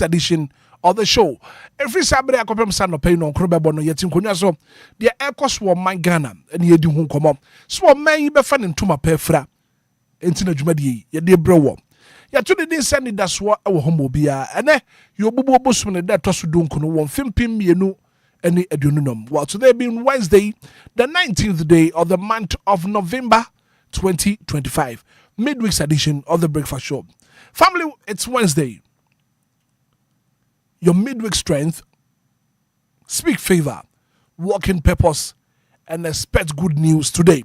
midweek's edition of the show. Every Saturday, I come from pay no crobebo no yetin konya so. The Echo my Ghana and ye di ho komo. So man you be fan into my pefra. Enti na dwumadi ye de brewo. Ya to de send Anidaso Wɔhɔ Obia ene yo bubu bosom ne da toso donku no won fimpim mienu ene aduonum. Well, today being Wednesday, the 19th day of the month of November 2025, midweek's edition of the breakfast show. Family, it's Wednesday. Your midweek strength, speak favor, walk in purpose, and expect good news today.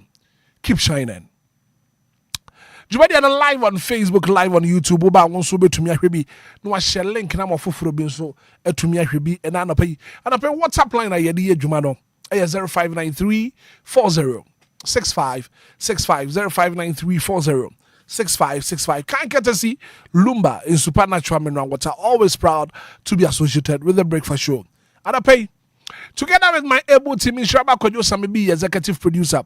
Keep shining. Jumadi and live on Facebook, live on YouTube. Oba won so be to me ahwebi. No a share link na mo foforo bi so to me ahwebi and anapay WhatsApp line na yedi adwuma no. 0593 40 65 65 0593 40 6565. Can't get to see Lumba in Supernatural Mineral Water. Always proud to be associated with the breakfast show. And I pay together with my able team in Shraba Kojo Samibi, executive producer,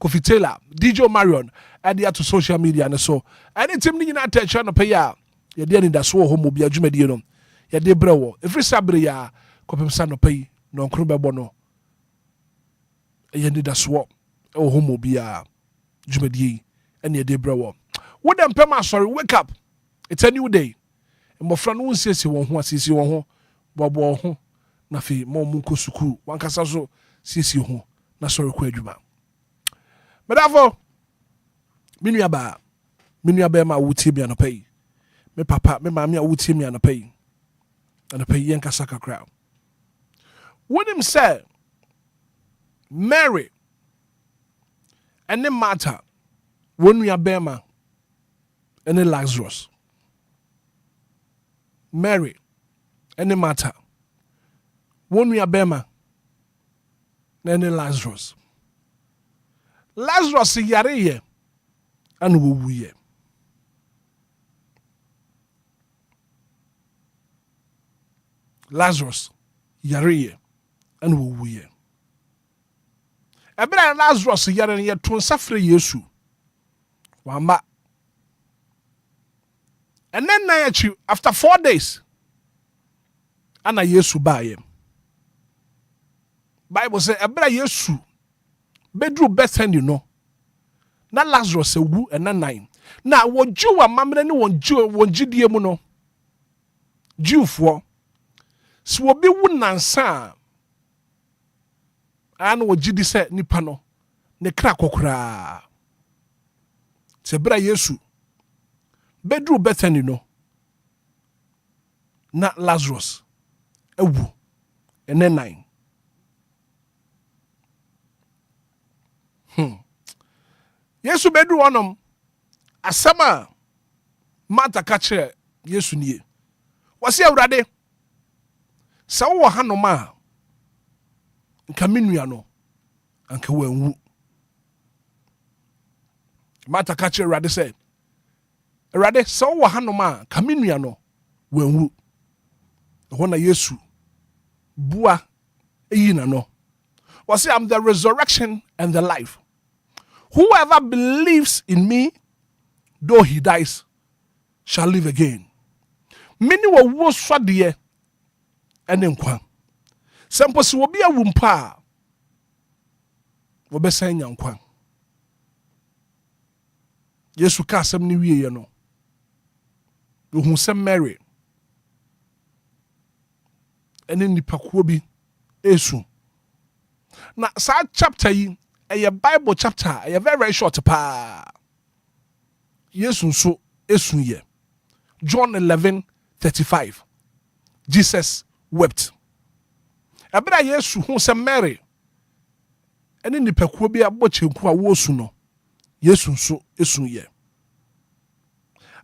Kofi Taylor, DJ Marion, and the to social media and so. Any team in attention to pay ya. You're dealing that so home will be a Jumediano. You're de brewo. Every Saturday, ya, Copim San pay, no Krumba Bono. You need a swap. Oh, home will be a Jumedi, and you're de brewo. What them pema sorry, wake up. It's a new day. And my friend won't say you won't see you on Bobo home. Nafi, more munko suku. One casazo, see you home. Na sorry, quadruma. But therefore, Minuaba ma wuti me pay. Me papa, me mammy wuti me pay. And a pay yanka saka crowd. What him say? Mary. And then matter. When we are Bema. And then Lazarus. Mary. And then matter. When we are Bema. And then Lazarus. Lazarus yare ye and wuwu ye. Lazarus yare ye and wuwu ye. Ebra Lazarus yare ye tun safre Yesu. Wamba. And then na after 4 days ana Yesu ba ye. Bible say ebra Yesu bedru Bethany you know. Na Lazarus ewu and na 9. Na won Jew amamre ne won gidie mu no. Jewfo. So obi wu nansa. An wo gidi se nipa no. Ne kra kokora. Se bra Yesu. Bedru Bethany no. Na Lazarus ewu and then 9. Yesu bedru onom asama mata ka kire Yesu nie wose awurade sa wo hanoma nka menua no anka wanwu mata ka kire awurade say awurade sa wo hanoma ka menua no wanwu hona Yesu bua eyina no wose I'm the resurrection and the life. Whoever believes in me, though he dies, shall live again. Many wo swade and nkwa. Sempo se obi awumpa wo besa nya nkwa. Yesu ka asem ni wiye no. Ohun se Mary. Ene nipakuo bi esu. Na sa chapter yi a Bible chapter, a very, very short pa. Yes, so esunye. John 11:35. Jesus wept. Abra Yesu hu se Mary. Ene ni pekuo bi abochenku a wo su no. Yesu so esunye.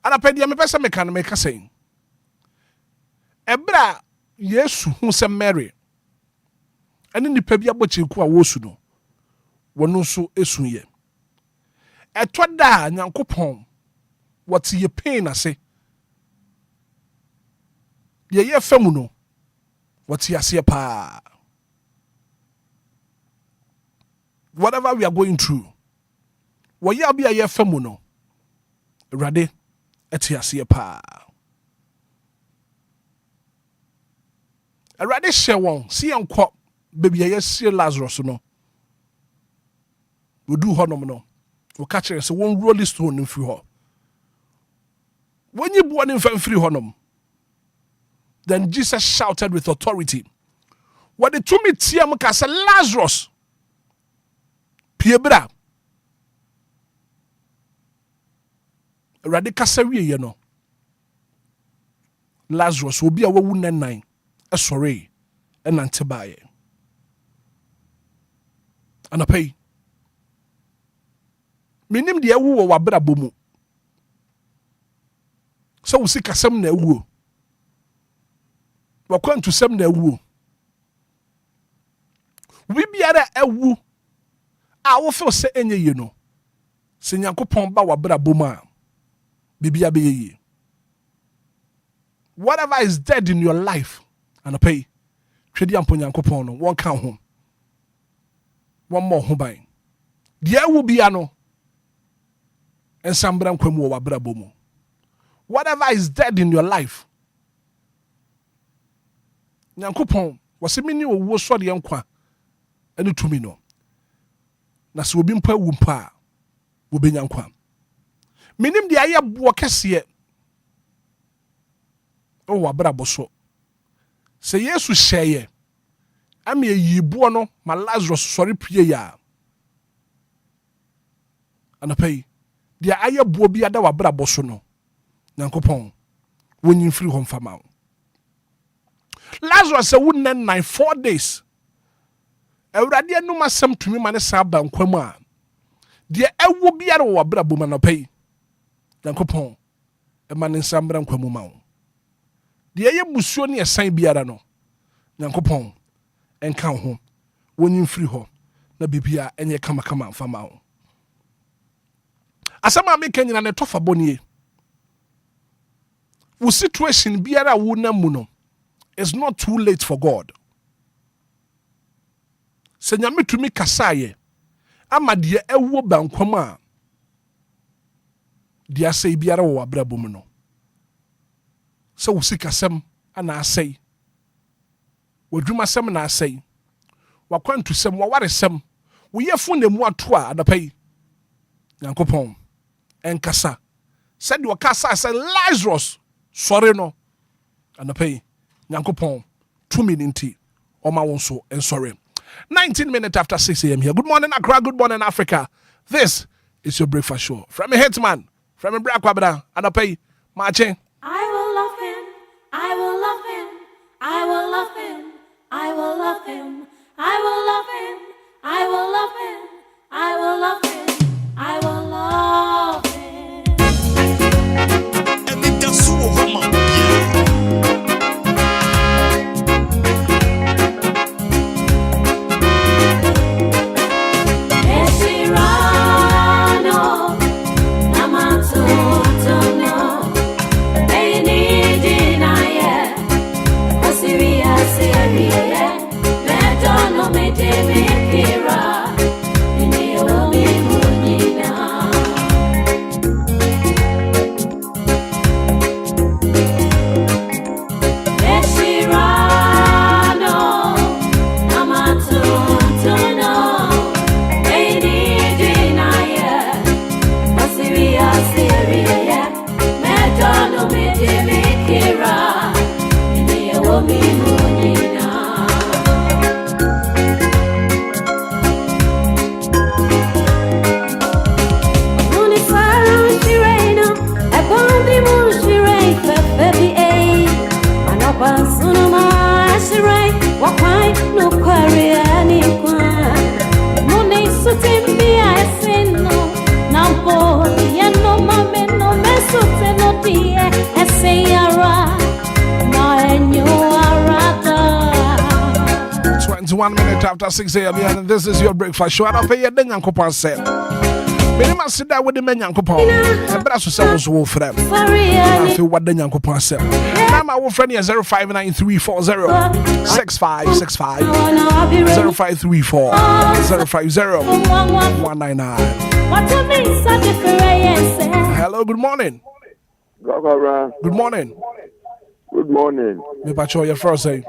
Ana pedia me pesa me kan me kasen. Ebra Yesu hu se Mary. Ene ni pa bi abochenku a wo su no. Wono so esunye. Etwada nyankopon what ye pain ase. Ye famu no what ye ase pa. Whatever we are going through. What ye be ye famu no. Rade eti ase pa. Already share one. See unquote baby see Lazarus no. We do honom no. We catch it so one rolling stone in free her. When you born in free honum, then Jesus shouted with authority. What the two me tia muka say Lazarus. Piebra. Radika sawi ye no. Lazarus Obia wa wu nan sorry and antibaye. Anapay. Minim de ewu wa bra bomu. So we see kasem na ewu. Wa kwantu sem na ewu. We biara ewu. A wo feel say enye ye no. Se Nyankopon ba wa bra bomu a. Bibia be ye. Whatever is dead in your life, and pay, Tredi ampo Nyankopon no, one count home. One more home buying. There will be ano. And sambram kwemu wa bra bomu. Whatever is dead in your life, Nyankopon, was a mini or was so the Enquire, and to me no. Na so bi mpa wumpa, wo be Nyankwa. Minim de aye bo kese o wa bra boso se Yesu hyeye ame yibo no ma Lazarus sori pie ya anapay de aye bo bi ada wa bra boso no Nyankopon wonyin firi ho mfama Lazarus se wunnen 4 days Awurade anu masam tumi ma ne sa ba nkwam a de ewo biara wa bra bo ma anapay Nyankopon e ma ne nsambra nkwam ma wo de ye busuo ne esan biara no Nyankopon enka ho wonyin firi ho na bibia enye kama kama mfama wo asama me kanyina ne tofa bonie wo situation biara wo na mu no it's not too late for God se nyame tumi kasaye ama de ewo bankwam a de asai biara wo abrabom no so wo sikasem ana asai wadwuma sem na asai wakwantu sem wawaresem wo yefu na mu ato a adapai Nyankopon enkasa said wo kasa say Lazarus sorry no adapai Nyankopon 2 minutes oma won so en sorry 19 minutes after 6 a.m. here. Good morning Accra, good morning Africa. This is your breakfast show from a Hitman, from a Brakwabra adapai marching. I will love him, I will love him, I will love him, I will love him, I will love him, I will love him, I will love him, I will love him. Anidaso Wɔhɔ. After 6 a.m. and this is your breakfast show. I don't pay your ding uncle Pansel. Minima sit down with the men uncle Paul. And Brasso Sells Wolf for them. I feel what the uncle Pansel. Now my wolf friend is 059340 6565 0534 050 199. Hello, good morning. Good morning. Good morning. Me pacho your first say.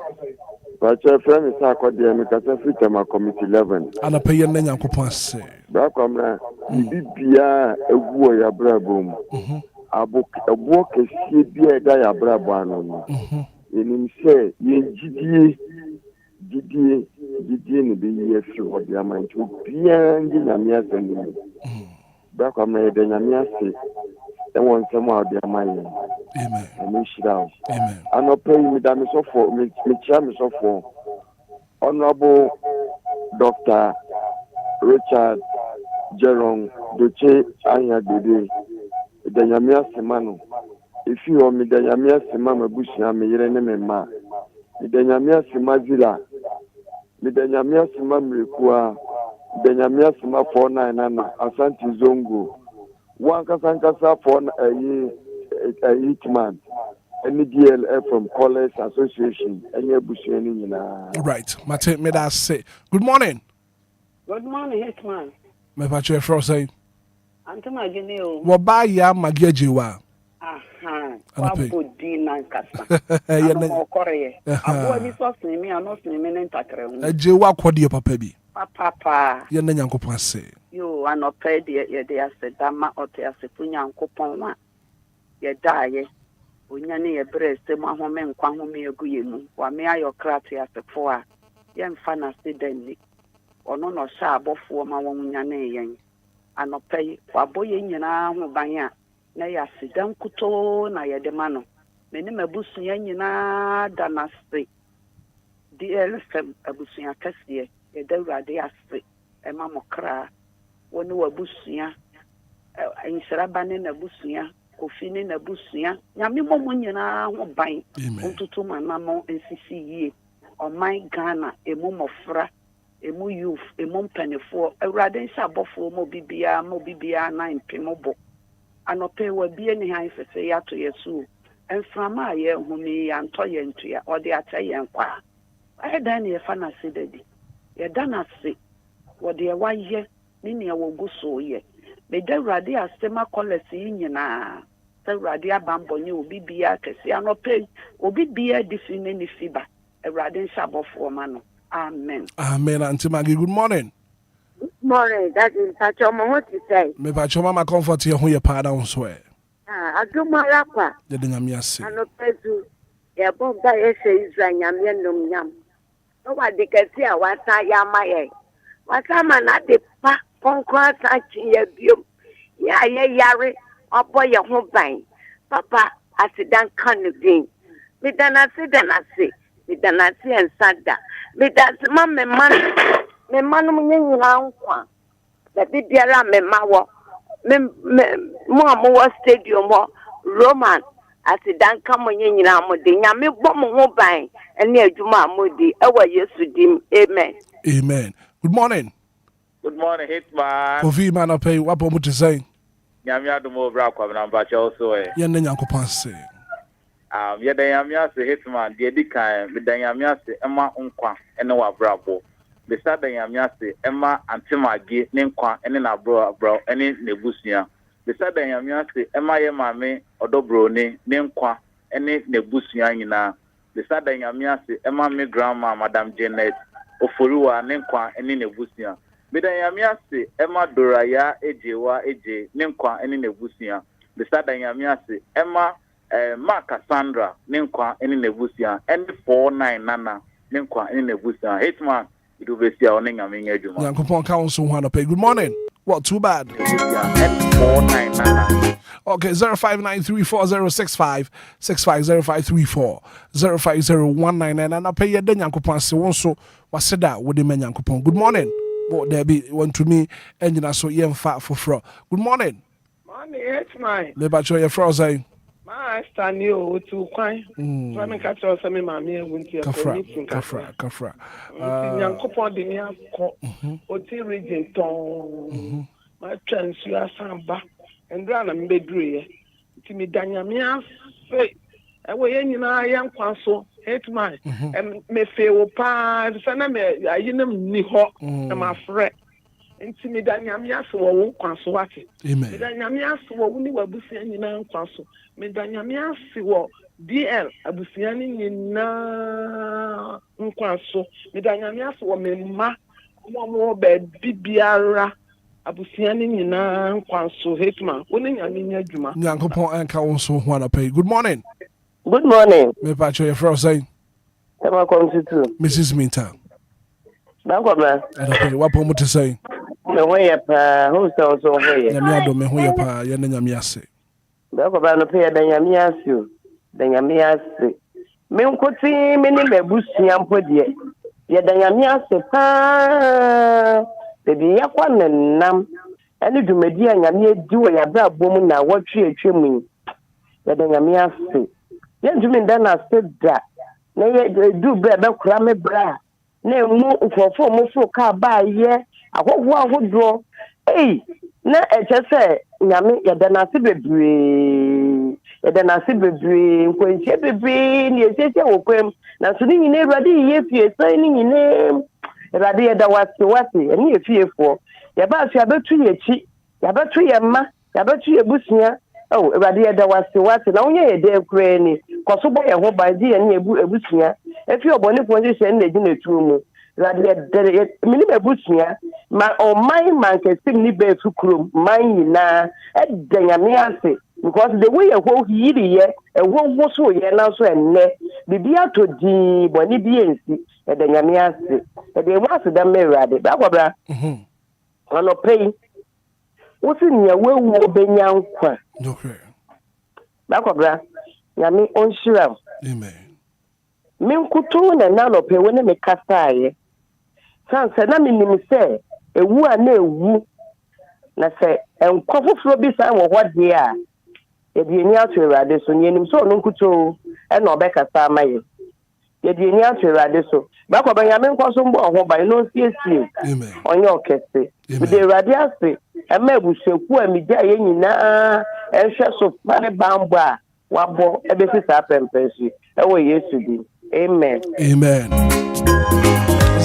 Pacha friend is akɔdeɛ me kasa free tema committee 11. Ana pay ye nyankopon ase. Bra kwamra bibia ewu ya brabo mu. Abo kɛseɛ bi a ɛda ya brabo ano no. Enim sɛ yɛngidie ne bi yɛ fi hɔ de amantu bia ngi nyame asɛm no. Bra kwamra yɛ de nyame ase. Ɛwɔ nsɛm a de amaye. Amen. Amen. Anɔpɛ yi me da me sɔfo me kyia me sɔfo. Honorable Dr. Richard Jerome Doche Anyadede Danyamia Semano. If you are me Danyamia Semama Bushia, me Yerene Ma, me Danyamia Semazila, me Danyamia Semamrikua, Danyamia Sema 499, Asante Zongo, one Kasankasa for a Hitman, any DLFM College Association, any Bushia. Right, Mate, me that say. Good morning. Good morning, Hitman. Me pacho fro say. Antoma Gineo. Wo ba ya magiajewa. Aha. Wabodi nankasa. Ye na okore. Abo ni so snimi ano snimi ne ntakre hu. Ajewa kwode papa bi. Papa. Ye na nyankopon ase. Yo anope de ye de asedama ote asefu nyankopon wa. Ye daaye. Onya ne ye brese mu ahome nkwa home egu ye mu. Wa me ayokrate asefo a ye mfa na sedanni. Ono no sha abofo ma wonya na yen. Anopai waboye nyina ho ban a na ya sidan kuto na ye de ma no. Meni mabusuya nyina da na se. DLFM abusuya kase ye da wurade ase. E ma mokra woni wabusuya insira bane na busuya kofi ne na busuya nyame bomo nyina ho ban. Ontutu manamo nsisi yie. Oman Ghana emu mofra emu youth emu mpanefo awurade nsa abofo mo bibia na mpimobo anope wa bie ne han fese yato yesu enframa ye humi ya nto ye ntua ode acha ye nkwa adan ne fa na se dadi ye dana se wode wa ye ne ne wogu so ye me da awurade asema kolesi nyina awurade abambonye obi bia kese anope obi bia difine ne fiba awurade nsa abofo ma no. Amen. Amen. Auntie Maggie, good morning. Good morning. That is Pachomo. What you say? Me Pachomo, my comfort here, who you pad on swear. Adumalapa. The Danyamiasi. I know Pezu. Ya bomb that is Ranyam Num Yam. Nobody can see what I am. What am I not the pa concrete touching your view? Yeah, yari. Oh boy, your home bang. Papa, I sit down canning. Me done I say. Me done I say and sada. Me that's mamma me manu munyi na nkwa da bibiara me mawo me mo stadium ho Roman asidan ka munyi na mo de nyame bɔ mo ho ban ene adwuma amodi ewa Yesu dim. Amen. Amen. Good morning. Good morning, Hitman. Kofi man up pay what mo to say. Nyame adomo bra kwa na mba cha also Ye na nyankopon ase. Ye da nyame ase Hitman de dikan me da nyame ase ema nkwa ene wa brabo. Be sa da nyame ase ema antimage ne nkwa ene na bro ene nebusia. Be sa da nyame ase ema ye mame odobro ne nkwa ene nebusia nyina. Be sa da nyame ase ema me grandma Madam Janet Oforiwa ne nkwa ene nebusia. Be da nyame ase ema Doraya ejewa ne nkwa ene nebusia. Be sa da nyame ase ema Mark Sandra Ninkwa any nebusia and 49 Nana Ninkwa any nebusia Hitman it will be see our name Juma. Yankopon Council one pay. Good morning. What too bad? And 49 Nana. Okay, 05934065 650534 05019 and I pay your den Yankopon se won so was said that with the men Yankopon. Good morning. What there be want to me engine so yen fat for fro. Good morning. Morning, Hitman. Le bacho your fro say. Ma stand you to kwan. So me catch us me mama wunti Kafra. Nyankopon de ni akọ. Oti region ton. Ma chance you asamba. Ndra na mbedru ye. Ti mi danyame afi. Ewo ye nyina yankwa so. Hitman. Me fe wo pa. Sana me ayinam ni ho. Na ma frɛ. Nti me danyame afi wo nkwa so wate. Amen. Me danyame afi wo ni wabusia nyina nkwa so. Me danyame afi wo DL abusia ni nyina nkwa so me da nyame ase wo me ma mo be bibiara abusia ni nyina nkwa so Hitman woni nyame nya adwuma Nyankopon anka wo so ho anapay. Good morning. Good morning. Me pacho your friend say. Come come to Mrs. Minta. Banko ba. Anapay what pomo to say. Me ho ye pa, who so ho ye. Nyame ado me ho ye pa, ye na nyame ase. Banko ba no pe da nyame ase o. Da nyame ase. Me nkoti me ni mebusia mpodie. Ye da nyame ase pa. Bebi yakwa nenam. Ani dumedi nyame edi wo ya bra bom na wotwe etwemu. Ye da nyame ase. Ye ndumi nda na ase da. Na ye du bra be kura me bra. Na mu nkofo mu fo ka ba ye akogwo ahodo na eche nyame yeda na se bebre nkwenche bebre ni eche wokwem na so ni nyine Awurade ye fie sai ni nyine Awurade yeda wase eni ye fiefo ye ba so abetu ye chi ya betu ye ma ya betu ye busia Awurade yeda wase na onye ye de kure ni koso bo ye ho ba di ye ni ebusia efi obone fo nje se na gina etu mu Awurade mini bebusia ma o man kesim ni be fukrum man na edanyame ase because the way you yiri ye wo so ye na so enne bibia to di boni bi ensi edanyame ase de mo ase da Awurade ba kwabra ono pay wo si nya wewu benya nkwa Okay. ba kwabra nyame onhira Amen. min kutu na no pay woni me kasaye sanse na minim se ewu a na ewu na se enkofoforo bi san wo hode a yedi ato Awurade so nyenim so no nkuto e na obekasa amaye yedi ato Awurade so ba kwa nyame nkoso mbo ho ba no siesie Amen. onye okese de Awurade ase e ma ebuseku a migya ye nyina ehwe so pane bambo a wabo ebesisa pempensi e wo Yesu di amen.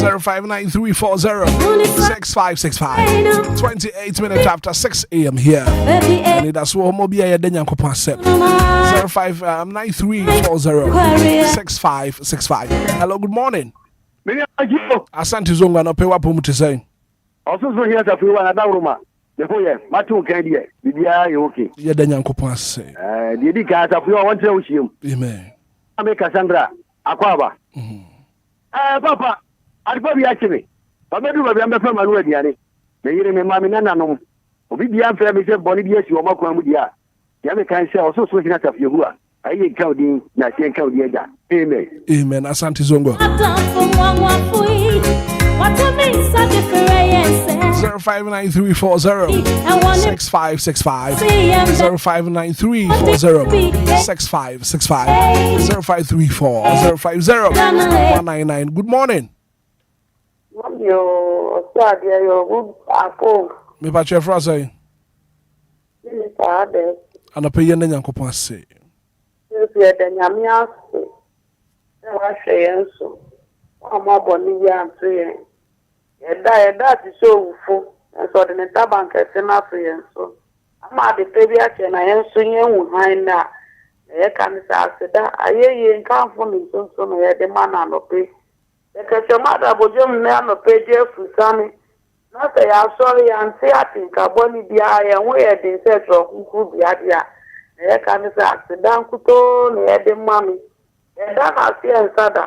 0593406565. 28 minutes after 6 a.m. here. Anidaso Wɔhɔ Obia ye den Nyankopon asem. 0593406565. Hello, good morning. Many ajipo. Asante zonga no pe wapo mu te say. Also so here to wa na roma. The whole year, matu kan die. Bibia ye okay. Ye den Nyankopon asem. Die di ka ta fi wa wontre wo hiem. Amen. Ame Cassandra akwaba. Papa, adipo bi akire. Ba medu ba bi am be fa manu adiane. Me yire me ma me nananom. Obi bia fa me se boni bi asi o makwan mu dia. Ya me kan se also so here to fi hu a. Aye kan din na se kan din ada. Amen. Amen. Asante zongo. 0593406565. 0593406565. 0534050199. Good morning. Yo, Sadia, yo, good apple. Me pa che fra say. Sade. Ana pe ye na Nyankopon ase. Ye de nyame ase. E wa hwe enso. Ama boni ya nse. Eda ti so wufo. Enso de nta bank ese na so yenso. Ama de pe bi ache na yenso yenwu han na. E kan sa ase da ayeye nkanfo ni so no ye de mana no pe. E ke se ma da bojom na no pe je fusani. Na se ya sorry ya nse atinka boni bia ye ho ye de se tro kuku bia dia. E kan sa ase da nkuto no ye de mami. E da na se ensada.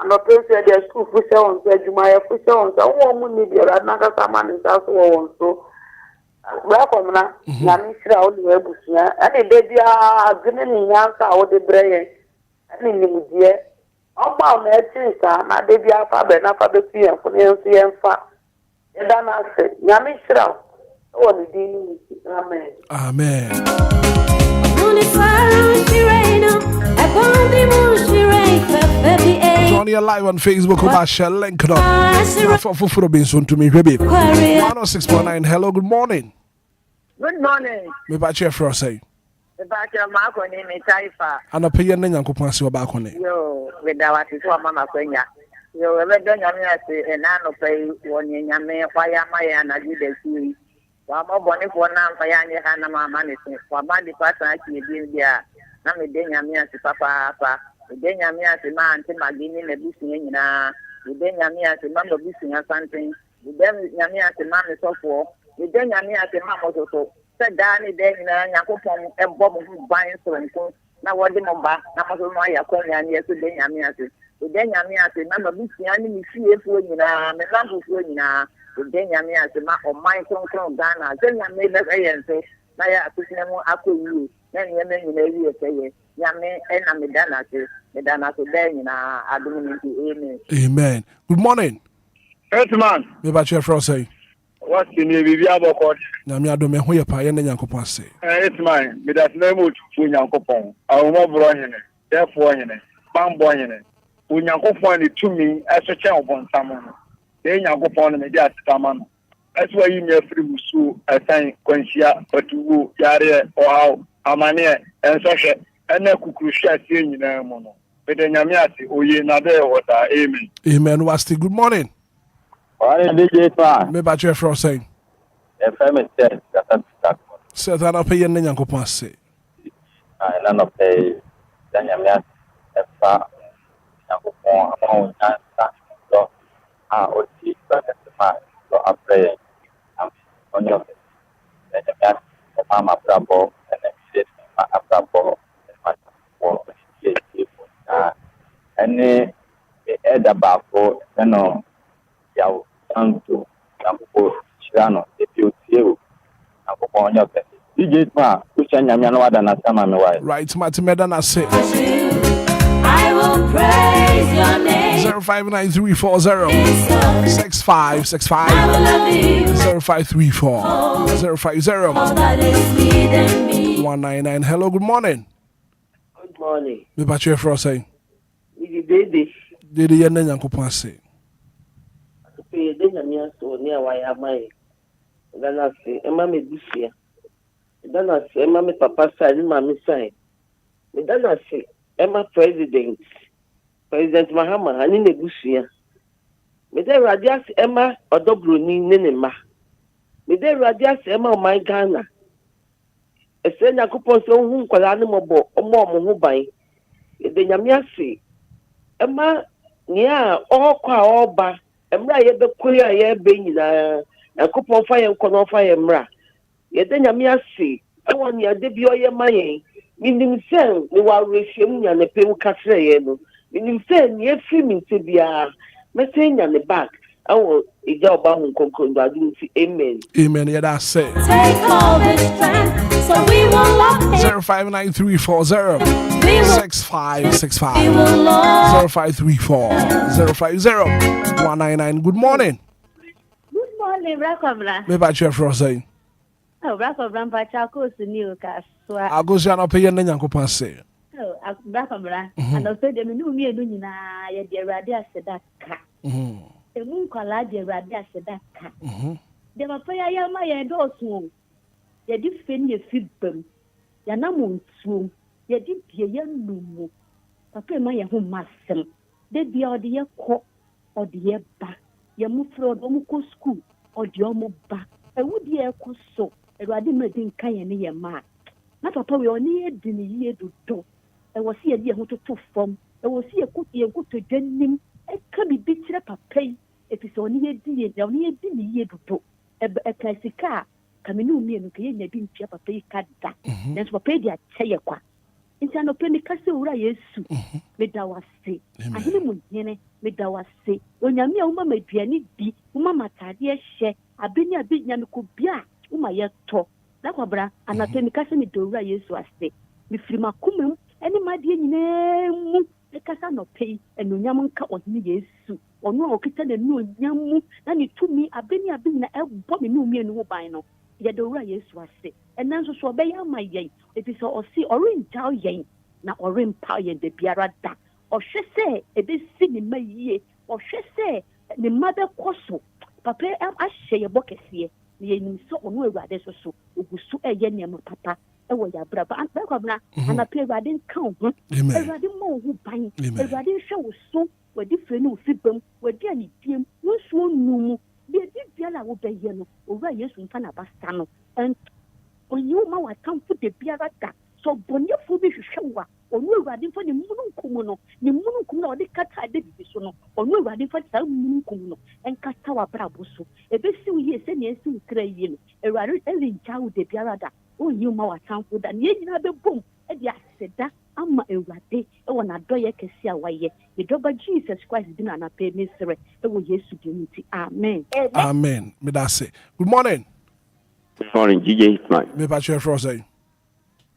And the place where there's school for someone said you might have for someone so one need your another man is also one so welcome na Namishra only Busia and the baby are grinning yanka or the brain and in the dear. Oh, my medicine, my baby are father, not for the fear for the NCM fat. And then I said, Namishra, oh, the dealing with amen. Amen. Johnny live on Facebook over share link no. For Benson to me baby. 106.9. Hello, good morning. Good morning. Me ba che for say. The backer Marco name is Taifa. Ana pe ye na Nyankopon ase oba ko ne. Yo, with our sister Mama Kwenya. Yo, ever done your and I no pay one yame, why am I an agile see? One more bonny for now, Fayani Hannah Mamma, for my department, you did there. I'm a day, Papa. the Yamia, the man, the Magini, the Bussing, the Yamia, the man of Bussing or something, the Yamia, the man is so for, the Yamia, the man also. Said Danny, then Yakopon, and Bob who buying so and so. Now what the number, now my Yakonia, and yesterday Yamia, the Yamia, the man of Bussing, and see if we are, the land of Winina, the Yamia, the man of my son, Ghana, then I made the say, Naya, Pusinamo, Aku, then you say, Yame, and I'm the Dana to Ben, I don't mean to Amen. Good morning. Hitman. Me ba che fro say. What's the name of your board? Na me ado me ho ye pa ye na Nyankopon ase. Hitman, me that's name of Nyankopon. I will not bro hene. Therefore hene. Bambo hene. Nyankopon ni to me as a child upon someone. Then Nyankopon me just tamano. That's why you me free musu assign kwansia patu yare or how amane and so and na kukrusha tie nyina mu no. Me de nyame ase oye na de wota. Amen. Amen. Wasti, good morning. Why DJ Fan? Me ba che fro say. FM said that. Se ta na pe ye na Nyankopon ase. None of the Danyamia Efa Nyankopon among Nyansa so Oti Bakasima so I pray on your Danyamia Mama Brabo and then Brabo and any Eda Bafo no Yao Santo Nampo Chirano if you see Nyankopon your DJ Ma, right, Martin Medana say. I will praise your name. 059340 6565 I will love you. 0534 050 All that is within me. 199. Hello, good morning. Good morning. Me ba che fro say. Dede. Dede ye na Nyankopon ase. Pe de nyamia so ne wa ya mai. Dana se e ma me busia. Dana se e ma me papa sai ni ma me sai. Me dana se e ma president Mahama ani ne busia. Me de radias e ma odobroni ne ma. Me de radias e ma o my Ghana. E se Yakopon so hu nkwala ne mobo omo ho ban. E de nyamia se e ma nia okwa oba emra ye be koya ye be nyina Yakopon fa ye nkono fa ye mra ye de nyamia se e won ye de bi oye mayen minim sen ni wa rehwem nya ne pem kakra ye no minim sen ye fi mi te bia mese nya ne back awo ija oba hu nkonkon adu fi amen. Amen. Yeah, that's it. Take all this strength so we will love him. 059340 6565 We will love 0534 050 199. Good morning. Good morning, Rakobra. Me ba che fro say. Oh, Rakobra, Pachako, New Castle. Agosia na pe ye na Nyankopon ase. Oh, Rakobra. And also, the menu me dunina, ye dear Radia Sedaka. The moon collage, dear Radia Sedaka. The Mapaya Yama, ye do swoon. Ye did fin ye fibum. Yanamun swoon. Ye did ye young lumu. Papa, my home master. They be all the year cock or the year back. Ye move from Omuko school or the Omo back. I would ye so. I rather made in Kayan near ma. Not a power or near dinner year to do. I was here dear who to form. I was here could ye go to denim. It can be beaten up a pay if it's only a dear, only a dinner year to do. A classic car. Camino me and Kaya being chap a pay cat that. That's what paid their chayaqua. It's an open castle, Yesu. Medawa say. I hear him yene, Medawa say. When Yamia Uma may be any be, Uma Tadia share. I've been a bit Yamikubia, Uma yet talk. Lakabra, and I tell me Cassini do Yesu I say. Me free my kumum, any my dear name, the Cassano pay, and no Yamanka on me Yesu. Or no, Kittan and no Yamu, then you told me I've been a Bobby no me and no bino. Yadora Yesu I say. And then so obey my yay. It is all see orange tau yay. Now orange power the biara da. Or she say a bit singing my ye. Or she say the mother coso. Papa I share your bucket here. Ye so on no rather so. Ugusu a yen papa. Ewo ya braba and Bakabna and appear radin count. A radin mo who buying. A radin show so where different no fibum where dear ni dim. No swan no. Be a deep yellow will be yellow. Over yes in Fanabastano. And when you ma come put the biara so bonyefo bi hwehwe onu awurade fa ne mununkum no ne mununkum na ode kata de bibi so no onu awurade fa ta mununkum no enkata wa brabo so ebesi wo ye se ne esi ukra yie no awurade elincha wo de biara da onyi ma wa tanfo da ne nyina be bom e de aseda ama awurade e wona doye kesi a waye e doba Jesus Christ bi na na pe mesere e wo Yesu di muti amen Amen. Me that say. Good morning. Good morning, DJ Hitman. Me pa che fro say.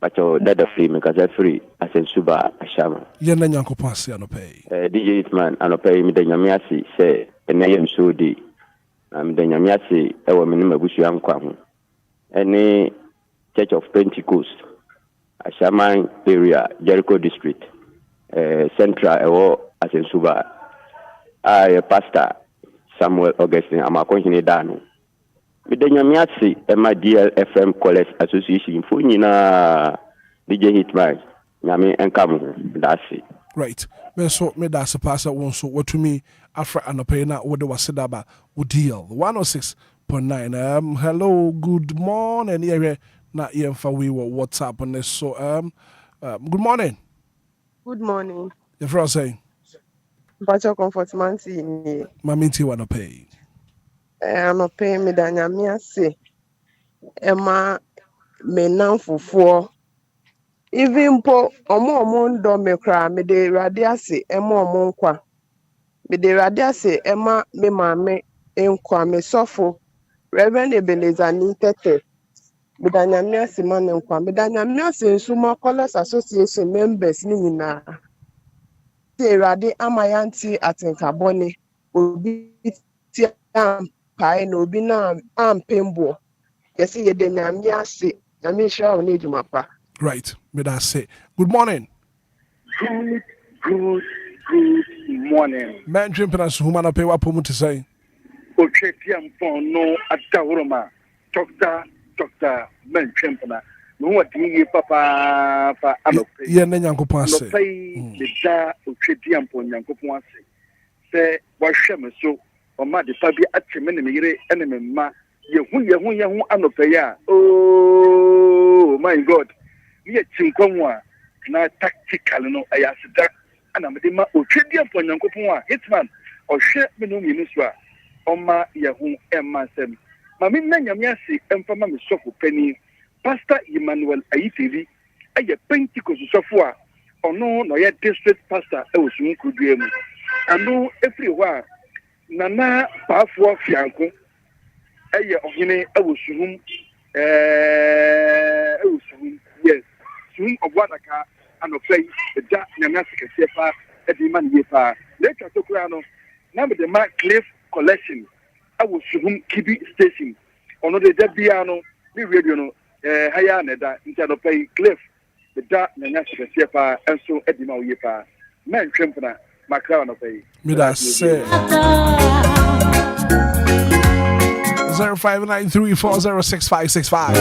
Pacho dada free me kaza free asen suba ashama. Ye na nyankopon ase anope. DJ Hitman anope mi da nyame ase se ena yem so di. Mi da nyame ase e wo me ne mabusu ankwa ho. Ene Church of Pentecost Ashama area, Jericho district. Central ewo asen suba. Pastor Samuel Augustine amakonhine dano. Midanyamiasi ema DLFM College Association for nyina DJ Hitman nyame enkamu dasi. Right. Me so me da se pass won so watumi afra anope na wo de waseda ba wo deal 106.9. Hello, good morning. Here na yemfa we WhatsApp on this so good morning. Good morning. The first saying Bacho comfort man si ni. Maminti wanna pay. Ano pay me da nyame ase. Ema me nan fufuo. Even po omo ndo me kra me de rade ase ema omo nkwa. Me de rade ase ema me maame nkwa me sofo. Reverend Ebelezani tete. Me da nyame ase man nkwa. Me da nyame ase nsuma College Association members ni nyina. Rade amayanti atenkabone obi ti ampai no obi na ampembo yesi ye de nyame ase nyame hwa o ne dwumapa. Right, me that say good morning. Good morning. Man drimping as human pay what pomu to say. Ochetiam phone no atawroma doctor man drimping. No what ye papa anope. Ye na nyankopon ase. No pay the da ochetiam phone nyankopon ase. Say wa hwem so o ma de pa bi ateme ne yire ene me ma ye hu anope ya. Oh my God. Ye chinkwanwa na tactical no ayasida ana me de ma ochetiam phone nyankopon a Hitman o hwe me no mi so a o ma ye hu emma sem. Ma me na nyame ase emfa ma me sofo pani Pastor Emmanuel Ayitiri aye Pentecost sofo a ono no ye district pastor e wosun kudue mu ano efri wa nana paafo fianko aye ohene e wosun yes sun obwadaka ano play da nyame sekese pa e di man ye pa later to kura no na me de ma cliff collection e wosun kibi station ono de da bia no ni radio no haya neda intano pay cliff the da nyanya sekese pa enso edima oye pa men twempna makra no pay me that say 0593406565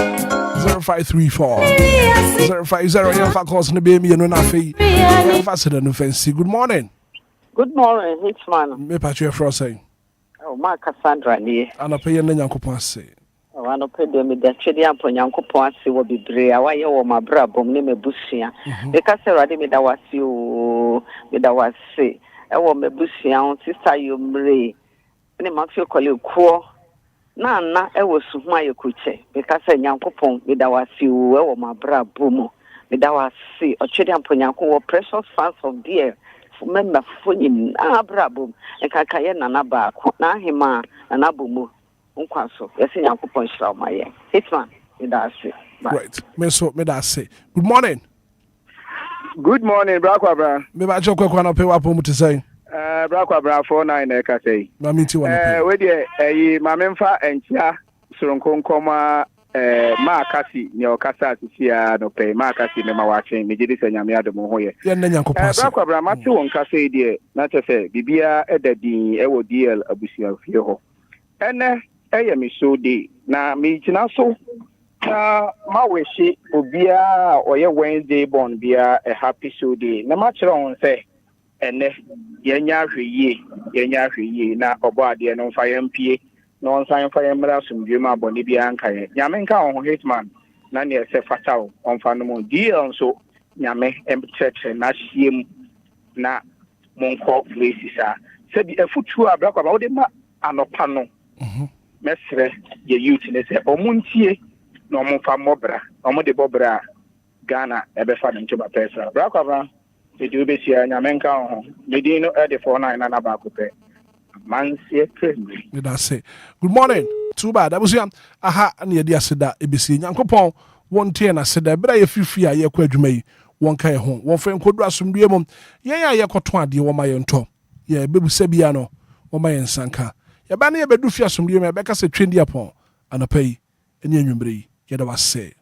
0534 050 calls no be me no na fe faster no fancy. Good morning. Good morning, Hitman. Me patch for saying oh ma Cassandra ni ana pay na nyankopon ase wano pede me da twede ampo nyankopon ase wo bebre a waye wo mabrabom ne mebusua me ka se rade me da wase o me da wase e wo mebusua on sister Yomre ne ma fe kole kuo na e wo suhu ayekuche me ka se nyankopon me da wase o e wo mabrabom me da wase o twede ampo nyankopon wo precious fans of dear member fonyin abrabom e ka kaye nana ba na hema nana bomo Nkwaso yes nyankopon hira maye Hitman me da say right me so me da say good morning Brakwa me ba chokwa na pe wa pomu to say Brakwa 49 e ka say ma minti wana we de ma memfa enchia soronkonkoma ma akasi ne okasa atisia no pe ma akasi me ma wachen me gidi sanyame adomo hoye ye na nyankopon Brakwa ma te won kasa de na te say bibia edadin e wo DL abusia fie ho ene eye mi so de na mi tina so na ma weshi Obia oye Wednesday born bia a happy so de na ma kire on say ene yenya hweye na obo ade no fa yampie no nsan fa yamra sumdwe ma boni bia nkaye nyame nka on Hitman na ne se fatao onfa no mo DL nso nyame emcheche na hiem na monko places a se bi afutu abrakwa ba wo de ma anopa no mesre ye youth ne se omuntie na omunfa mobra omude bobra Ghana ebefa ne ntoba pesa abrakwa ba e di obesia nyame nka ho medin no e de 49 na ba ko pe mansie kremi me da say good morning too bad abusia aha na ye di aseda ebesi nyankopon won tie na aseda bra ye fifi a ye kwa adwuma yi won ka ye ho won fa enkodu asomdue mom yen ya ye koto ade wo ma ye nto ye bebusa bia no wo ma ye nsanka ye ba na ye bedu fi asomdue me be ka se twendi apon anapai eni anwumbre yi ye da wase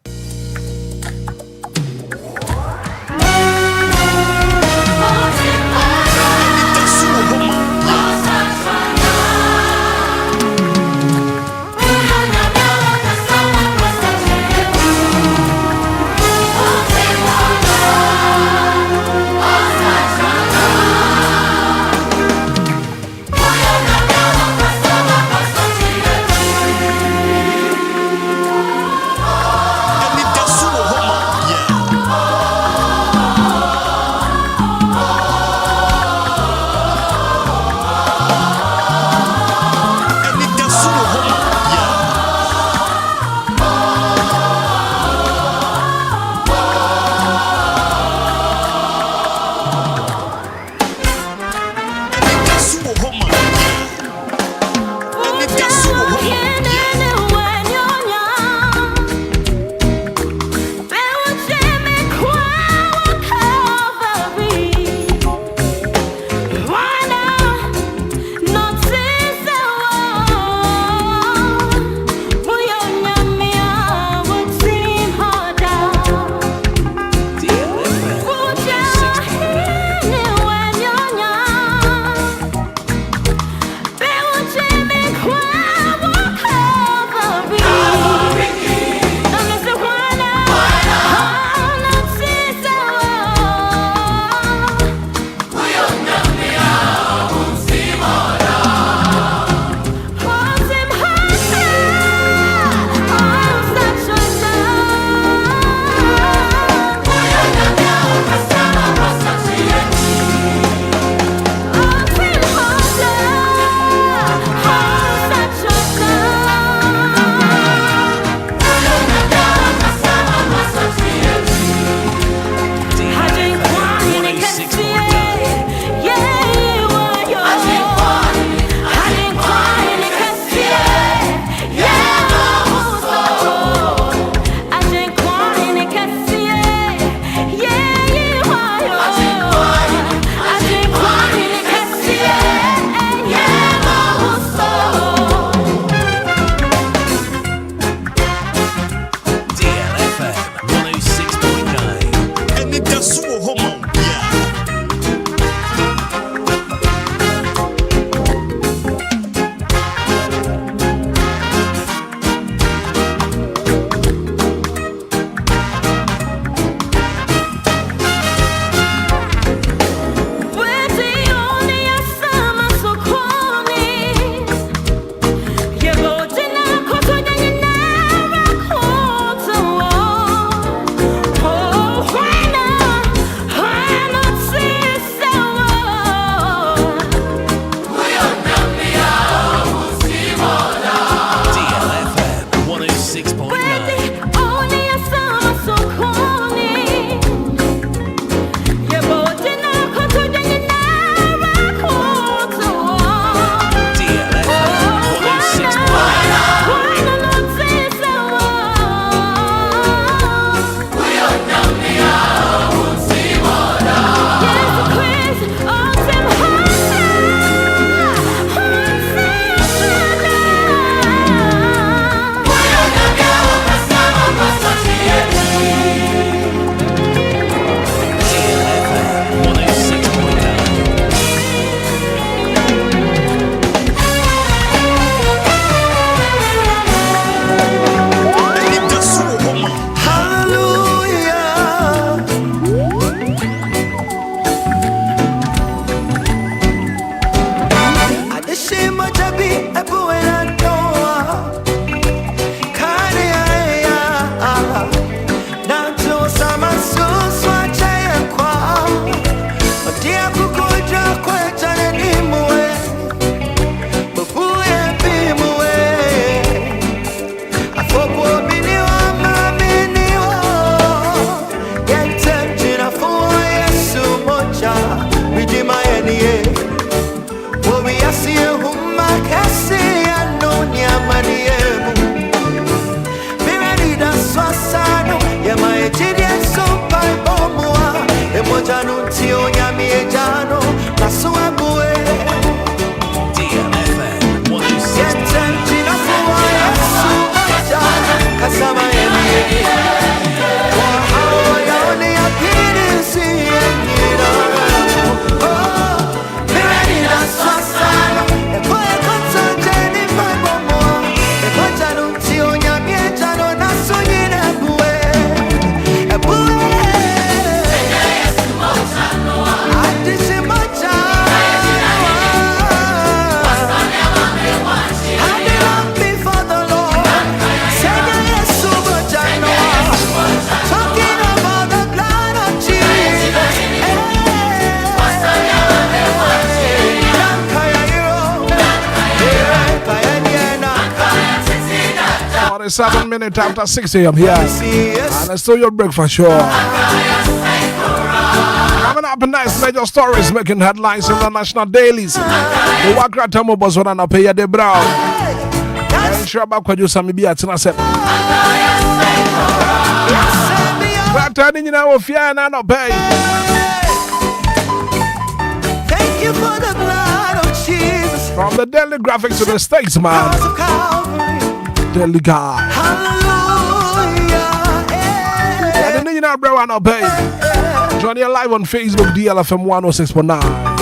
27 minutes after 6 a.m. here. And it's still your breakfast show. Coming up next, major stories making headlines in the national dailies. The Wakra Tamo Bosona na Paya de Brown. And Shabba Kwajusa Mibi at Nasep. We're turning in our fear and no pay. Thank you for the blood of Jesus. From the Daily Graphics to the Statesman. Daily Guy. Hallelujah. And then you know, bro, I no pay. Join you live on Facebook, DLFM 106.9.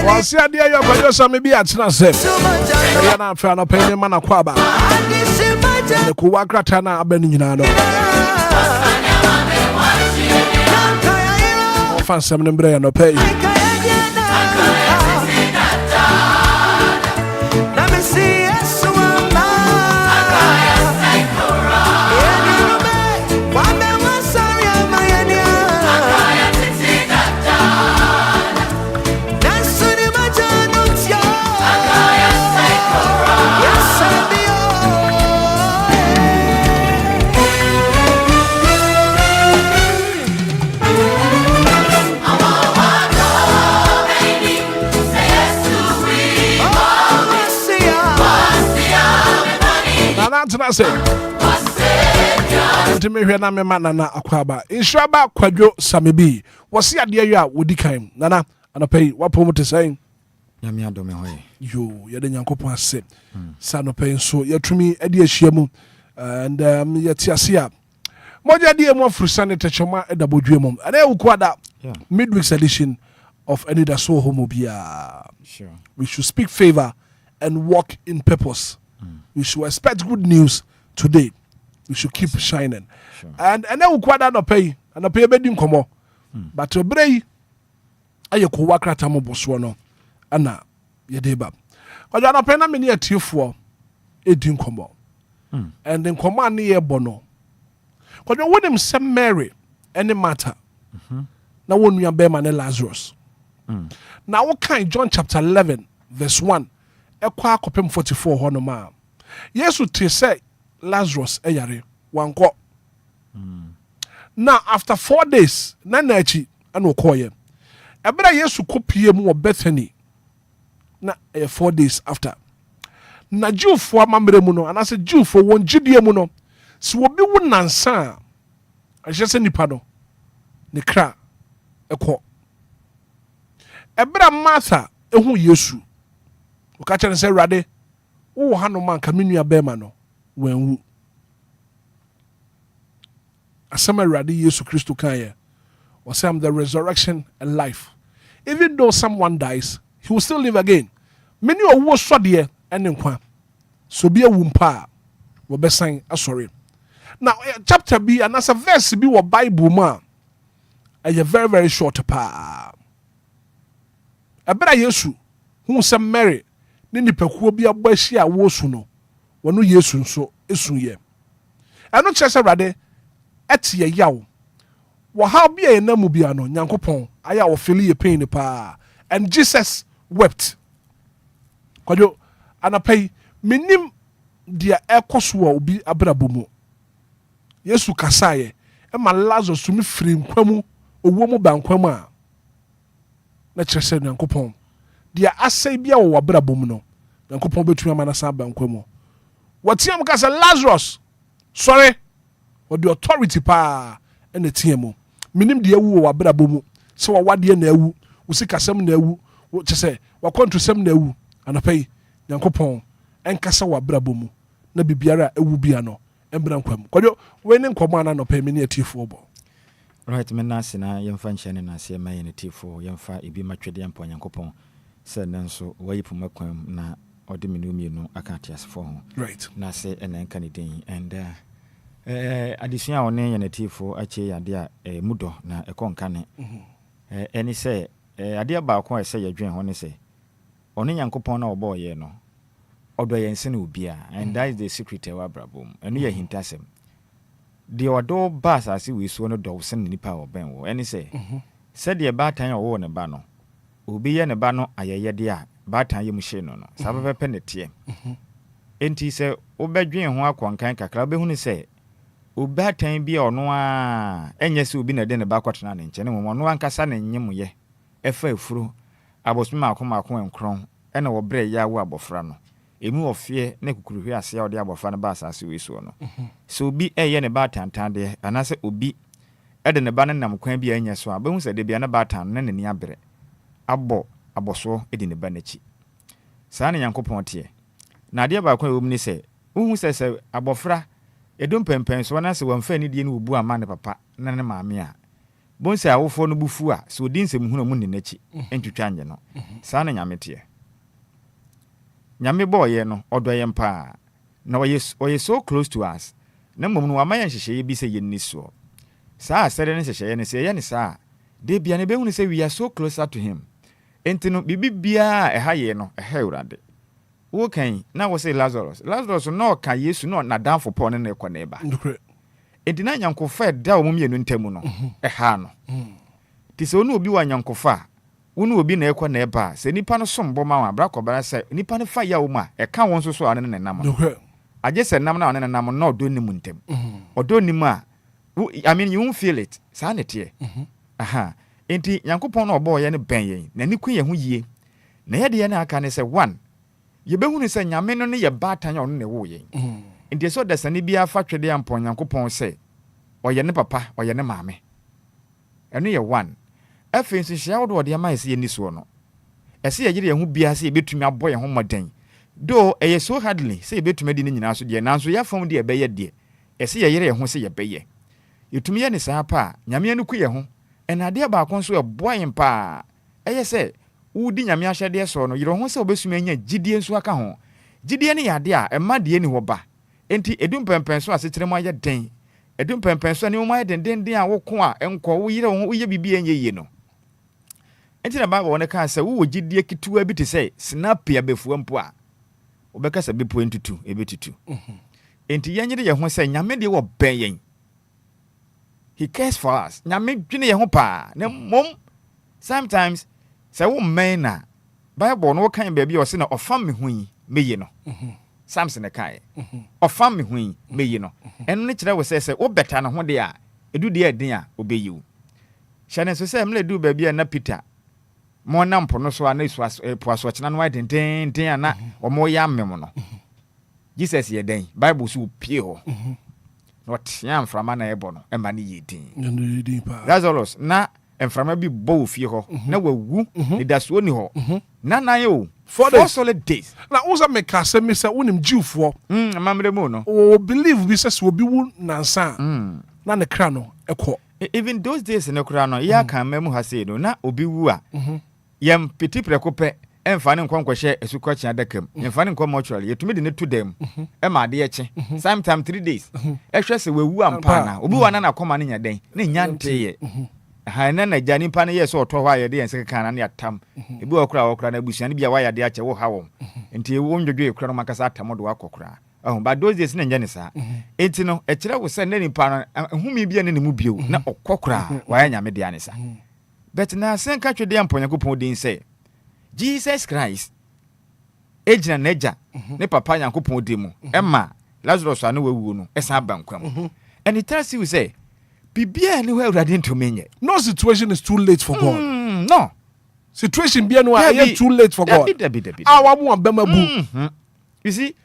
Well, see, I dear you, but you saw me be at Nasep. I am not fan of paying man a quaba. The Kuwaka Tana Abeninano. Fan some number no pay. Let me see yes, I say, to me, when I'm a man and a quaba. In Shabba Quadro Samibi, was the idea with the kind, Nana, and I pay what promoter saying. Yamia Domehoy. You're the Yankopa said, son of pain, so you're to me, Eddie Shiamu, and yet Yasia. Moja dear more for Senator Choma at the Bodrium, and I will quad up midweek's edition of Anidaso Wɔhɔ. Sure. We should speak favor and walk in purpose. We should expect good news today. We should keep shining. Sure. And then we quite no pay and a pay bedding come. But to bray a you could work at Tamo Boswano. Anna, ye debab. But you're not paying a minute to you for a ding come. And then command near Bono. Because you want him some Mary any matter. Now when we are Beman and Lazarus. Now what kind John chapter 11 verse 1 Ekwa kopem 44 hono ma. Yesu te say Lazarus eyare wanko. Now after 4 days na nachi ana okoye. Ebra Yesu kopie mu Bethany. Na 4 days after. Na Jewfo amamre mu no anase Jewfo won gidie mu no. Si obi wu nansa a jese nipa no ne kra ekọ. Ebra Martha ehu Yesu. Ukacha nse rade wo hanu man kaminu abema no wenwu asema rade Yesu Kristo kanye was am the resurrection and life. Even though someone dies, he will still live again. Many owo so de ene nkwa so bia wumpa wo besan asori. Now chapter B and as a verse bi wo Bible ma a very very short pa. Abra Yesu hu se Mary ni nipakuo bi abahia wo su no wono Yesu nso esuye eno kyerese rade etie yawo wo ha bia ye namu bia no Nyankopon aya wo feel ye pain pa and Jesus wept kwajo anapai minim dia ekoso wa obi abrabomu Yesu kasaye e ma Lazarus tumi firi nkwamu owo mu bankwamu a na kyerese Nyankopon dia asai bia wo wabrabom no Nyankopon betumi amana sa bankwamu watiam ka se Lazarus sorry with the authority pa ene tiemu minim dia wu wo wabrabom se wo wade na awu wo sikasem na awu wo kyese wa kontrosem na awu anapai Nyankopon enkasa wabrabom na bibiara awu bia no embra nkwam kodwo we ne nkomo ana no pa mini atifo bo. Right, menase na yemfa nhyene na se ma yene tifo yemfa ebi matwede ampa Nyankopon se nanso wayipuma kwam na ode menu aka atiasfo ho. Right. Na se ena nka ne den and adesua one yene tifo ache yade a mudo na ekonka ne. Eni se ade ba ko se yadwen ho ne se one Nyankopon na oboye no odo yense na Obia and that is the secret of Abraham enu ye hintasem the odo bas as we so no do sen nipa oben wo eni say said the batan owo ne ba no obi ye ne ba no ayeye de a batan ye mu hye no no sabe pepe ne tie enti say obedwen ho akonkan kakra obehu ne say obatan bi ono a enye se obi na de ne ba kwatena ne nche ne mo no ankasa ne nyem ye efa efuru abosuma akoma enkron ena wo bre ya wo abofra no emu ofie na kukuruhwe ase a ode abofra no ba asase we so no so obi eye ne ba tantande anase obi ede ne ba ne nam kwan bi anya so a behu se de bia ne ba tan ne ne abre abo aboso edi ne ba nachi saa ne Yankopɔn tie na ade ba kwan wom ni se uhu se abofra edum pempen so na se wamfa ni die ne obu ama ne papa na ne maame a bonse awofo no bufu a so odi nsem hu no mu ne nachi entwetwa anye no saa ne nyame tie nyame boye no odoye mpa na oye so close to us na mmom no wama yan hyehyeye bi se yenni so saa sere ne hyehyeye ne se ye ne saa de bia ne behu ne se we are so closer to him entino bibia ehaye no ehawurade wo kan na wo se Lazarus no ka Yesu no na danfo pon ne ekọ na eba edina nyankofa da o mumienu ntemu no eha no ti se onu obi wa nyankofa wonu obi na ekọ na eba se nipa no sombo ma wa brakobara se nipa ne fa ya wo ma eka won so so ane ne nam no aje se nam na ane ne nam no odo nimu ntem odo nimu a I mean you won't feel it sa ne tie aha enti Yankopɔn no obo ye ne ben ye na ni kun ye hu yie na ye de ye na aka ne se one ye behu ne se nyame no ne ye baatan ono ne wo ye enti so da sane bia fa twede ampon Yankopɔn se oye ne papa oye ne maame eno ye one afi nso hia wo de ma ese ye ni so no ese ye gire ye hu bia se ye betumi abo ye ho moden do eye so hardly se ye betumi di ne nyina so de nanso ya fam de ye beye de ese ye yire ye ho se ye beye yetumi ye ne saa pa nyame anu ku ye ho enade ba akon so e boyen pa eye se wudi nyame ahyede so no yire ho se obesumi anya gidie nso aka ho gidie ne yade a ema de ni ho ba enti edum pempen so asetere mo aye den edum pempen so ne mo aye den a wo ko a enko wo yire ho ye bibie anye ye no enti na Bible wona ka se wo gidie kituwa bi te se snap ya befuwa mpo a obeka se bepo entutu ebetutu enti yanyire ye ho se nyame de wo ben yen he cares for us nyame dwene ye ho pa na mom sometimes se wo men na Bible no kan ba bi o se na ofam me hu meye no Samson ne kai ofam me hu meye no eno ne kire wo se wo beta na ho de a edu de adin a obeyiwu hyane so se mle du ba bi na Peter mo na mpo no so ana isu poaso chena no den ana o mo ya mmem no Jesus ye den Bible so pie ho not yam frama na ebo no e ma ne yedin Lazarus na emframa bi bo fie ho na wawu ne daso ni ho na nan yo 4 solid days na uza meka se me se wonim jiwfo amamre mu no o believe bi se obi wu nansa na ne kra no ekọ even those days ne kra no ya kan memu ha se no na obi wu a yam peti prekope emfa ne nkwankwohye esukwachi adakam emfa ne nkwa mortuary yetumi de ne to dem e ma de eche sometime 3 days ehwe se wawu ampa na obi wa na akoma ne nya den ne nya nteye ha na jani pa ne yeso oto hwa ye de ense kan na atam ebi okra na busuane bia wa ya de ache wo ha wo enti e wo ndwodwo ekra no makasa atam do akokra ba those days ne nya ne sa enti no e kire wo se ne nipa no humi bia ne mu bio na okokra wa ya nyame de anisa but na sen ka twede ampo Yankopɔn din se Jesus Christ ejina neja ne papa Yankopɔn din mu emma Lazarus anu wawu no esa bankwam and it tells you say bibia ni wa urade ntomenye no situation is too late for God no situation bia no are too late for God awa mo abema bu you see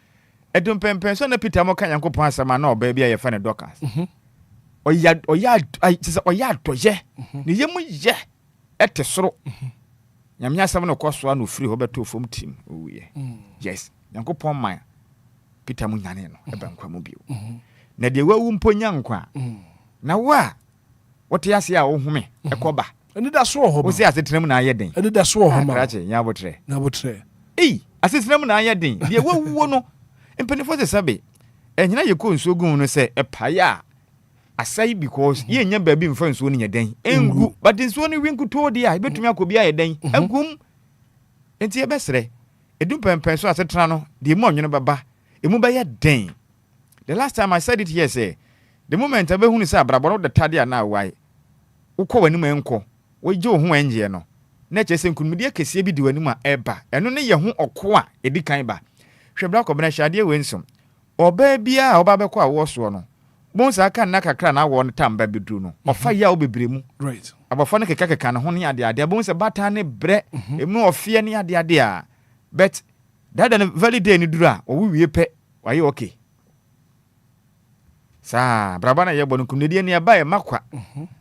edum pempen so na Peter mo kan Yankopɔn asama na oba bia ye fa ne Dorcas oya doye ne yemu ye etesoro nyamnya asam no koso na ofiri ho beto fom tim owie yes Yankopɔn man Peter mo nyane no e bankwa mu bio na de wawu mponya nkwa na wa wote ase a wo home ekoba Anidaso Wɔhɔ wo se asetenam na ayɛ den Anidaso Wɔhɔ ma krache nya botre asetenam na ayɛ den de wawuo no mpenifo se sabe enyina ye ko nso gun no se epaya asai because ye nya baabi mfa nso no nya den engu but nso no winku to de a betumi akobi ayɛ den agum enti e besre edum pempen so asetena no de mo onwene baba emu ba yɛ den the last time I said it here say the moment I be hu ni say abrabɔ de tade na why ukɔ wani mu enko wo gye ho enje no na kyese nkunumde akese bi di wani mu a eba eno ne ye ho ɔko a edi kan ba hwɛ bra kɔ bena hyade we nsom oba bia oba bɛkɔ awo so no bonsa aka na kakra na awo no tamba beduru no ɔfa ya wo bebre mu right abɔfo no keka no ho ne ade bonsa bata ne bre emu ɔfie ne ade a but that the very day ni duru a wo wie pɛ waye okay saa braba na ye bɔ no kunedie ne ba ye makwa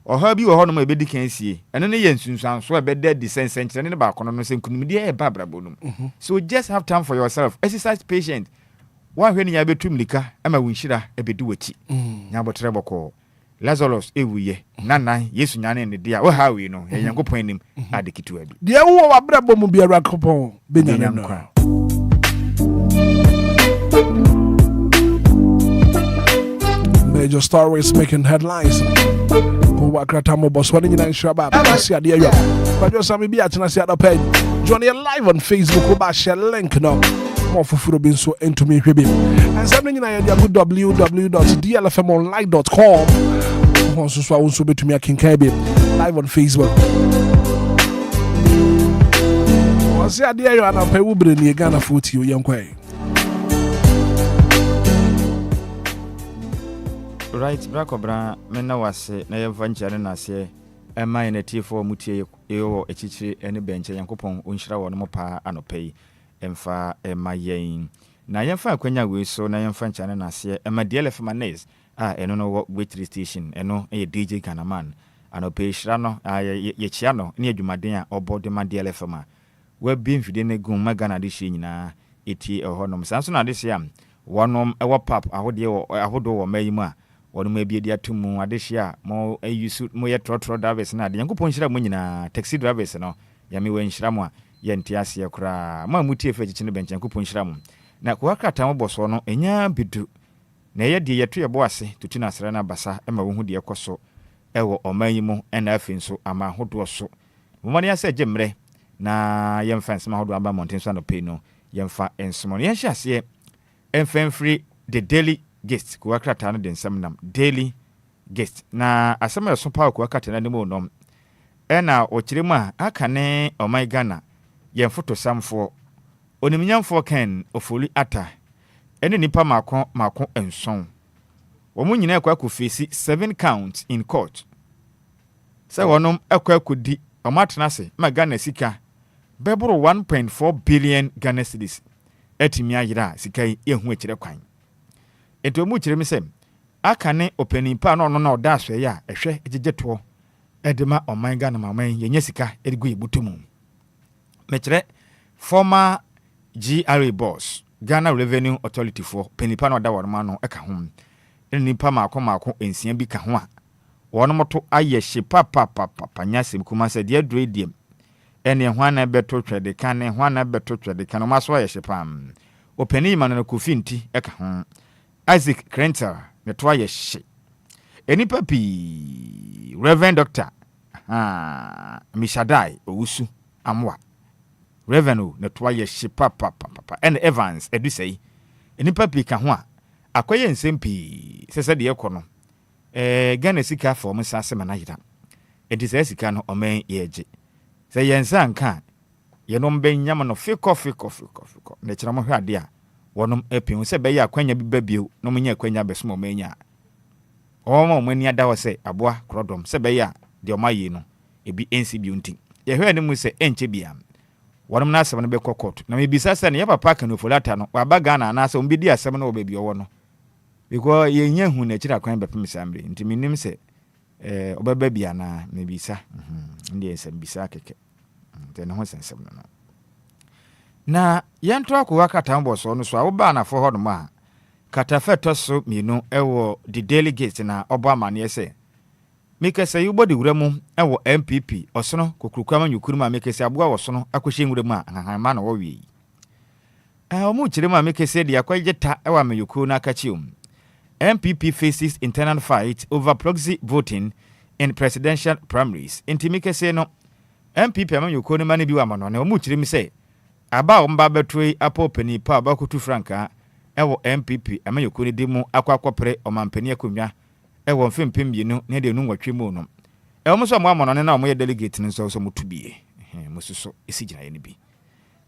ɔha bi wɔ hɔ no ma ebedi kan sie ɛno ne ye nsunsuan so ɛbɛda di sense ne ba kono no se kunedie e ba brabo no so just have time for yourself, exercise patient wa hwɛ ne ya betum lika ama wunhyira ebedi wachi nya botre bɔkɔ Lazarus ewuye nana Yesu nyane ne dia wo ha wi no ye Nyankopɔn anim adekitu abi de wo wa brabo mu biara kopɔn benya no major stories making headlines. Go back at Tamo Boss. What did you know? Shabab. See the area. But just some be at the page. Join you live on Facebook. Go back share link now. More for food being so into me. And something you know, good www.dlfmonline.com. Also be to me a King Kabi live on Facebook. See the area and I'll pay Uber in the Ghana foot you young way. Right, Brakobra, Mena was na yɛmfa na se ɛma yɛ natifo mutie ɛwɔ echichiri ɛne benche Yankopɔn onhyira wɔ no mo pa anɔpɛyi ɛmfa ɛma yɛn na yɛmfa akwanya we so na yɛmfa nkyane na se ɛma DLFM Manes a ɛno no wɔ Waitress station ɛno ɛyɛ DJ Ghanaman anɔpɛyi hyira no yɛkyia no ne adwumaden a ɔbɔ de ma DLFM a wabi mfide ne gun magana de hye nyinaa etie ɛhɔ nom sanso na de se am wɔnom ɛwɔ pap ahodo wɔ mayi mu a wɔn mu ebi edi atumu adehia mo ayusu mo yɛ trotro drivers na de Yankopɔn hyira mo nyinaa taxi drivers no ya me wɔ nhyira mo a yɛ nte ase kora ma mutie fa kyikyine bench Yankopɔn hyira mo na ko akrata mo bɔso no enya bidu na yɛ de yɛto yɛbɔ ase tutu na asra na basa ma wo hu de ɛkɔso ɛwɔ ɔman yi mu ɛna afi nso ama hodo so mo mane ase gyemre na yɛmfa nsema hodo aba mountain so no pay no yɛmfa nsemo no yɛhyɛ ase ɛmfa free the daily guest ko akrata no den samnam daily guest na asema so pa ko akrata na nemu nom ena o kyeremu a aka ne o my Ghana ye foto samfo onimnyamfo kan ofoli ata ene nipa mako enson wo mu nyina akwa kofesi 7 counts in court se wonom akwa kodi o matena se ma Ghana sika bebro 1.4 billion Ghana cedis etimi ayira sika ehu akire kwan eto mu kyerem sem aka ne opanimpa no na oda aso ya ehwe egegeto edema oman Ghana maman yenye sika edigu yebutumu mekyere former GRA boss Ghana Revenue Authority for panimpa no oda worma no eka ho nipa mako ensia bi ka ho a wono moto aye hye papa nyasem kuma se de adrediem ene hwana beto twede kan ne hwana beto twede kan ma so aye hye pam opanimpa no kofinti eka ho Isaac Krenter netwa ye hye enipa pi Reverend Doctor Mishadai Owusu Amwa Reverend netwa ye hye papa and Evans edusei enipa pi ka ho a akoye nsempi sese de ekono Ghana sika form sase manayira edise sika no omen yeje se yensa nka yenom benyam no fiko na kira mo hwade a wonom epin se be ya kwanya bi babio no munya kwanya besmo manya o mani ada wo se aboa krodom se be ya de omaye no ebi NCB unti ye hwe ne mu se enche bia wonom na asem no be kokot na me bisa se ne ya papa kan ofolata no wa baga na na se ombi di asem no obabi owo no because ye nya hu na kira kwan bepem sambre nti minim se obaba bia na me bisa ndi ensem bisa keke nti ne ho sensem no na yento akwa kata mboso no so awoba na fo ho no ma kata feto so minu ewo the delegate na obo amane ese mekese yubodi wuramu ewo MPP osono kokrukwa nyukuru ma mekese aboa wosono akohye wuramu a hanhanma na wo wi omu kyire ma mekese de akwageta ewo amyukuru na akachium MPP faces internal fight over proxy voting in presidential primaries intimikese no MPP amyukuru ne mane bi wa mano na omu kyire mi se aba omba betwe apopeni pa abakutu franka ewo MPP amayokuni dimu akwakopre omampeni akonwa ɛwɔ mfempem mmienu ne de nu nwɔtwe mu no ɛwɔ so mo amono ne na mo yɛ delegate ne nso mo tubie mususo esi gina ye ne bi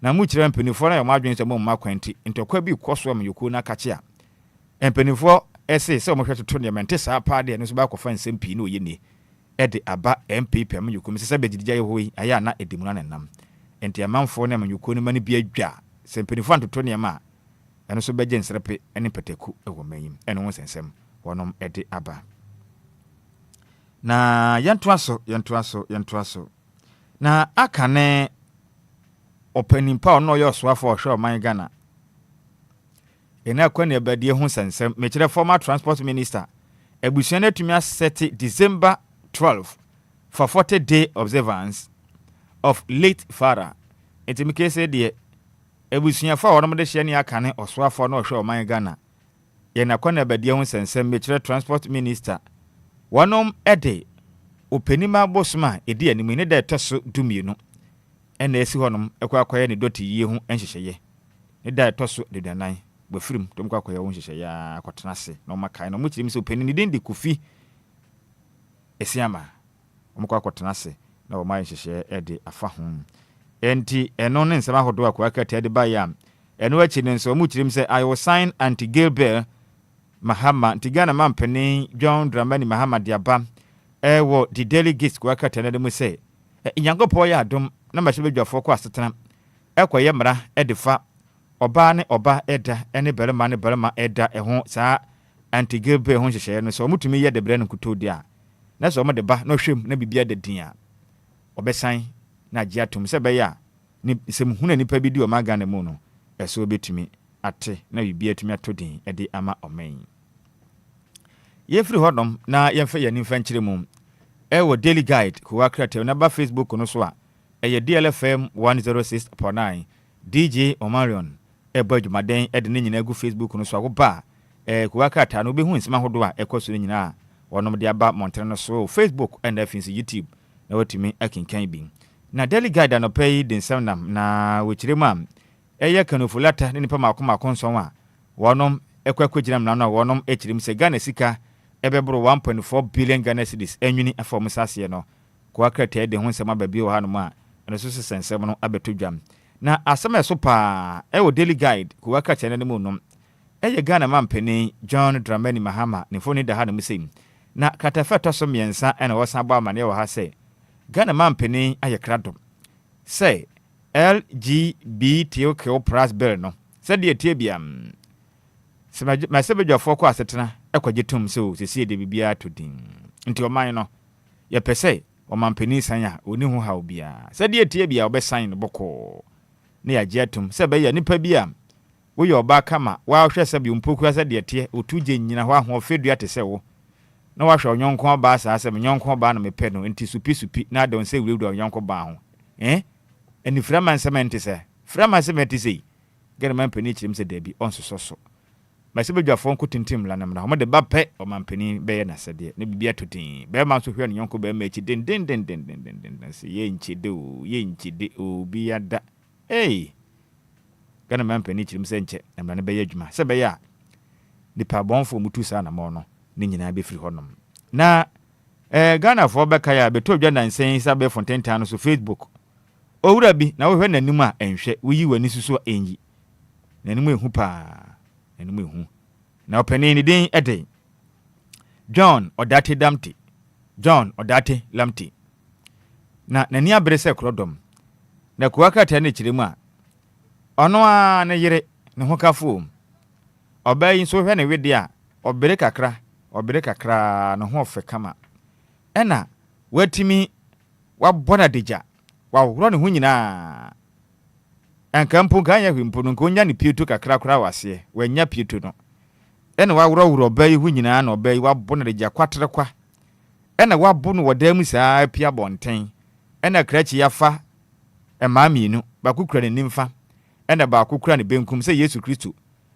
na mu kyerɛ mpanifo na yɛ mo adwen sɛ mo mma kwanti ntɔkwa bi kɔso am yoku na kache a mpanifo ɛse sɛ mo hwɛ toto ne mente saa pa de ne so ba kɔfa nsɛm pii na oyɛ ni ɛde aba MPP am yoku sɛ bɛgyidigya yɛ hoi aya na edimu na nam enti amanfo na am yoku ne ma ne bi adwa sɛ mpanifo antoto ne ma ɛno so bɛgye nsrepe ɛne pataku ɛwɔ manyim ɛno ho sensɛm wɔnom ɛde aba na yɛnto aso na aka ne opanimpa ono yɛ ɔsoafo ɔhwɛ ɔman Ghana ɛna akɔne abadie ho sensɛm mekyerɛ former transport minister abusua no atumi asɛte December 12 for 40-day observance of late father ɛtumi kɛsɛ deɛ abusuafo a wɔnom de hyɛ ne aka ne ɔsoafo no ɔhwɛ ɔman Ghana yɛna akɔne abadie ho sensɛm mekyerɛ transport minister wɔnom ɛde opanima bosoma edi anim ne da ɛtɔso dumienu ɛna esi hɔnom ɛkɔ akɔyɛ ne dɔte yie ho nhyehyɛyɛ ne da ɛtɔso de danan bafirim tom kɔ akɔyɛ ho nhyehyɛyɛ akɔtena ase na ɔma kae na ɔmo kyerɛ mi sɛ opanini ne den de Kofi Esiama ɔmo kɔ akɔtena ase na ɔma nhyehyɛyɛ ɛde afa ho enti ɛno ne nsɛm ahodoɔ akɔ akata de ba ya ɛno akyi ne nso ɔmo kyerɛ mi sɛ I will sign anti-Gilbert Mahama Tigana Mampeni John Dramani Mahama Diaba wo the delegates ko akata na dem sɛ Nyankopɔn yɛ adom na ma hyɛ badwafo kɔ asetena ɛkɔyɛ mmara ɛdefa ɔbaa ne ɔba ɛda ɛne barima ne barima ɛda ɛho saa anti-Gilbert ho hyehyɛ no sɛ ɔmutumi yɛ debrɛ no kutodi a na sɛ ɔmo de ba na hwem na bibia da din a ɔbɛsan na agye atom sɛ bɛyɛ a ne sɛm huna nipa bi di ɔma Ghana mu no ɛso obetumi ate na bibia tumi ato din ɛde ama ɔman yɛfiri hɔnom na yɛmfa yɛni mfa nkyerɛ mu ɛwɔ daily guide ko akrate na ba Facebook no so a ɛyɛ DLFM 106.9 DJ Omarion ɛbɔ adwumaden ɛde ne nyina gu Facebook no so a wo ba ko akrate no obehu nsɛm ahodo a ɛkɔ so nyina wɔnom de aba montere no so Facebook and afinsi YouTube na watumi akinkan bi na daily guide anɔpɛ yi de nsɛm nam na wɔkyerɛ mu a ɛyɛ kanofulata ne nipa makoma nson a wɔnom ɛkɔ akɔgyina mna no a wɔnom ɛkyerɛ mu sɛ Ghana sika ɛbɛboro 1.4 billion Ghana cedis ɛnwini afɔm saseɛ no ko akrate de ho nsɛm aba bi wɔ hanom a ɛno so sensɛm no abɛto dwam na asɛm ɛso paa ɛwɔ daily guide ko akrate ne mu nom ɛyɛ Ghana mampani John Dramani Mahama ne fo ne da hanom sɛ na katafa tɔso miɛnsa ɛna wɔsan bɔ amane wɔ ha sɛ Ghana mampani ayɛ kradom sɛ LGBTQ+ bill no sɛ deɛ tie biam sɛ ma sɛ badwafo kɔ asetena ɛkɔgye tom sɛ sɛsie de bibia to din nti ɔman no yɛpɛ sɛ ɔmampani san a ɔni ho haw bia sɛ deɛ tie bia ɔbɛsan no bɔkɔ na yɛagye atom sɛ bɛyɛ nipa bi a woyɛ ɔba kama woahwɛ sɛ bi mpokua sɛ deɛ tie otu gye nyina hɔ ahoɔfɛ dua te sɛ wo na wahwɛ ɔnyɔnko aba saa sɛ nyɔnko aba no mepɛ no nti supi na adɔn sɛ wurewura ɔnyɔnko ba ho ɛni frama nsɛm nte sɛ frama nsɛm nte sɛ Ghana mampani kyerɛm sɛ dabi ɔnsoso so ma sɛ badwafo nko tintim la namna ɔmo de ba pɛ ɔmampani bɛyɛ na sɛdeɛ ne bibia to tin bɛma so hwɛ no nyɔnko bɛma akyi den sɛ yɛnkyide obi ada Ghana mampani kyerɛm sɛ nkyɛ namna ne bɛyɛ adwuma sɛ bɛyɛ a nipa bɔnfo mutu saa na mɔ no ne nyinaa bɛfiri hɔnom na Ghana fo bɛka ya bɛtɔ dwa nansen sa bɛ fontentan no so Facebook owura bi na wohwɛ nanim a ɛnhwɛ woyi wani susu ɛnyi nanim ehu paa nanim ehu na ɔpɛni ne din ɛde John Odate Lamte na nani abere sɛ krodom na kuwakata ne kyerɛ mu a ɔno a ne yere ne ho kafo ɔbaa yi so hwɛ ne wede a ɔbere kakra no ho ɔfɛ kama ɛna watimi wabɔna degya waworo ne ho nyinaa anka mpo kan yɛ hwimpo no nko nya ne pieto kakra kora wase wanya pieto no ɛna waworo ɔbaa yi ho nyinaa na ɔbaa yi wabɔna degya kwatrekwa ɛna wabo no wɔda mu saa pia bɔnten ɛna krakyi yafa ɛmaa mienu baako kura ne nimfa ɛna baako kura ne benkum sɛ Yesu Kristo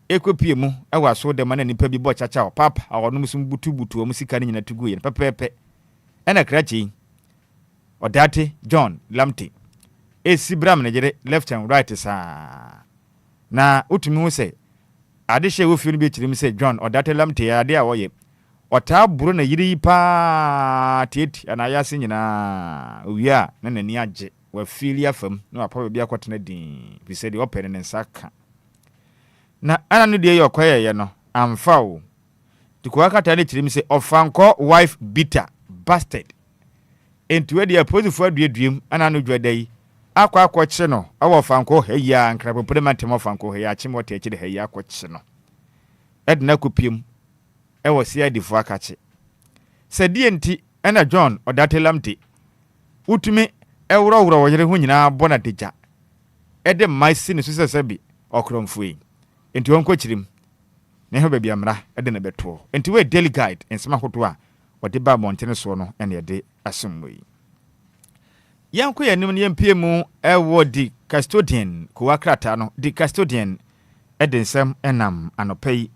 ekopie mu ɛwɔ aso de ma na nipa bi bɔ chacha o papa awɔnom so butu o musika ne nyina tugu yɛ pepepe ɛna krakyi Odate John Lamte esi bram ne gere left and right saa na utumi hu sɛ ade hye wo fi no bi kyerem sɛ John Odate Lamte ade a wɔyɛ ɔtaa buru na yiri pa tieti ana yase nyina owia na nani agye wa fili afam na wapa bia kwotena din bi se de opere ne nsaka na ana no de yokoye ye no amfa o tikuwa kata ne kirim se ofanko wife bitter bastard entu de aposifo aduaduem ana no dwadai akwa akwoche no awo fanko heya nkrapopre mantem fanko heya chimo te kide heya akwoche no edna kopiem ewo sia difo akache sedi enti ana John odatelamte utumi ewro wo yere ho nyina bona deja ede maisi ne susese bi okromfui enti wonko kirim ne ho bia mra ede na beto enti we daily guide ensema hoto a ode ba montene so no ene ede asomwe yanko yanim ne yempie mu ewo di custodian ko wakrata no di custodian ede nsem enam anopai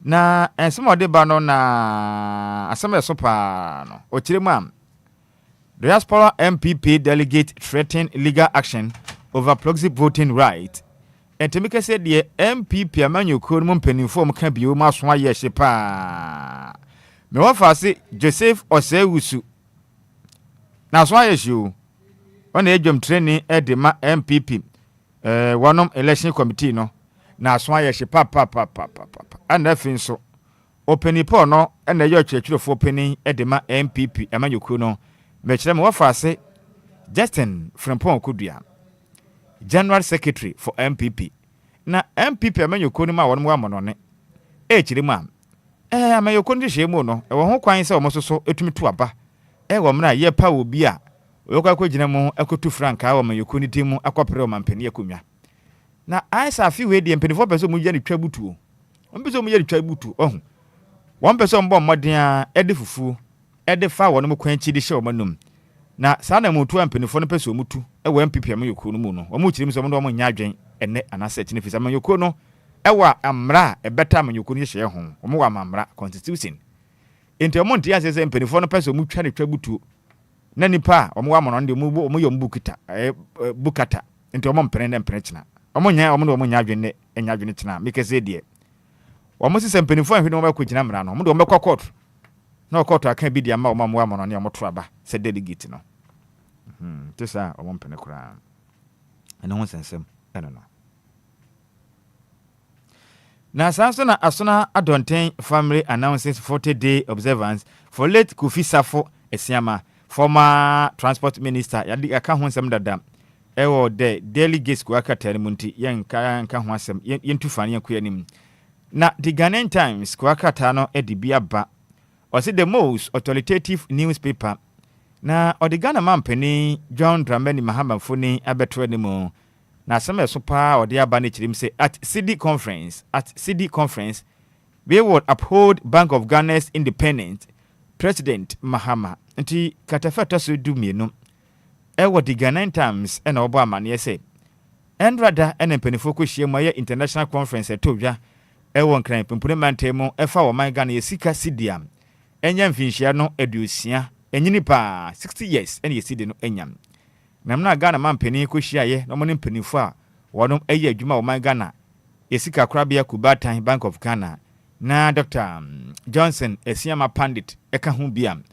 na ensema ode ba no na asema so pa no o kiremu am Diaspora MPP delegate threaten legal action over proxy voting right. Entemika said the MPP amanyoko mu mpanimfo mu ka biwo ma so aye hye pa. Me wa fa se Joseph Osewusu. Na so aye hye o. Ona ejom training e de ma MPP wonom election committee no. Na so aye hye pa. Ana fin so. Openipo no na ye twetwerefo openi e de ma MPP amanyoko no. Mechrem wafase Justin Frempon Kudua General Secretary for MPP na MPP amanyoko ni ma won mu amonone chirima amayoko ndi hwemu no wo ho kwan se wo soso etumi to aba wo mra ye pa obi a oyoko akogina mu akotu franka wo amayoko ni timu akopere o mampani akonwa na aisa afi we de mpanifo peso mu ye ni twabutu o mpeso mu ye ni twabutu ohun won peso mbo mmodin a ede fufu ede fa won mu kwan chi de hye o manum na sa na mutu ampanifo no peso mutu ewo MPP amayoko no mu no o mu chirim so mo do mo nya adwen ene anase tini fisa amayoko no ewa amra ebeta amayoko no hye ho o mo wa amra constitution enti o mo ntia se mpanifo no peso mu twa ne twabutu na nipa o mo wa mo no de mo yom bukita bukata enti o mo mpene ne mpene china o mo nya o mo nya adwen ne enya adwen china mekese de o mo se mpanifo ahwe no ba ko gina mra no mo de o mekọ court na court aka bi dia ma o ma mo no ne o mo to aba se delegate no tesa o mo mpene kura ene ho sensem ene no na sanso na asona adonten family announces 40-day observance for late Kofi Safo Esiama former transport minister yadi aka ho nsem dada ewo de delegates ko aka tare munti yanka ho asem yentufane yakoyanim na the Ghanaian Times ko aka ta no edibia ba o say the most authoritative newspaper na Ghana mampani John Dramani Mahama Funi abetro animu na some so pa ode aba ne chirim say at CD conference we would uphold Bank of Ghana's independence President Mahama nti katafata so du mienu ewo the Ghanaian Times na obo amane say enrada penifo ko hie moye international conference etobwa ewo nkran pempune mantemu efa wo man Ghana yesika sidiam enya mfinhia no edusia enyini pa 60 years ene yeside no enyam namna Ghana mampani ko hyiaye no mo ne mpanifo a wonom eye adwuma wo man Ghana yesika korabia kubatan Bank of Ghana na Dr. Johnson Esiama Pandit eka ho biam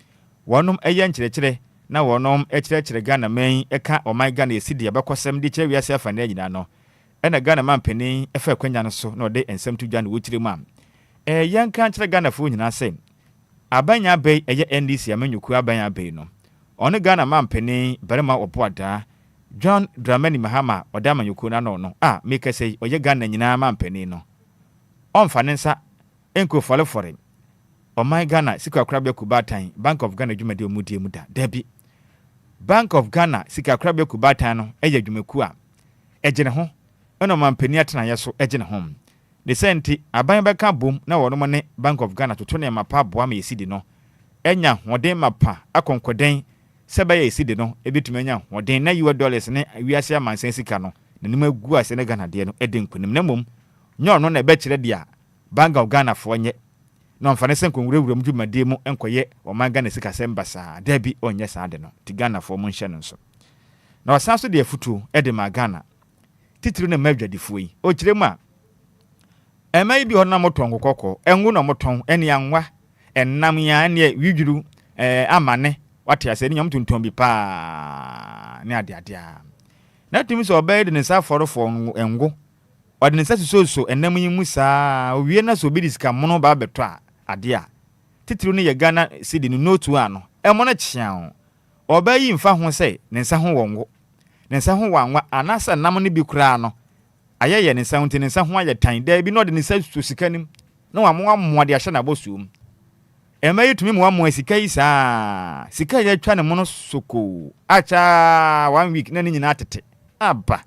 wonom eye nkyerɛkyerɛ na wonom ekyerɛkyerɛ Ghana man eka o man Ghana yeside abakosem de kyerɛ wiase afa na nyina no ena Ghana mampani efa kwanya no so na ode ensem to dwane wo kyerɛ mu am yanka kyerɛ Ghana fo nyina sɛ abanya bay eye NDC amanyuku abanya bay no ono Ghana mampani barema opoada John Dramani Mahama oda amanyuku na no make say oye Ghana nyina mampani no onfa nensa enko fole o my Ghana sika krabia kubatan Bank of Ghana dwumade omudie muda dabi Bank of Ghana sika krabia kubatan no eye dwumaku a egene ho ono mampani atena yeso egene ho the senti aban beka bom na wono ne Bank of Ghana toto ne mapa boa ma yesidi no enya hoden mapa akonkoden seba yesidi no ebetuma enya hoden na $US ne wiase amansen sika no nanim agu ase ne Ghana de no eden kunim na mom nyo no na be kire dia Bank of Ghana fo nye no mfa ne senko nwurawuram dwumade mu enkoye o man Ghana sika sembasa da bi onye sa de no ti Ghana fo mo nhye no so na wasanso de afutu ede ma Ghana titiri na madwadifo yi o kire mu a emai bi hona moton kokoko enwu no moton ene anwa enam ya ne widwuru amane wate ase ne nyom tonton bi pa ne ade na tumi so obey de ne sa forofo engo ode ne sa so enam yi mu saa owie na so bi disika mono ba beto a ade a titiri ne ye Ghana cedi no notu ano emo na chia obey yi mfa ho se ne nsa ho wongo ne nsa ho wanwa anasa nam ne bi kura no ayeye ne nsa ho ti ne nsa ho aye tan da bi no de ne sa so sika nim na wa mo de ahye na bosuom ema yitumi mo mo sika yi saa sika ya twa ne mo no soko acha 1 week na ni nyina atete aba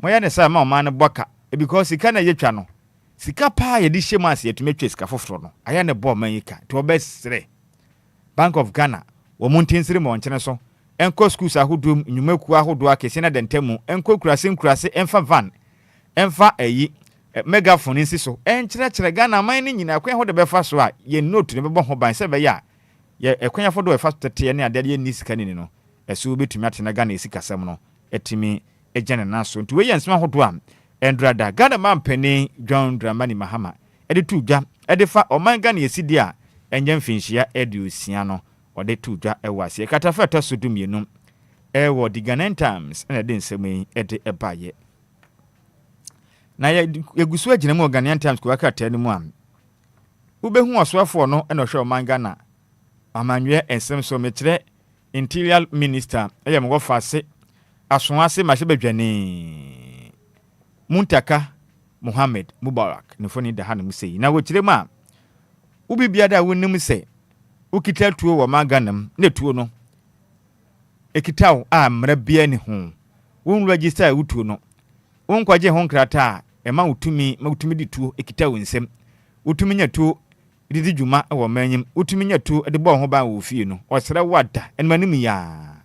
mo ya ne sa ma o ma ne boka because sika na ye twa no sika pa ye di hyem ase yetumi twa sika foforo no aya ne bo man yika to obesre Bank of Ghana wo muntinsiri mo nkyene so enko schools ahodum nyumaku ahodo akese na dentemu enko kurase enfa van enfa eyi megaphone nsi so enkyerɛkyerɛ Ghana man ni nyina akwan ho de befa so a ye note ne bɛbɔ ho ban sɛ bɛ ya ye ekwan afo do efa tete ne ade ye ni sika ni no ɛso betumi atena Ghana esika sam no etimi ejane na so nti we ye nsema hodo a endrada Ghana man pani John Dramani Mahama ede tu dwa ede fa oman Ghana esidi a enye mfinhia ede osia no ode tu dwa ewase katafa to so dumienu ewo the Ghanaian Times na de nsɛm ede ebaye na yegusu agina mu Ghanaian Times ko aka tani mu am ubehu osoafo no na hwe oman Ghana amanwe ensem so mekyerɛ interior minister eye mo fase asoase mahye badwane Muntaka Mohammed Mubarak ne foni da hanu sei na wokyerɛ mu a ubibia da wonim se ukita tuo wo maganam ne tuo no ekitaw a mra bia ne ho won register wutuo no won kwaje ho nkrata ema utumi di tuo ekitaw nsem utumi nya tuo didi dwuma wo manyim utumi nya tuo de bo ho ba wo fie no osere wada enmanim ya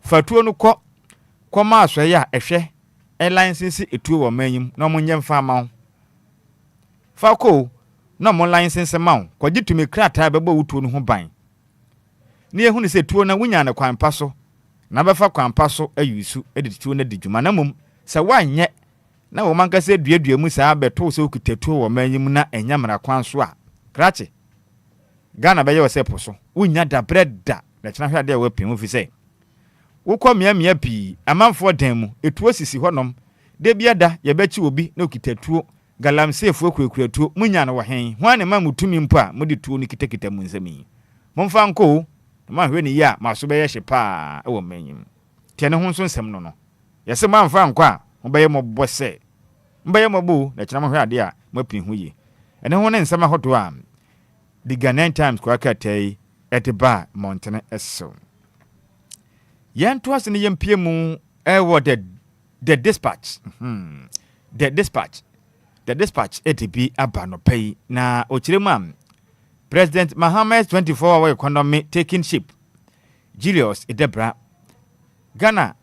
fatuo no kɔ ma asoye a ehwe license etuo wo manyim na mo nyem fa ma fako na mo license ma wo kwaje tumi krata bebo wutuo no ho ban ne ehu ne se tuo na wunya na kwanpa so na befa kwanpa so ayusu edituo na didwuma na mum se wanye na wo manka se duadua mu saa beto se okitatuo wo manyim na enyamra kwan so a krache Ghana beye wo se poso wunya da breda na kyena hwa de wo pem fi se wokɔ mia pi amanfo dan mu etuo sisi hɔnom de biada ye bechi obi na okitatuo galamsefo akuakuatuo munya na wo hen ho ane ma mutumi mpo a mudi tuo ni kitakita mu nsami momfa nko ma hwe ni ya maso beye hye pa e wo manyim tiene ho nso nsem no yese mamfa nko a ho beye mobɔ se mbaye mobu na kyena mo hwe ade a mapi hu ye ene ho ne nsem ahodo a the Ghanaian Times kwa katai etiba montene eso yanto ase ne yempie mu ewo the dispatch the dispatch etibi abano pay na ochirema President Mahama's 24-hour economy taking shape Julius Idebra Ghana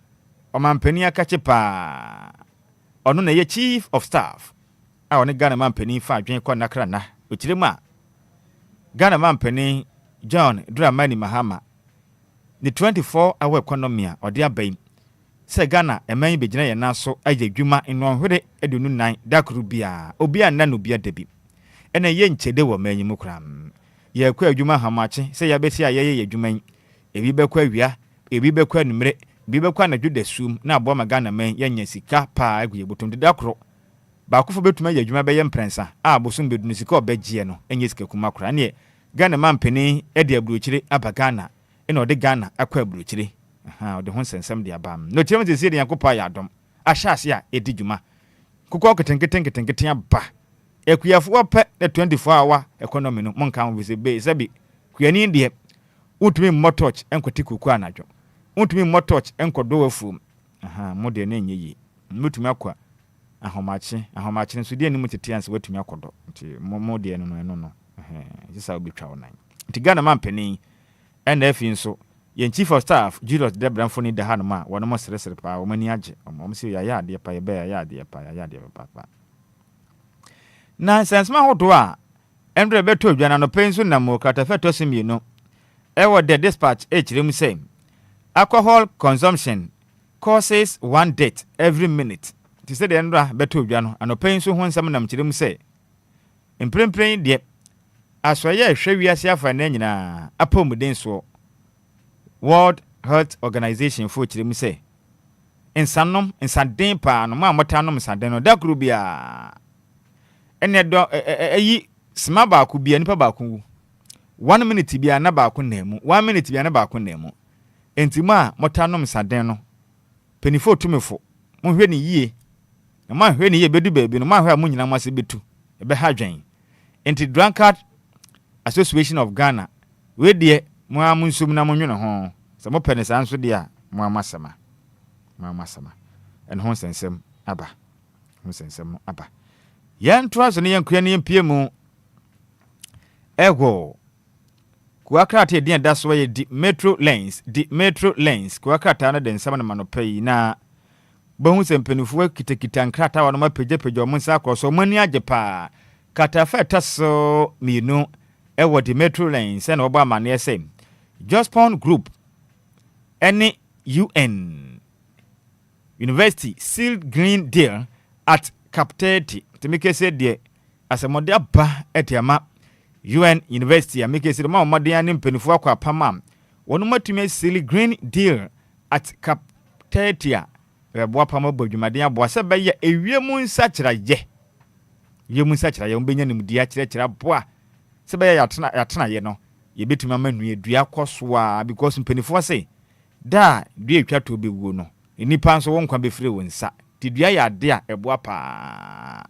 omampani akache pa ono na ye chief of staff a one Ghana mampani fa adwen kwa nakra na ochirema Ghana mampani John Dramani Mahama the 24-hour economy a ode abai se Ghana eman begina ye naso aye dwuma eno hwere edunu nan dakru bia Obia na no bia dabi ena ye nchede wo manyim kram ye kwa adwuma hamache se ya besi aye ye adwuma ebi bekwa awia ebi bekwa numre ebi bekwa na dwudasum na abo ma Ghana man ye nya sika pa aguye botom de dakro ba kofo betuma ye adwuma be ye mprensa a bosom bedunu sika obagie no enye sika kuma kra ne Ghana mampeni ede abruchire aba Ghana ena ode Ghana akwa abruchire ode ho sensem de abam no tiam se de yakopa ya dom ahyase a edi dwuma kokko ketenketen aba ekuyafo ope na 24-hour economy no monka ho se be sabi kuyani de utumi motorch enkoti kuku anadwo utumi motorch enkodo wafum mo de na enyeyi mutumi akwa ahomache nso de anim tetianse watumi akodo nti mo de no jisa obitwa wonan nti Ghana mampeni NF nso ye chief of staff Julius Debra mfoni de hanoma wono mo seresere pa wo mani age mo se ya ade pa ye be ya ade pa na sensema hodo a endre beto adwana no penso na mo katafeto simienu ewo the dispatch echirem say alcohol consumption causes one death every minute ti se de endra beto adwa no anopenso ho nsam na mchirem say imprempren de asoye hwe wiase afa na nyina apomuden so World Health Organization for chirem say insanom insaden pa no ma motanom insaden no da kuru bia ene do ayi sma ba ku bia nipa ba ku 1 minute bia na ba ku na mu 1 minute bia na ba ku na mu entima motanom insaden no penifo tumefo mo hwe ni yie na ma hwe ni yie bedu baabi no ma hwe amu nyina mase betu ebe ha dwen enti drunkard Association of Ghana we de mo amunsum na mo nwene ho se mo pene sa nso de a mo amasama en ho sensem aba yan twa so ne yan kua ne yan pie mu ego kuakrata de da so ye di metro lanes kuakrata na de nsama na manopai na bahu sempenifu kitakita nkrata wa no mapagya mo nsa akro so mani ajepa katafa taso minu ewo di metro lanes na oba amane ese Jospon Group any UN University sealed green deal at Cap 30 to make say there as a model ba etiama UN University make say ma model anim penifo akwa pamam wonu matumi seal green deal at Cap 30 ebo pamam bodwumaden abo se be ye ewiemu nsakira ye yemu nsakira ye mbenya nim dia kire aboa se be yatena ye no ye betuma manu edua kosoa because penifo say da dua etwa to be wo no nipa nso wonkwa befire wonsa ti dua ya de a eboa pa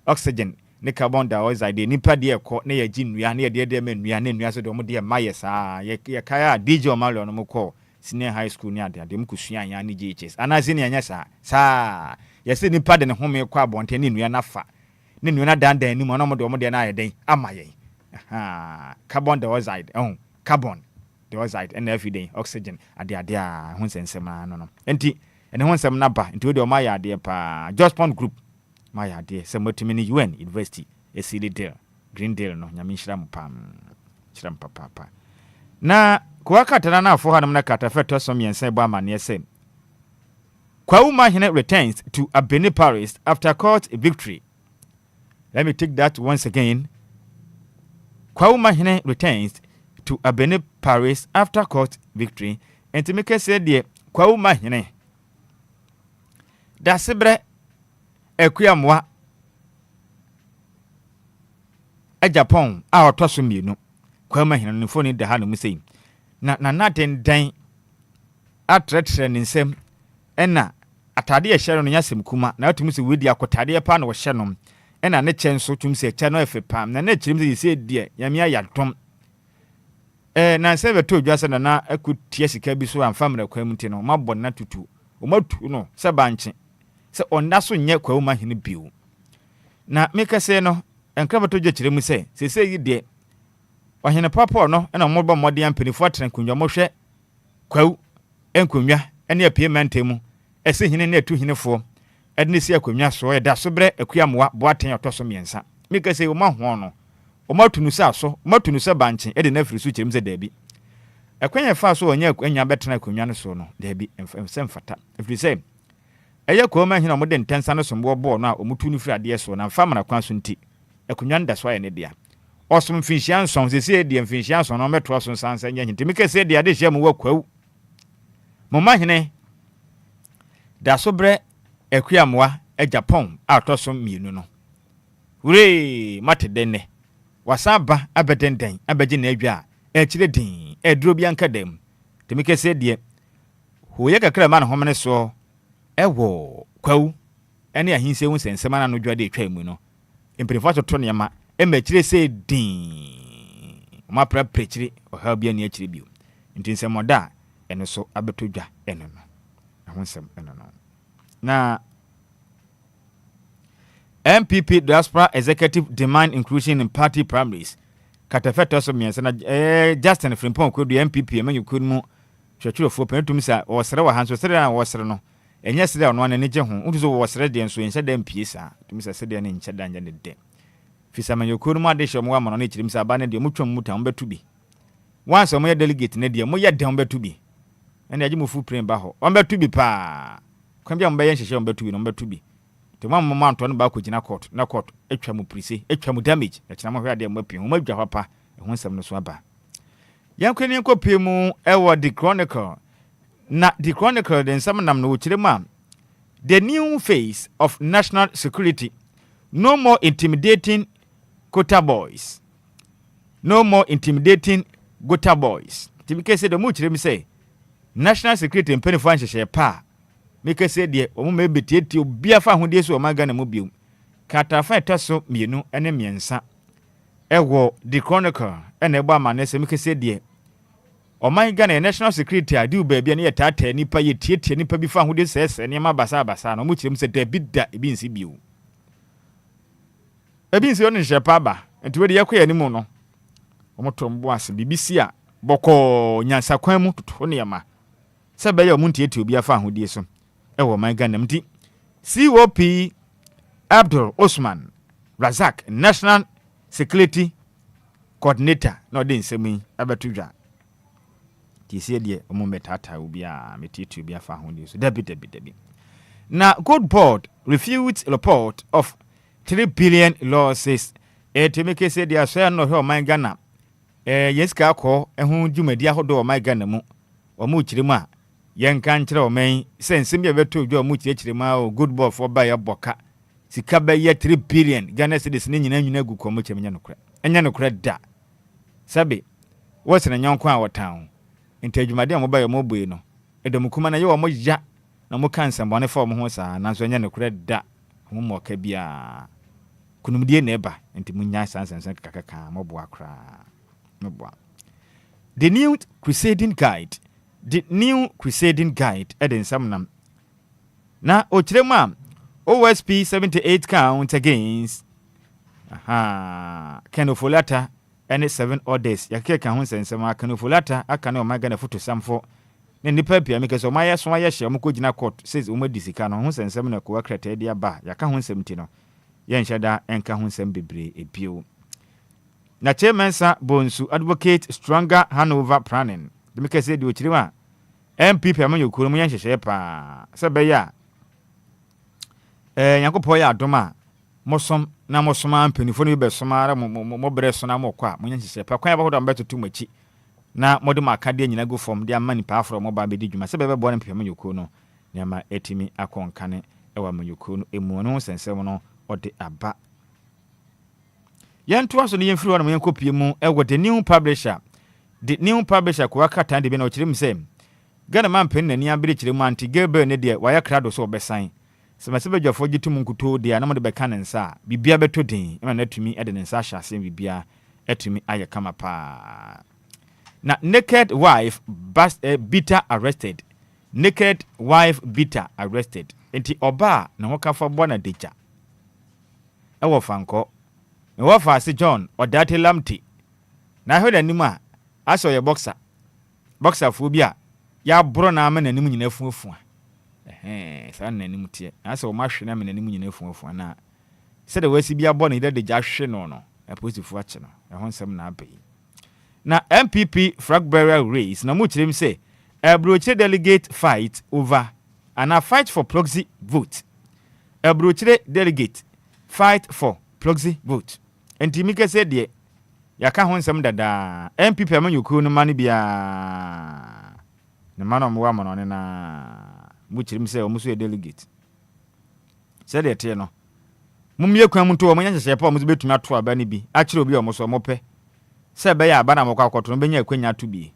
oxygen ne carbon dioxide nipa de ekọ na ya gi nnua na ya de manua na nnua so de mo de maye saa ye kaya DJ Omalo no mko senior high school ni ade mkusua ya ni GHS anazi ne anya saa ye se nipa de ne home ekọ abonte ne nnua na fa ne nnua na dandan ni mo na mo de na ayeden amaye carbon dioxide carbon dioxide and everyday oxygen ade a ho sensema no enti ene ho nsem na ba enti we de o ma ya ade pa Jospon Group ma ya ade se motumi ni UN University esili deal green deal no nyame nhira mpam papa na kwa katana na afo hanum na katafeto som yensen ba amane se Kwawuma Hene returns to Abeni Paris after court victory. Let me take that once again. Kwawuma Hene returns to Abeni Paris after court victory. And to make say the Kwawuma Hene da sebre ekuyamwa a Japan a otoso mienu Kwawuma Hene no phone da hanu musei na den dan atretre ne nsem ena atade ye hyere no nyasem kuma na atumi se wedi akotade pa na wo hye no ena ne kyen so tum se kye no efe pam na chirim se yese die yame ayadom na se beto dwase na akutie sika bi so amfa mra kwamuti no mabɔ na tutu o matu no se banche se onda so nye Kwawuma Hene biu na meka se no enkra beto dwa kyerem se yi die Wahene papa no ena mmobɔ mmɔde ampanifo atren kunwa mohwɛ Kwawu enkunwa ene apiemantemu ese hene na atu henefo edne si akunwa so eda so bre akuyamwa boaten otoso miensa meka se o ma ho no o matunu sa so matunu sa banche ede na afiri so kyerem se dabi akwanya fa so onya akwanya betena akunwa no so no dabi emfata afiri se eye Kwawuma Hene mo de ntensa no so mbo no a omutu no firi ade so na mfa mara kwan so nti akunwa nda so aye ne dia osum finhia nson se die finhia nson no meto so sansa nya hinti meka se de ade hia mu wa Kwawu Mama Hene da so bre ekuyamwa Japan atoso mienu no ure mate denne wasaba abedenden abeje na adwa ekire din eduro bi anka dem temike se de hoye kakra ma na homene so ewo Kwawu ene ahinse hu sensema na no dwa de twa mu no empirifo to ne ma emekire se din ma pra prechiri o ha bia ne akire bio ntinse moda ene so abetodwa ene no ahonsem ene no na MPP diaspora executive demand inclusion in party primaries katafeto so miense na Justin Frimpong ko du MPP emanyu kunmu hwetwerefo penetum sa o sere wa hanso sere na wo sere no enye sere ono na ne je ho ntuzo wo sere de nso ense da MPP sa tum sa sere ne nche da nya ne de fisa manyu kunmu ade hye mo wa mono ne chirim sa ba ne de mutwam mutam betu bi once mo ye delegate ne de mo ye dem betu bi ene age mo fu prem ba ho on betu bi pa kwambia mo be ye hye on betu bi no betu bi te mo mama anto no ba ko gina court na court etwa mu prise etwa mu damage e kina mo hwe ade mo pin ho madwa papa e ho nsem no so aba yankwani ko pie mu ewo the Chronicle na the Chronicle den nsem nam no kire mu the new face of national security. No more intimidating quota boys. No more intimidating quota boys. Tibike say the much me say national security and penny fan share pa. Make say de omo me betieti obia fa ho de so o maga na mo biom. Kata fa etaso mienu ene miensa. Ewo the Chronicle ene egba manese make say de o maga na national security adu ba bia na yetata nipa yetietie nipa bi fa ho de sese ne ma basa no mo chirem say da bida ebi nsi bio. Ebi nsi onu shepa ba enti we de yakwa animu no omotombo ase bibisi a boko nyansa kwan mu toto ne yama se be ya omuntieti obi afa ahodie so e wo man Ghana mti COP Abdul Osman Razak National Security Coordinator no de nsemi abatudwa ti se de omumetata obi a metieti obi afa ahodie so dabi na good board refutes report of 3 billion losses etemeke se dia so no he o man Ghana yeska akọ ehun dwumadi ahodo o man Ghana mu o mu kiremu a yenka nkire o man sense me beto dwo o mu kiremu a good board for buy aboka sika ba ye 3 billion Ghana cedis ne nyina gu ko mu chemnya nokra enya nokra da sabe wosena nyonko a wotan intadwumadi a mo ba ye mo bue no edom kuma na ye wo mo ya na mo kan sembone fa mo ho saa nanso enya nokra da mo mo ka bia kunumdie na eba enti munya sansansan kakaka mobo akra mobo the new crusading guide eden samnam na ochirema OSP 78 count against Kenofolata and 7 orders yakeka ho sensema Kenofolata aka na omaga na photo samfo ne nipa pia make so maya so ya hye omkogina court says umadisika no ho sensema na ko akrata dia ba yaka ho semti no yenhyada enka ho nsem bebre ebio na chairmansa bonsu advocate stronger Hanover planning de make say di ochirima MPP amanyokuru mu yenhyehye pa sebeya yankopɔ ya adoma mosom na mosoma mpanifo no be somara mo bre so na mo kwa mo yenhyehye pa kwan abahodo mbetotu machi na modem akade nyina go form de amani pa afro mo ba be di dwuma sebebe bo MPP amanyokuru no nyama etimi akonkane ewa amanyokuru no emu no sensem no ode aba yanto aso ne yemfiri wo na yenkopie mu ewo the new publisher ko akata de be na okyerem sem Ghana man pen na ni abere kyerem anti Gabriel ne de waya krado so obesan semesebe dwafo gitum nkuto de na mo de beka ne nsa bibia beto din na natumi ede ne nsa hyase bibia atumi aye kama pa na naked wife bitter arrested enti oba na hokafa bo na deja ewo fanko me wo fa se John odate lamti na hoda nim a aso ye boxer fu bia ya bro na ama nanim nyina fuafu sa nanim tie aso ma hwe na ama nanim nyina fuafu na se de wasi bia bo na ide deja hwe no aposifu ache no ho nsem na abai na MPP flag burial race na mu kirem se Ebroche delegate fight over and a fight for proxy vote. Ebroche delegate fight for proxy vote. Enti mike se de yaka ho nsem dada MPP amanyokuru no mane bia ne mano mo wa mo no na mu kirem se o muso delegate. Se de te no mumye kwan mu to o manya hyehye pa o muso betumi ato aba ne bi a kire obi o muso mo pe se be ya aba na mo kwa akoto no benya akwanya to bi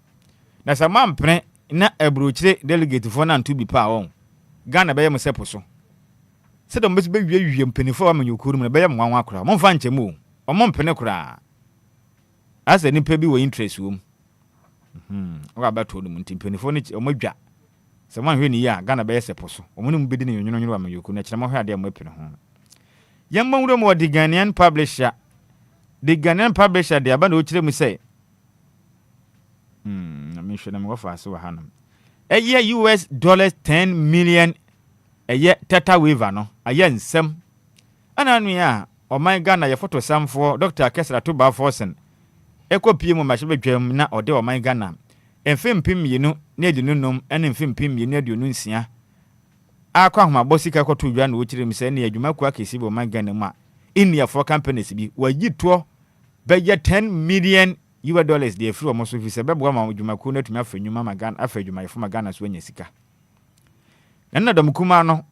na sa mampre na Ebroche delegate fo na nto bi pa won Ghana be yem sepo so se do mbesu be wiye mpanifo wa manyokuru mu na be yem nwanwa akora mo mfa nchemu o mo mpene kora asa nipa bi wo interest wo o ga bato no mpanifo ni o modwa se man hwe ni ya Ghana be sepo so o mo ni mbedi ni nyonyo wa manyokuru na kire mo hwe ade mo apene ho yemma wuro mo di Ghanaian publisher de aba na o kire mu say na me hwe na me wo fa so wa hanam US $10 million teta waiver no aye nsem ana nu ya o man Ghana ye photo samfo Dr. Kesra to ba forsen ekopie mu mahye bedwam na ode o man Ghana emfem pim yenu na edununum ene emfem pim yenu adununsia akwa homa bosika kwato dwa na wokyire mi sɛ ne adwuma kwa kesi bo man Ghana mu a India for companies bi wayi to bɛyɛ $10 million de free omo so fi sɛ bɛboa ma adwuma ku na tumi afa nnwuma ma Ghana afa adwuma yɛfo ma Ghana so anya sika na dɔm kuma no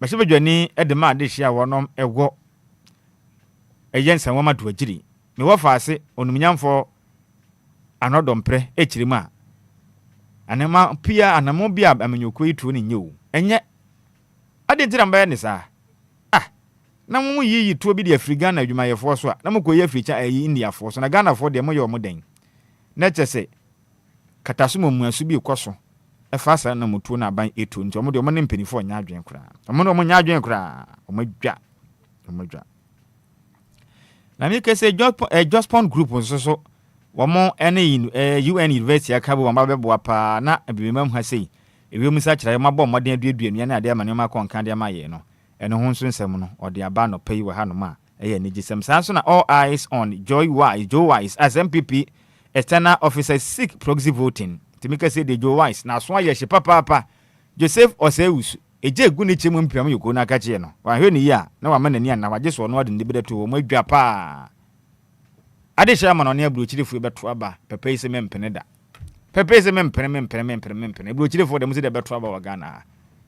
bɛhyɛ badwani de ma ade hye a wɔnom ɛwɔ ɛyɛ nsanwoma to agyiri me wɔ faase onumnyamfo anɔdɔmpre ekyiri mu a anema pia anamo bia amanyoko yi to ne nyew enye ade ntira mbaya ne saa na mo yi to bi de Africa na adwuma yɛfo so a na mo koyi Africa ayi India fo so na Ghana fo de mo yɛ omo den na kyese kataso mamuaso bi ekoso ɛfa sa na motuo na ban eto nti omo de omo ne mpanifo nya adwen kra omo nya adwen kra omo dwa na mi kese Jospon group so wɔn ɛne UN University akabo wɔn babɛboa paa na abimam ha sei ewiem sa kyerɛ mabɔ mmɔden aduadua nua na ade ama nneɛma akɔnka de ama yɛ no ɛno ho nso nsɛm no ɔde aba no pɛyi wɔ ha no ma ɛyɛ ne gisɛm saa so na all eyes on Joe Wise as MPP external officer seek proxy voting timika say de Joe Wise na so ayɛ hye papa Joseph Osewusu eje egu ne kyemu mpiam yoko na kakyɛ no wa hwɛ ne yi a na wa ma n'ani na wagye so no ɔde ne bedato wɔ mo adwa paa ade hyɛ ama no ne abrokyirefo beto aba pepe ise mempene da pepe ise mempene abrokyirefo de mo se de beto aba wa Ghana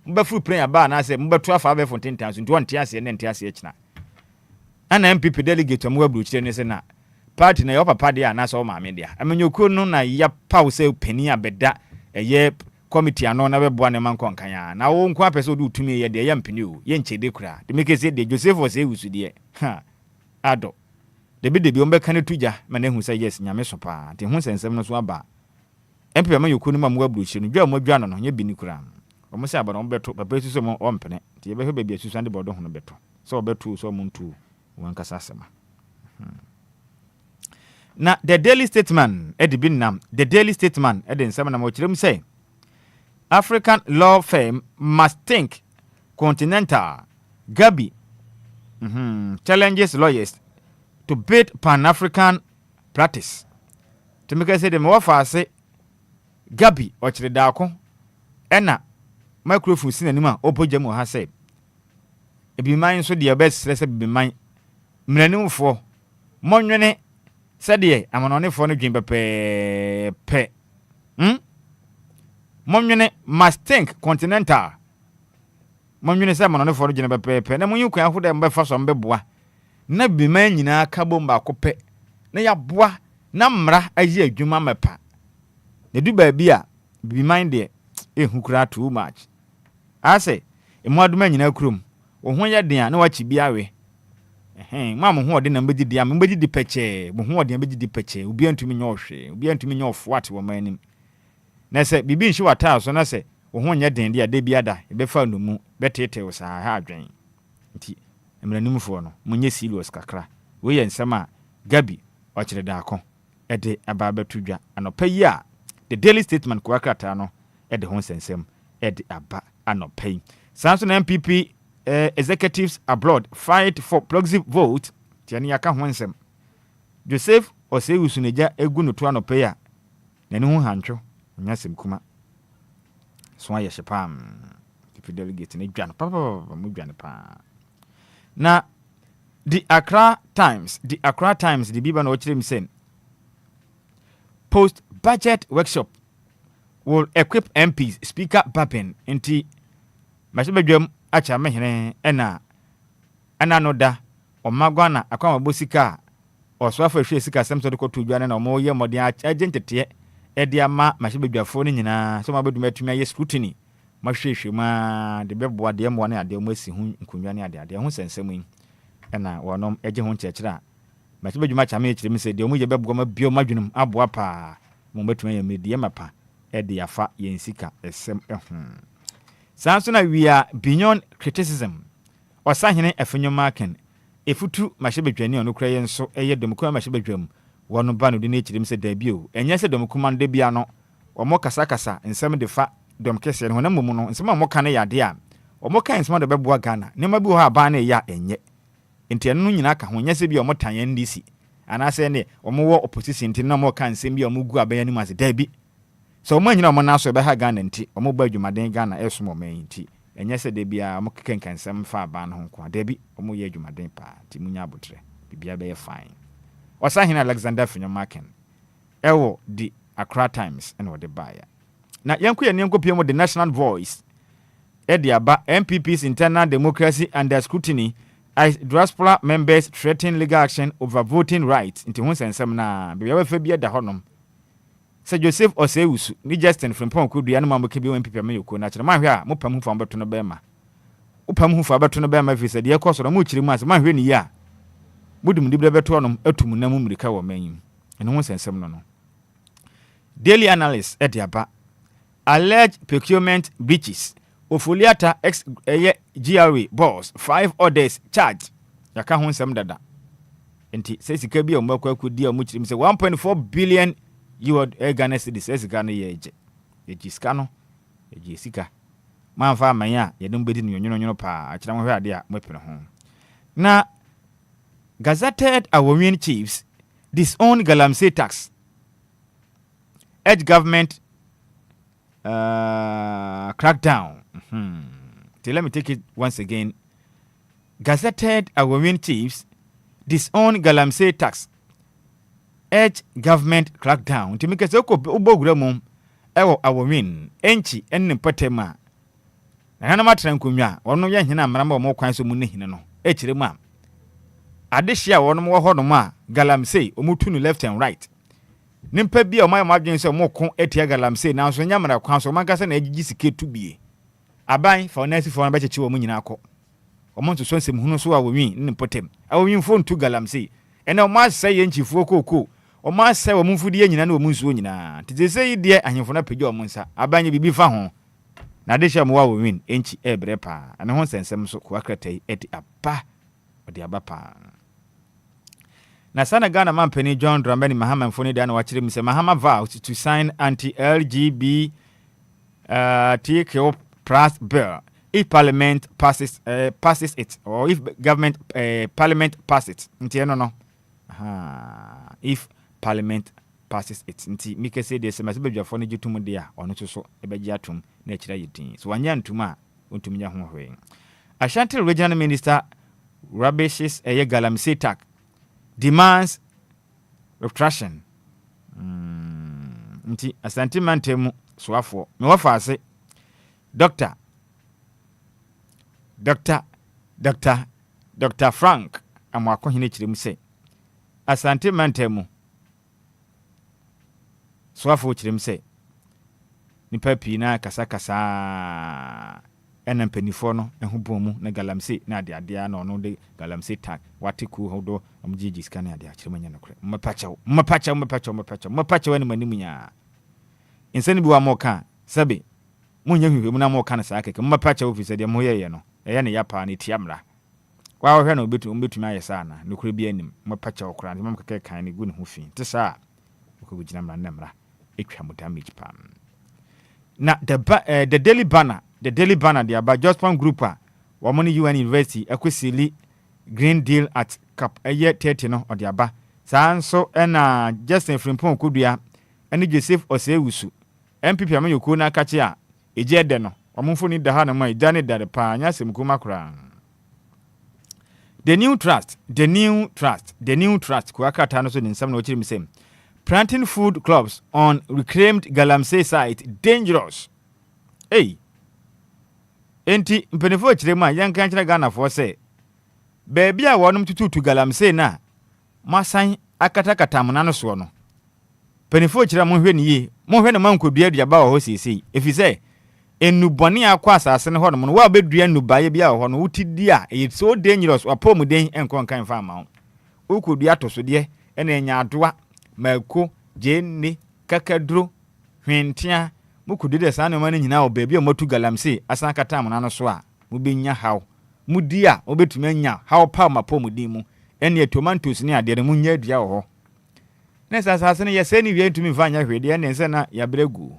mbafuru plan aba na se mbeto afa aba fonten tanso nti wonte ase ne nte ase akina ana MPP delegate mo abrokyire ne se na party na yo papa de a na so maame de a amanyoko no na ya paw se pani abeda eye committee ano na beboa ne man konkan na wo nko apese do tumi ye de ya mpini o ye nchede kura de make say de Joseph Osewusu de ado debi ombeka ne tuja ma na hu say yes nyame so pa te hu sensem no so aba MPP ma yoko no ma mo abrochi no dwa mo dwa no nya bi ni kura omo se aba no beto papa su so mo ompene te ye be hwe bia susu ande bodo ho no beto so beto so mo ntu wan kasa sema na the Daily Statesman the Daily Statesman edi nsema na mo kirem say African law firm must think continental Gabi challenges lawyers to bid Pan-African practice. To make say the more fast Gabi or Chidako Ena microphone sin anima opojamo has said. It be mine so the best let's be mine. Mrenu for Monone said ye, I'm on for no dream pe. Monone must think continental. Monone said, I'm on for the pe. Na you can put them by first on beboa. Na bi man nyina ka bomba akopɛ na ya boa na mmra ayi adwuma mepa ne du ba bi a bi man de ehukura too much ase emu aduma nyina kurom wo ho yɛ den a na wachi bi awe ma mo ho ɔde na mbedi dia mbedi di pɛkyɛ mo ho ɔde mbedi di pɛkyɛ obi antumi nyɛ ɔhwe obi antumi nyɛ ɔfoate wɔ man nim na sɛ bibi nhyi wata so na sɛ wo ho nyɛ den dia de bi ada e be fa no mu betete wo sa ha adwen nti emranimfo no munye serious kakra we ye nsema Gabi ochire daako ede ababeto dwa anopa yi a the Daily Statement kwa krata no ede ho sensem ede aba anopa yi sanso na MPP executives abroad fight for proxy vote tiani aka ho nsem Joseph Osewusu neja egu no to anopa yi a nani ho hantwo nyasem kuma so aye hyepam the delegate ne dwa no papa mu dwa ne pa na the Accra Times the biba na ochire msen post budget workshop will equip MPs speaker Baben enti masebadwam acha mehene ena no da omagwana akwa mabosika oswafa hwe sika semso de kotu dwane na omo ye modern agentete e de ama masebadwafo ni nyina so mabedum atumi aye scrutiny mahwehwe ma de beboa de mo na ade mo asi hu nkunwa ne ade ho sensem yi na wonom eje ho nkyekira masebadwuma cha me kyerem se de mo ye beboa ma bio madwunum aboa pa mo betuma ye medie mapa e de yafa ye nsika esem sanso na we are beyond criticism osahene afenwoma ken efutu masebadwani onokura ye nso eye domkuma masebadwam wono ba no de ne kyerem se da bio enye se domkuma de bia no omo kasa nsem de fa dom kese no na mumu no nsema mo kan ya de a omo kan nsema de beboa Ghana ne ma bi ho aba na ya enye enti eno nyina ka ho nyese bi omo tan NDC ana se ne omo wo opposition enti na mo kan nsem bi omo gu abaya ni ma se da bi so omo nyina omo na so be ha Ghana enti omo ba adwumaden Ghana esom omo enti enye se de bia mo kenkansem fa aba no ho de bi omo ye adwumaden pa ti munya abotre bibia be fine Osahina Alexander Finyomaken ewo di Accra Times and the buyer na yanku ye nenko pie mo the National Voice Ediaba MPP's internal democracy under scrutiny as diaspora members threaten legal action over voting rights into hun sensem na bibia we fa bia da honom Sir Joseph Osewusu ni Justin Frimpong kudu anu mamoke bi MPP amayoko na kire mahwe a mopam hu fa beto no bema upam hu fa beto no bema fi se de ekoso no mo kire mu ase mahwe ni ya mudum di beto no atum na mu mrika wo manyim ene hun sensem no Daily Analyst Ediaba alleged procurement breaches Ofoliata ex GRA boss 5 orders charge yaka ho nsem dada enti se sika bi o makwa kudi o mu kire mu se 1.4 billion Ghana cedis Ghana yeje sika no yeje sika manfa amanya yedum bedi nyonyono pa akira mo hwe ade a mopere ho na gazetted Aworian chiefs disown Galamsey tax urge government crackdown let me take it once again. Gazetted Aworian chiefs disown Galamsey tax urge government crackdown to make a soko ubogramum ewo Aworian enchi enne patema na na matra nkonwa ono ye hina mrama mo kwan so mu ne hine no echire mu a adehia wono mo ho no ma Galamsey omutu no left and right nimpa bia o mai madwen se mo ko etia Galamsey na so nyamra kwan so man kase na agigi siketu bie aban fa onasi fo na ba cheche wo mu nyina akọ omo nso so nsem hunu so Aworian ne potem Aworian fo ntu Galamsey ena o ma sai ye nchifuo kokoko o ma sai wo mfudi ye nyina na wo munsuo nyina teze yi de ahemfo na pagye o munsa abanye bibi fa ho na de hia mo Aworian enchi ebre pa ana ho sensem so ko akratai eti apa odi abapa na sana Ghana mampani John Dramani Mahama mfoni da na wachire mse Mahama vows to sign anti-LGB TKO plus bill if parliament passes it or if government parliament passes it nti no if parliament passes it nti mike say this must be dwafo no gitum de a ono so ebeji atum na kira yitin so wanya ntuma ontumi nya ho hwe Ashanti Regional Minister Rabishes Galamsey tax demands retraction nti Asante mantemu soafo me wafa ase Dr. Frank amwako hine chirimu se Asante mantemu soafo chirimu se nipa pi na kasa ena mpanifo no ehubomu na Galamsey na ade na ono de Galamsey tag watiku hodo amjiji scan ade chirimu nya nokre mapacha wani manimu nya insani bi wa moka sabe munya hwehwemu na mo kana saakeke mapacha office de mo yeye no eye ne yapa ne tiamra wa wo hwe no betumi ayesa na nokure bi anim mapacha okra ne mamkeke kan ne gu ne ho fi te sa ko bugina mra na mra etwa mo damage pam na the daily banner the about just one group wo mo ne UN University akwesili green deal at cap eye 30 no ode aba saa nso na Justin Frimpong kodua ene Joseph Osewusu MPP amayoko na kache a eje de no omfo ni da ha na mai dane dare pa anya sem kuma kura the new trust ko akata no so ni nsam na ochiri misem planting food clubs on reclaimed Galamsey site dangerous enti mpenefo chire mu yankan chire Ghana for say beebi a wonum tututu Galamsey na masan akatakata mona no so no penefo chire mo hwe ni ye mo hwe na mankodua duaba wo ho sisi efise enuboni akwa asase ne ho no wa bedua nubaye bia ho no wutidi a it's so dangerous apomuden enkon kan fa ma ukodua to so de ena enya adoa mako jenne kakaduro hwentia mukudide sa na mani nyina obabi omatu Galamsey asan kata mona no so a mubenya haw mudi a obetumi anya haw pa mapomuden mu ene tomatoes ni ade ne munya dua ho nesa asase ne yese ni wie ntumi vanya hwede ene nse na yabregu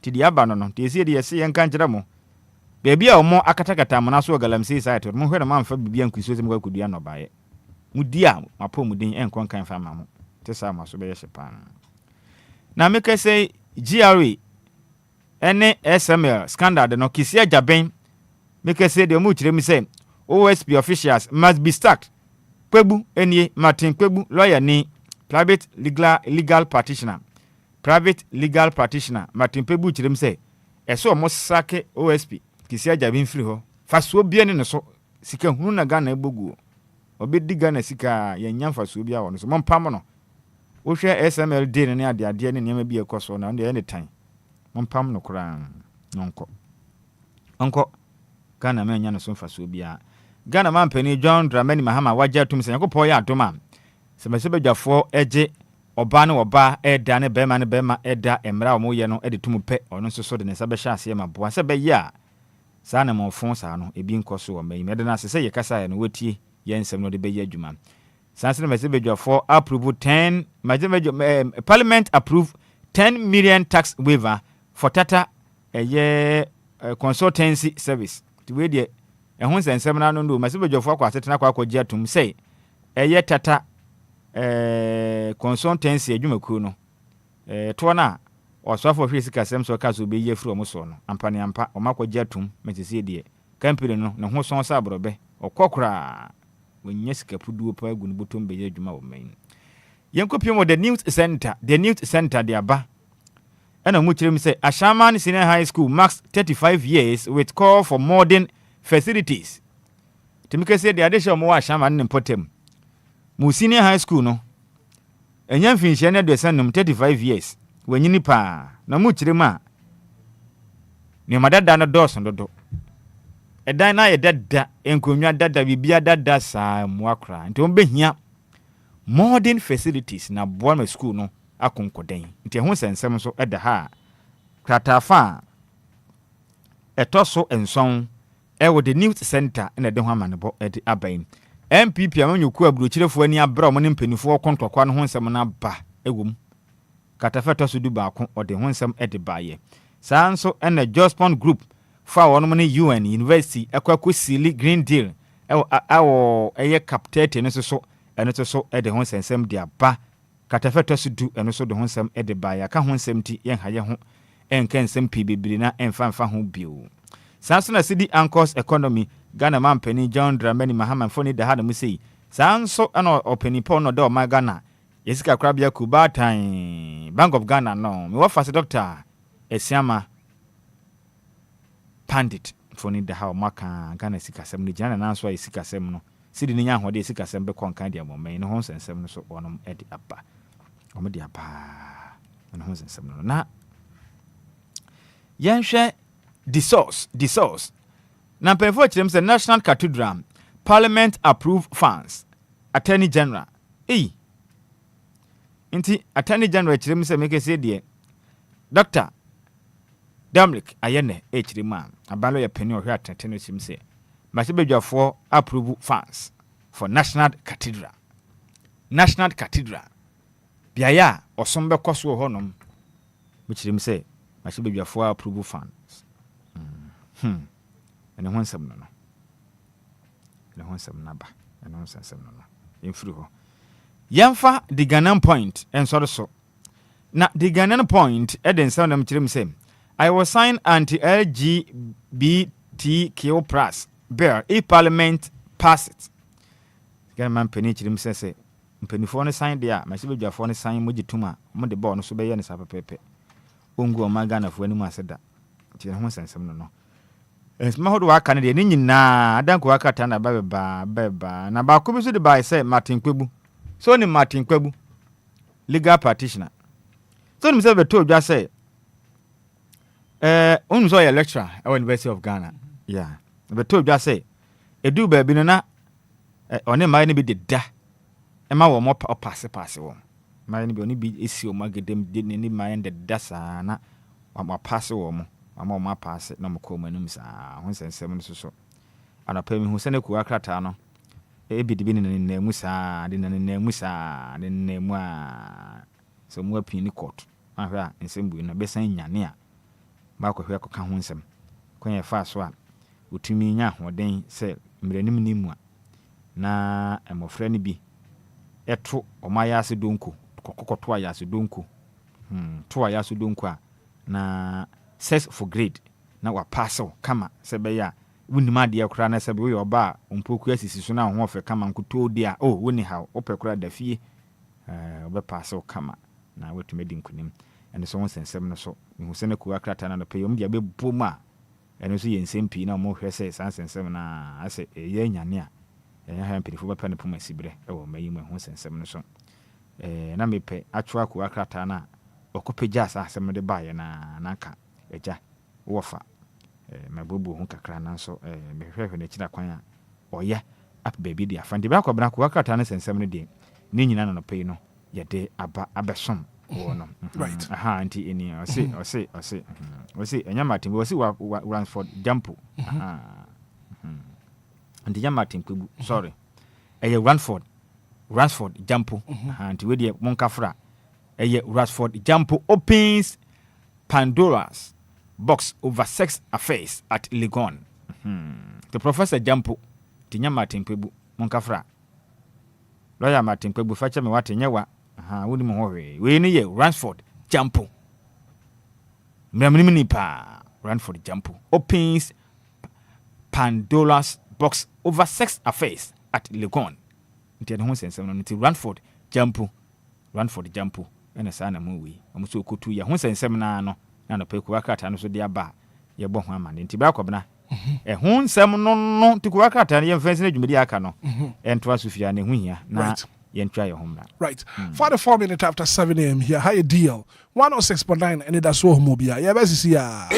tidi aba no tesi de yese yenka nkyere mo beebi a omo akatakata mona so Galamsey site mo hwere mamfa bibia nkuso sem kwakudua no baaye mudi a mapomuden enkon kan fa ma mo te sa ma so be yese pa na make say GRA ene SML scandal de no kisia jaben make say de mu chire mi say OSP officials must be sacked. Kwebu enie Martin Kwebu lawyer ni private legal practitioner Martin Kwebu chire mi say eso mo sake OSP kisia jaben free ho fasuo bia ne so sika hunu na Ghana ebogu obedi Ghana sika yenya fasuo bia wono so mompam no wo hwe SML de ne ade ne niam bi ekoso na nde any time mompam no kura onko Ghana menya no so fasuo bia Ghana man pani John Dramani Mahama waja tum se yakopɔ ya adoma semesebe dwafo eje oba ne oba eda ne bema eda emra omo ye no ede tum pɛ ɔno nso so de ne sabe hya ase ma boa se be ya saa na mɔfon saa no ebi nkoso o mai mede na se ye kasa ya no wetie ye nsɛm no de be ye adwuma saa se mesebe dwafo approve 10 parliament approve 10 million tax waiver for Tata consultancy service to we de ehun nsɛm na no ndo mesebe dwafo akwa setena akwa gye atum say Tata consultancy adwumakuo no to na osofo hwe sika sem so ka so be ye fru omo so no ampane ampa o makogye atum metese de company no ne ho son sa abrobe okokora wonye sika puduo pa agu no botom be ye adwuma wo man yenkopiem the news center de aba ena mu kirem say Ashaman Senior High School marks 35 years with call for modern facilities timike say de adesha omo wa Ashaman ne potem mu Senior High School no enya mfinhye ne de sanum 35 years wanyini pa na mu kirema ne madada na dos ndodo edan na ye dada enkonwa dada bibia dada saa mu akra nti on behia modern facilities na boa school no akonkoden nti ho sensem so eda ha kratafa etoso enson ewo the news center na de ho amanebo edi aban MPP amanyoku aburochirefo ani abra mo ne mpanifo kontokwa no ho nsem na ba ewom katafeto so du baako ode ho nsem ede baaye saa nso na Jospon group fa wono ne UN University akwa sili green deal ewo eye captate no so eno so ede ho nsem de aba katafeto so du eno so de ho nsem ede baaye ka ho nsem ti yen haye ho enka nsem pi bebiri na emfa ho bio saa nso na city anchors economy Ghana man penny John Dramani Mahama foni de hada musei saa nso na openi pon no de o ma Ghana yesika krabia kubatan Bank of Ghana no me wafase doctor Esiama Pandit foni de ha o maka Ghana sika sem ni jana na so ay sika sem no sidi ni nya hode sika sem be konkan dia mo men no ho sensem no so onom edi aba omo di aba no ho sensem no na yenhwe the source na penfo chirem se National Cathedral Parliament approve funds Attorney General inti Attorney General chirem se make say de Dr. Dominic Ayene chirema abalo ya penny ohwe atene chim se masebedwafo approve funds for National Cathedral biaya osombe koso honom chirem se masebedwafo approve funds ene ho nsem no ene ho nsem na ba ene ho nsem no infiri ho yamfa the Ghanaian point enso so na the Ghanaian point eden nsem na mkirem say I was signed anti-LGBTQ+ bill if parliament pass it Ghana penny chirem say mpanifo no sign dia masibedwafo no sign mogituma mo de ball no so be ye ne sapepepe ongu o magana fo ani mu aseda tire ho nsem no esma hodo waka ne de ni nyina adanko waka ta na baba na ba ko bi so de ba say Martin Kwebu so ni Martin Kwebu legal practitioner so ni say be to dwa say onu so ye lecturer at University of Ghana be to dwa say edu ba bi no na one mai ne bi de da e ma wo mo pass wo mai ne bi oni bi esi o magedem de ni mai de da sa na wa pass wo mo ama ma pass na mko manum sa ho sensem no so anapa mi hu sene ku akrata no e bi de bi ne na mu sa de na mu sa de na mu a so mu api ni court ahwa nsem bu na besan nyane a ba ko hwe ko ka ho nsem kwen ye fa so a otumi nya hoden se mranim ni mu a na emofra ni bi eto omaya ase donko kokoto aya ase donko to aya ase donko a na sex for grade na wa passo kama se be ya wunima de akra na se be we oba ompoku asisi so na ho ofe kama nkuto dia oh woni ha opekura da fie obe passo kama na wetume di nkunim ene so wonsensem no so mehu se ne ku akrata na no pe yom dia be bom a ene so yensem pi na mo hwe se sansensem na ase ye nyane a ha mpirifo be pa ne poma sibre e wo mayi mu ho sensem no so na mepe atwa ku akrata na okopeja sa asem de baye na naka eja wofa mabubu ho kakra na so mehwehwe na kira kwan a oya ap baby dia fande ba kwabna ku akrata na sensem no de ni nyina no pei no ye de aba abesom wo no right aha anti eni osi enyamatin osi wa Ransford Jampo aha anti nyamatin kwebu sorry Ransford Jampo anti we de monkafra Ransford Jampo opens Pandora's box over sex affairs at Legon. The Professor Jampo tinya Martin Kwebu monkafra lawyer Martin Kwebu facha me wate nyewa woni mo howe we ni ye Ransford Jampo memni pa Ransford Jampo opens Pandora's box over sex affairs at Legon. Nti de ho sensem no nti Ransford Jampo ena sa na mu wi amuso kotu ya ho sensem na no na no peku akata no so de aba ye bo ho amane nti ba kwabna ho nsem no tiku akata ye mfense na dwumedi aka no ento asofia ne hu hia na ye ntwa ye homra right 44 minutes after 7 a.m. here high deal 106.9 Anidaso Wɔhɔ Obia ya besisi ya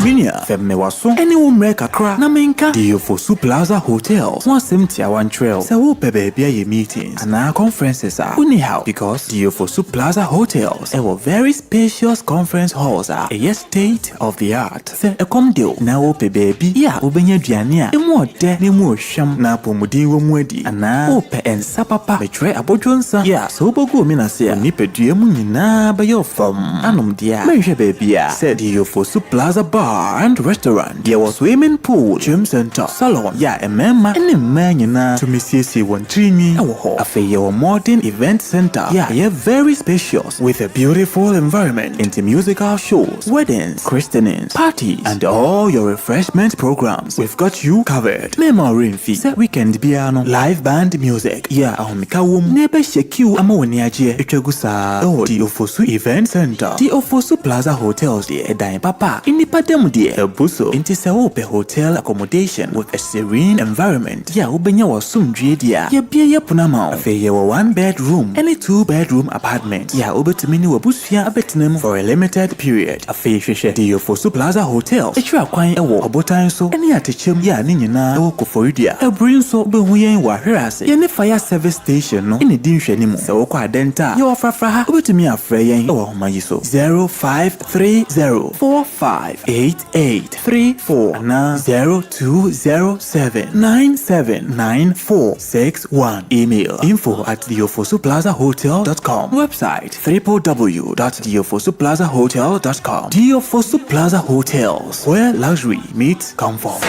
Minia femme waso any umre kakra na menka Diofosu Plaza Hotels one semti awan trail se wo pe baby ye meetings and our conferences are anyhow because Diofosu Plaza Hotels a very spacious conference halls are a state of the art se ekom deal na wo pe baby ya obenya duane a emu ode na emu ohwam na pomudin wo mu adi ana wo pe ensa papa metre abodwonsa ya so bogu mi na se ni pedue mu nyina ba yo fam anom dia menhwe baby a se Diofosu Plaza Bar and restaurant. There was swimming pool, gym center, salon. Yeah, a member and a man to Missy one trini. A fair modern event center. Yeah, very spacious with a beautiful environment into musical shows, weddings, christenings, parties, and all your refreshment programs. We've got you covered. Memory fee, weekend piano, live band music. Yeah, Mikawum, neighbor Sheku Amoniaje, Echegusa, Diofosu Event Center, Diofosu Plaza Hotels, the Edine Papa, in the Padem. A buso into Saope hotel accommodation with a serene environment. Ya ubenya wasumdrie dia. Ya bia ya punama. Afe ya 1 bedroom and a 2 bedroom apartment. Ya ubetumini wabusfia abetinem for a limited period. Afe sheshe Diofosu Plaza Hotel. Echwa kwan ewo obotan so. Eni atechem ya ni nyina ewo koforidia. Ebrin so behuyen wa hwerase. Ya ne fire service station no. Eni dinhwe ni mu. Se wo kwa adenta. Ya wafrafra ha. Ubetumi afre yen ewo homayiso. 0530458834 na 0207979461. Email info@diofosuplazahotel.com. Website www.diofosuplazahotel.com. Diofosu Plaza Hotels, where luxury meets comfort.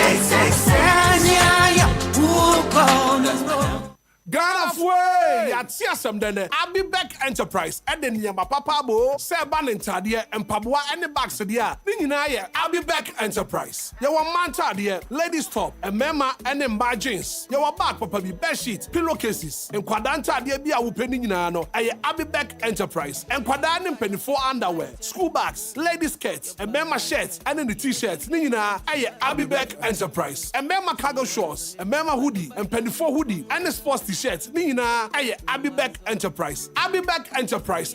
Ghana fwe ya tia sem dene Abibek Enterprise ede niyama papa bo se ba ne ntade empaboa ene bags de a ni nyina ye Abibek Enterprise ye wo mantade ladies top emema ene mba jeans ye wo bag papa bi bed sheet pillowcases enkwada ntade bi a wo peni nyina no eye Abibek Enterprise enkwada ne mpenifo underwear school bags ladies skirts emema shirts ene the t-shirts ni nyina eye Abibek Enterprise emema cargo shorts emema hoodie empenifo hoodie ene sports t-shirts ni nyina aye Abibek Enterprise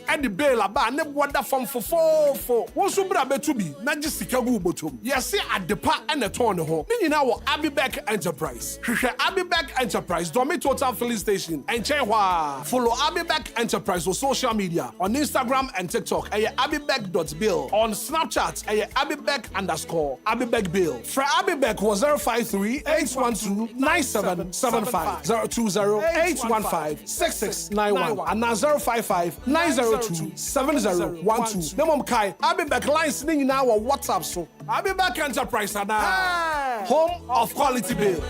and the bail aba ne boda from fofofo wo so bra betubi na gisika gu botom yesi adepa ene ton ne ho ni nyina wo Abibek Enterprise hwehwe Abibek Enterprise Domi Total Filling Station enchehwa follow Abibek Enterprise on social media on Instagram and TikTok aye abibek.bill on Snapchat aye abibek_abibek bill for Abibek was 053-812-9775 020-815-6691 and now 055-902-7012. Nemom Kai, Abibek lines ning now on WhatsApp so. Abibek Enterprise and home of quality bill.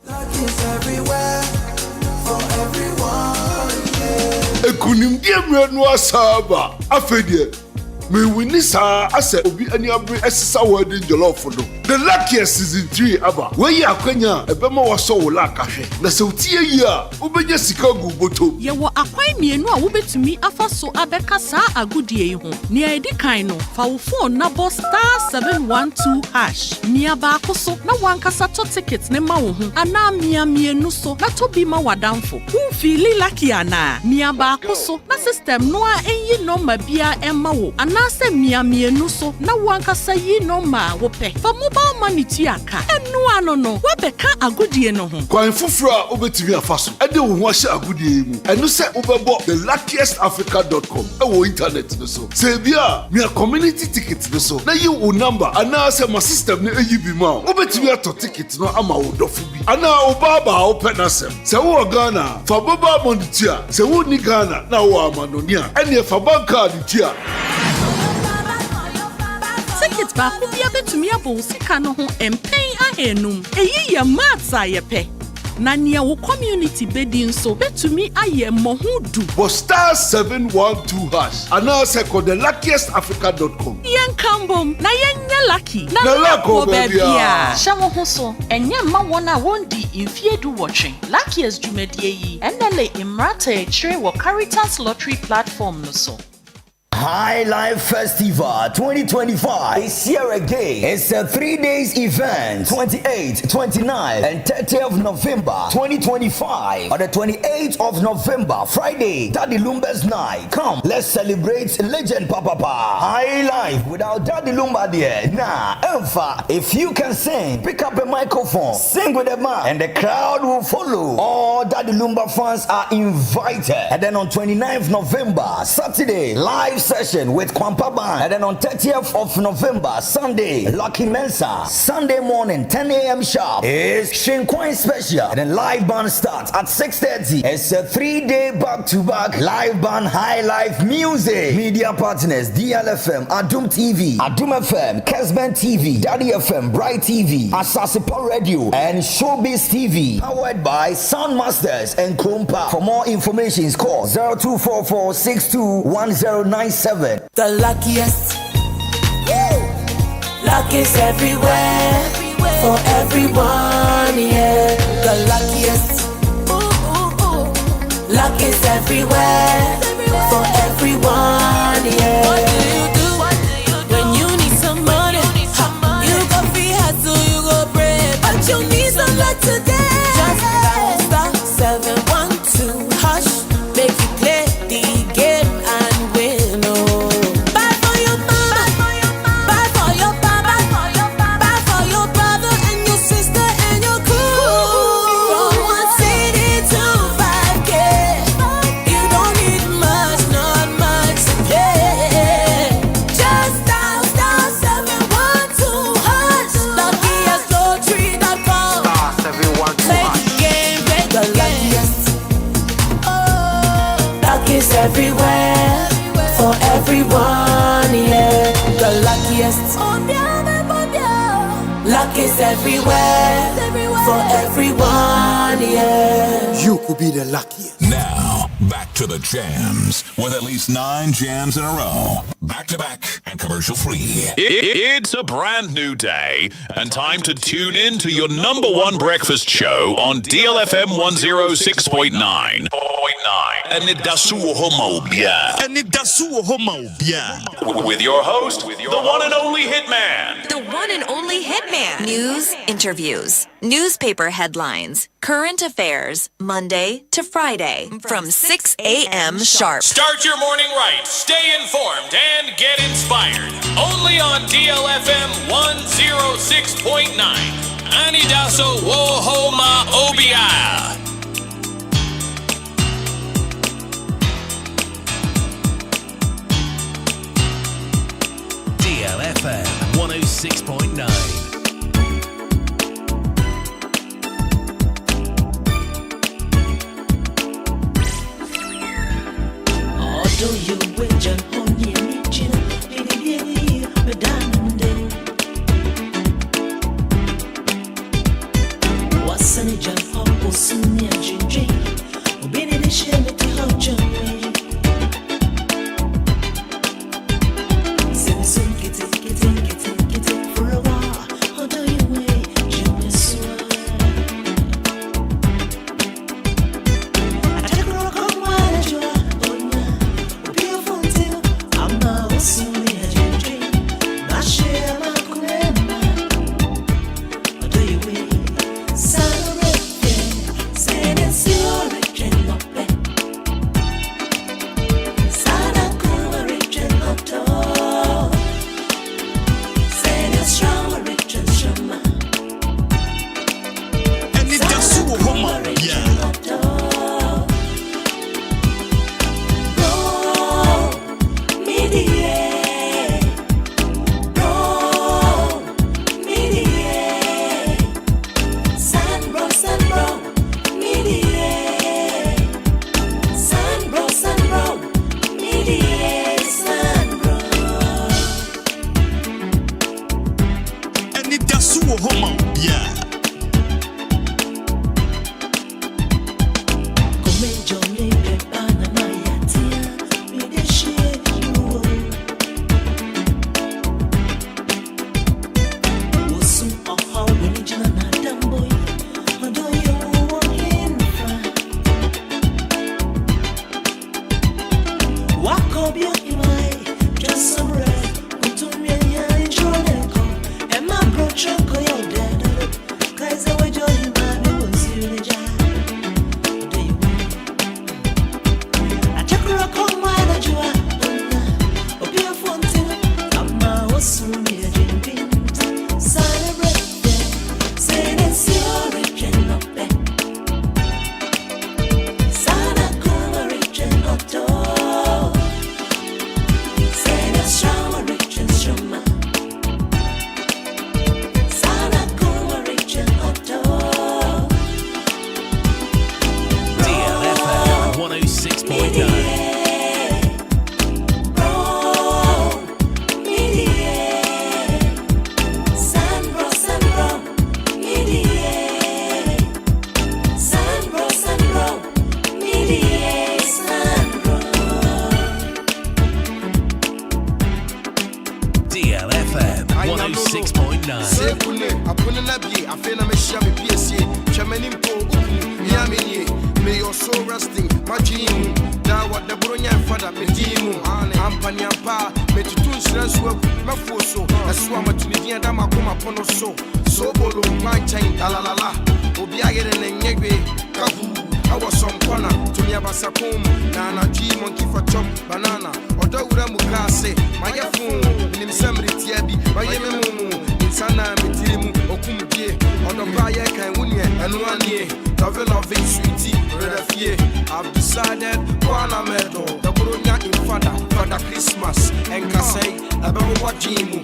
Luck is everywhere for everyone. ekunim die mrenu asaba afedie me wini sa ase obi ani abre esisa wedding jollof do the luckiest season 3 aba we ya akwanya ebema waso wo la kahwe na se utie yi a ubenya sika gu boto ye wo akwan mienu a wobetumi afa so abeka sa agudie yi ho ne edi kan no fa wo phone na bo *712# mia ba akoso na wankasa to ticket ne ma wo ho ana mia mienu so na to bi ma wadamfo wo feel lucky ana mia ba akoso na system no a enyi number bia emma wo ana se mia mienu so na wankasa yi number wo pe fa mobile money tiaka enu ano no wo beka agudie no ho kwan fufura obetimi afaso ede wo ho ahye agudie mu enu se obebo thelukkiestafrica.com e wo internet no so se bia mia community ticket no so na yi wo number ana se ma system ne eyi bi ma obetimi ato ticket no ama wo dofo bi ana obaba o penasem se wo Ghana fa baba money tia se wo ni Ghana na wo amanonia ene fa banka di tia ticket ba ku bia betumi abo sika no ho empen ahenum eyi ye matsa ye pe na nia wo community bedin so betumi aye mohudu bo *712# ana se ko thelukkiestafrica.com yen kambom na yen lucky na lako bebia shawo ho so enye ma wona wondi infiedu watching luckiest jumedie yi enele imrata e chire wo Caritas lottery platform no so Highlife Festival 2025 is here again. It's a 3 days event, 28th, 29th, and 30th of November 2025. On the 28th of November, Friday, Daddy Lumba's night. Come, let's celebrate legend Papa. Highlife without Daddy Lumba there. Nah, Alpha, if you can sing, pick up a microphone, sing with the man, and the crowd will follow. All Daddy Lumba fans are invited. And then on 29th November, Saturday, live session with Kwampa Band. And then on 30th of November, Sunday, Lucky Mensa. Sunday morning, 10 a.m. sharp is Enquires special. And then live band starts at 6:30. It's a 3-day back-to-back live band high life music. Media partners, DLFM, Adum TV, Adum FM, Kesben TV, Daddy FM, Bright TV, Asasipa Radio, and Showbiz TV. Powered by Soundmasters and Krumpa. For more information, call 0244621097. The luckiest, luck is everywhere, for everyone, yeah. The luckiest, luck is everywhere, for everyone, yeah. What do you do when you need some money? You go free hustle, you go pray, but you need some luck today. Just dial *712#, make you play the game and win. Everywhere, for everyone, yeah. The luckiest, luck is everywhere, for everyone, yeah. You could be the luckiest. Now, back to the jams with at least 9 jams in a row. Back to back and commercial free. It's a brand new day and time to tune in to your #1 breakfast show on DLFM 106.9. Anidaso Wɔhɔ with your host, the one and only Hitman. The one and only Hitman. News, interviews, newspaper headlines, current affairs, Monday to Friday from 6 a.m. sharp. Start your morning right, stay informed, and get inspired. Only on DLFM 106.9. Anidaso Wɔhɔ Obia. DLFM 106.9. Do you with your honey, Anidaso Wɔhɔ Obia. DLFM 106.9. Sekule, apuna na bie, afena me shia me PSC. Chamani mpo uku, miamini. May your soul resting, my dream. Da what the bronya father me dimu. Ampani ampa, me tutun stress work, my foso. Aswa matunidia da makoma pono so. So bolo my chain, la la la. Obia get en nyegbe, kahu. I was some corner to me abasakum. Nana G monkey for chop banana. Oda ura mukase, my phone. Nim semri tiabi, my yemu. Insana mitirimu, okumje. Oda baya kan wunye, and one year. Novel of it, sweetie, redafie. I've decided, Kwana Medo, the Brunya in Father Christmas, and Kasei, about what Jimu.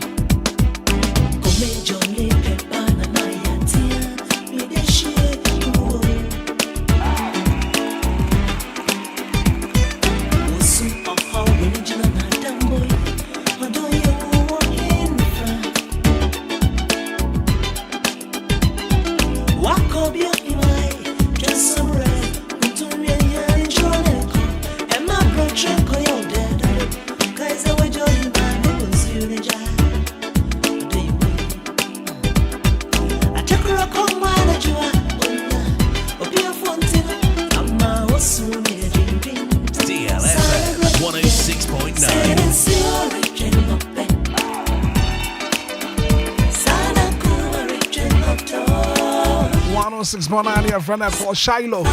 DLFM 106.9, your friend called Shiloh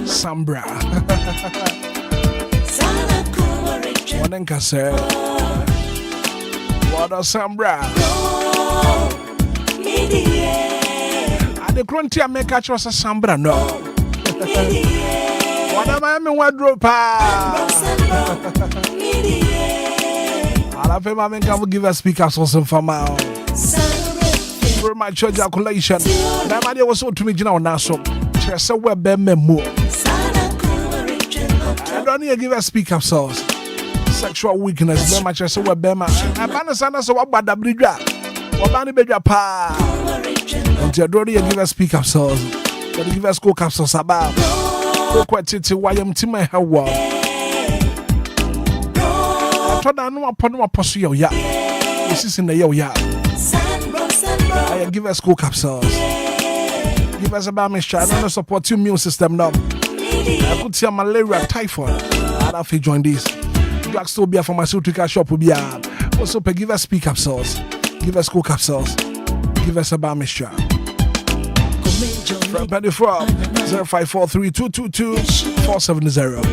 Sambra. Wanenka sir. What a Sambra. The Gruntia make a choice of Sambra, no. What am I in wardrobe? I'll have him come give us speakers or some from our very much ejaculation. That man was so to me, you know, now so. Just a web memo. I don't need to give us speaker sauce. Sexual weakness, very much as a web bema. I understand so about the bridge. What money bedra pa? And you don't need to give us speaker sauce. But give us coke capsules about. Quite it, why am to my hawa. I thought I know upon what pursue ya. This is in the yo ya. I give us coke capsules. Give us a bad mixture. I don't support your immune system now. I could see malaria, typhoid. I'd have to join this. Drugstore beer pharmaceutical shop will be also give us speak capsules. Give us coke capsules. Give us a bad mixture. From Penny Frog 0543-222-470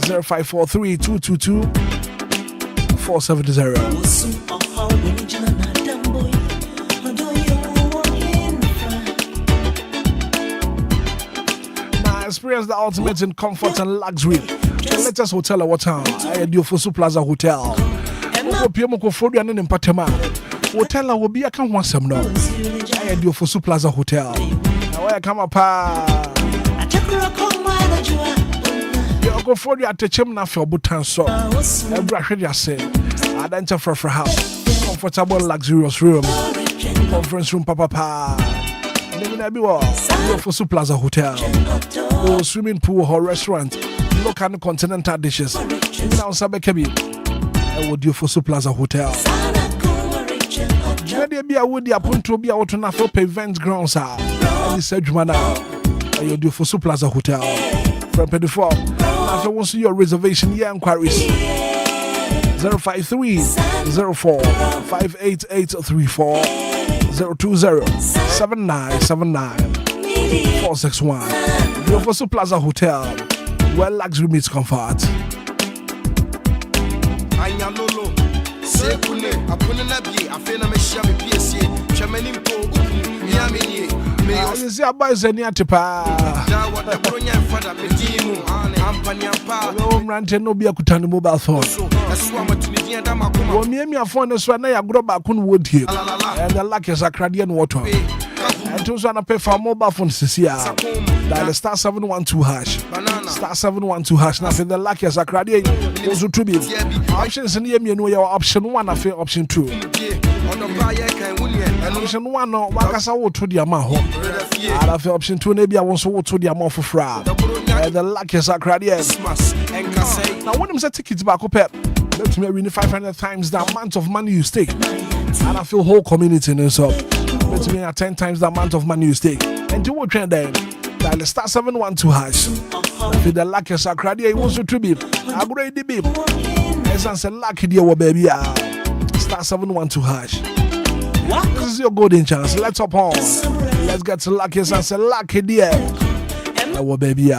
0543-222-470. Experience the ultimate in comfort and luxury. The latest hotel at what town? Anidaso Plaza Hotel. Hotel will be a can want some no. Anidaso Plaza Hotel. Where come up? You go for the attention for Butan so. Every I say, I don't for house. Comfortable, luxurious room. Conference room, Papa. For Plaza Hotel. Oh, swimming pool or restaurant. Local and continental dishes. Now, Sabekebi. I would do for Plaza Hotel. There be a woody upon to be out on a event grounds. And he said, Jumana, I would do for Plaza Hotel. From 24. After once your reservation, yeah, Enquiries 053 04 58834 020 7979 461. Yofosu Plaza Hotel, where luxury meets comfort. Anyalolo, Sekune, Apunabi, Afena Meshia, PSC, Chamanimpo, Yamini. You see, I buy Zenia Tipa. I'm ranting no be a Kutani mobile phone. Well, me, phone is when I grow back on wood here. And the lack is a cradian water. And to want to pay for mobile phone, Cecilia. Dial star 712 hash. Star 712 hash. Now, the lack is a cradian. Also, to be options in the know your option one, I feel option two. Option one, no, Wakasa will to the amount. I have option two, maybe I want to the amount for fraud. And the luck is a cradian. Now, when I'm set tickets back up, let me win 500 times the amount of money you stake. And I feel whole community in this up. Let me 10 times the amount of money you stake. And do what trend then? Dial star 712 hash. If the luck is a cradian, he wants to be a great debate. As I said, lucky dear, baby. Star 712 hash. This is your golden chance. Let's hop on. Let's get to lucky and say lucky dear. Our baby.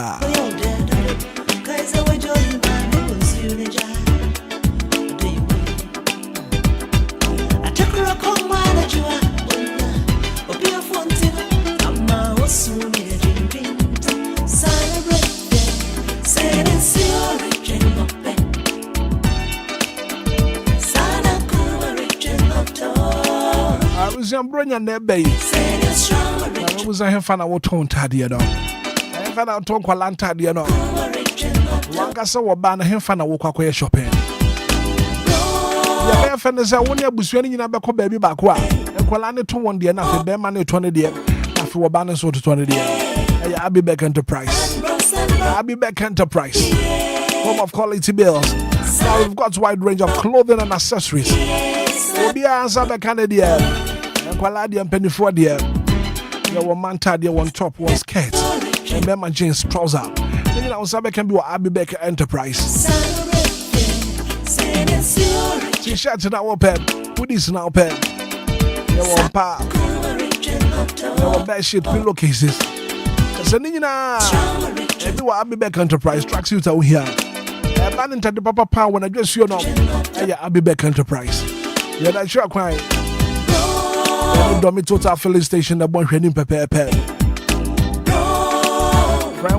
Bring their bay. I was a fan of what tone tadia. I found out Tom Qualanta, dear. No, one saw a ban him fan of walk away shopping. The fan is a 1 year buswing in a back baby back. And Qualani to 1 dear, nothing, bear money 20 dear. After a banner so to 20 dear. I'll be back enterprise. I'll be back enterprise. Home of quality bills. Now we've got a wide range of clothing and accessories. Obia and Sabe Canadian. Quality and penny for dear. There were manta, there one top, one skirt, and Bema jeans trouser. Then I was can be what Abby Becker Enterprise. T-shirts in our pen, hoodies in our pen. There were pa. There were bed sheet pillowcases. Sanina, and do Abby Becker Enterprise tracksuit out here. A man into the papa power when I dress you know. Abby Becker Enterprise. Yeah, that's sure crying. Domi Total filling station, the one training Pepe. Friend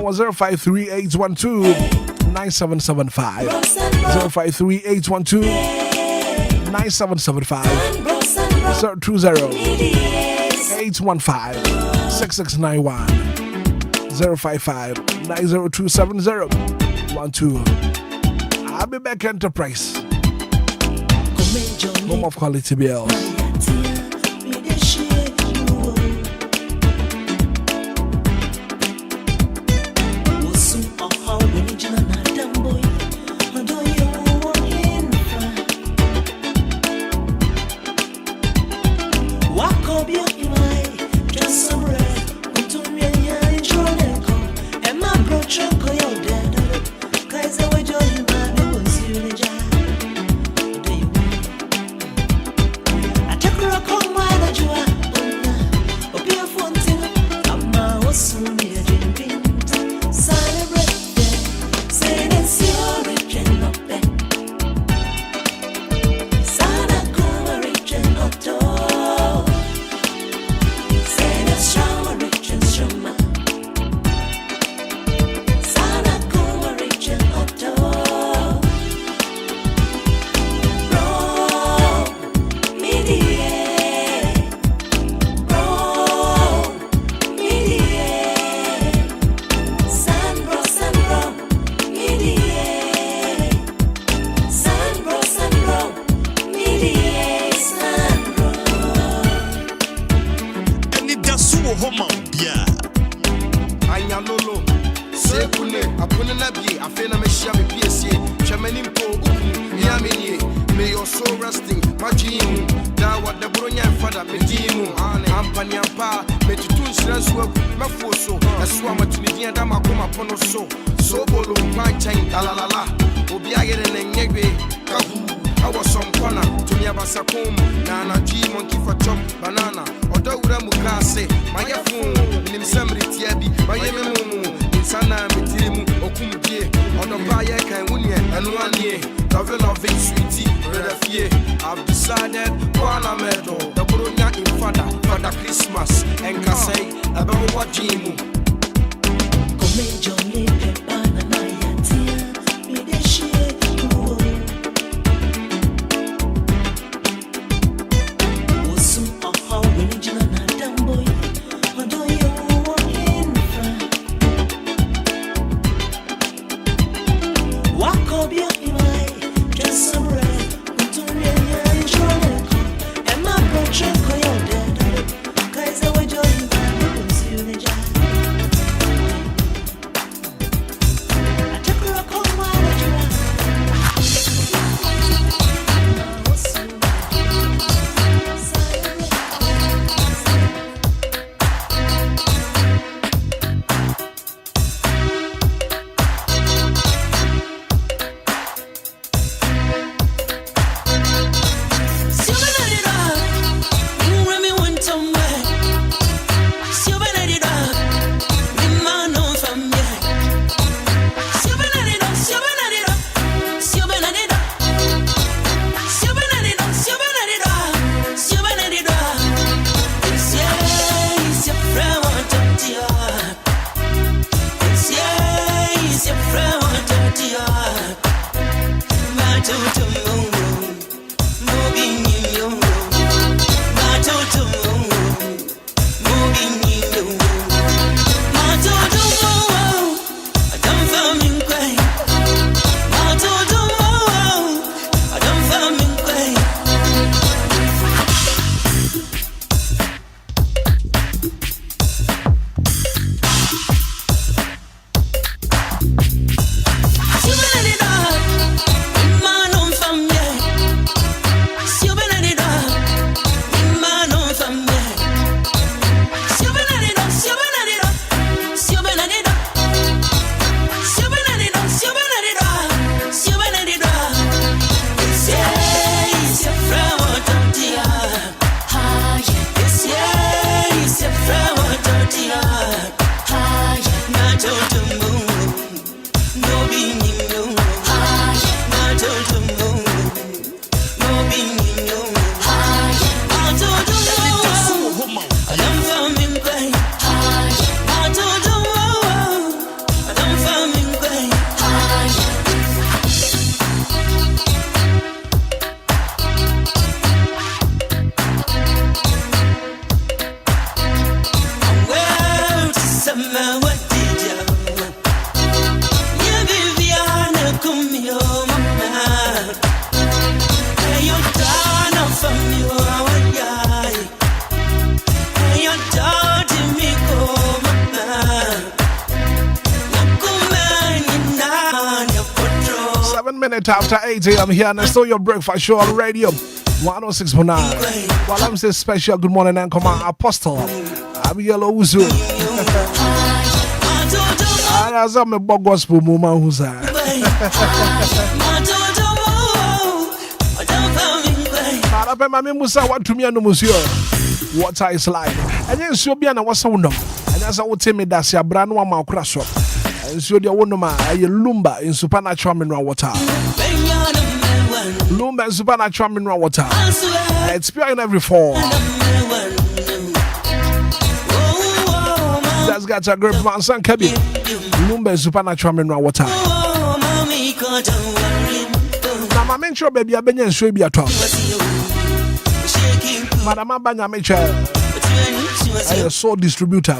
was 053-812-9775. 053-812-9775. 020-815-6691. 055-902-7012. I'll be back Enterprise. Home of quality bills. Obia. Anya lolo. Sekune, apone na bie, afena me shia me PSA. Chamani mpo, miamini. May your soul resting, my dream. Da what the bronya father me dimu. Ampani ampa, me tutun sransu, my foso. Aswa matunidia da makoma pono so. So bolo chain, la la la. Obia get an engwe, kahu. I was some corner to me abasakum, Nana G monkey for chop, banana, or Dora Mukase, my phone, in Samri Tiabi, my Yemu, in Sana Mitimu, Okumje, or the Paya Kaiwunia, and 1 year, novel of it, sweetie, red of year. I've decided, Kuala Meadow, the Brunia in Father Christmas, and Kasei, about what Jimu. After 8 a.m. here, and I saw your breakfast show on radio 106.9. While I'm saying special good morning and come on, Apostle. I'm Yellow Uzu. And as I'm a bog gospel woman who's there. Water is life. And then so be an was so no. And as I would tell me that's your brand one mouth crash up. And so the one man, a Lumba in supernatural mineral water. Lumba in supernatural mineral water. It's pure in every form. That's got a great man, son, Kabi. Lumba in supernatural mineral water. Now, my mentor, baby, I've been in Swabia talk. Madam Abanya Mecha, I am so distributor.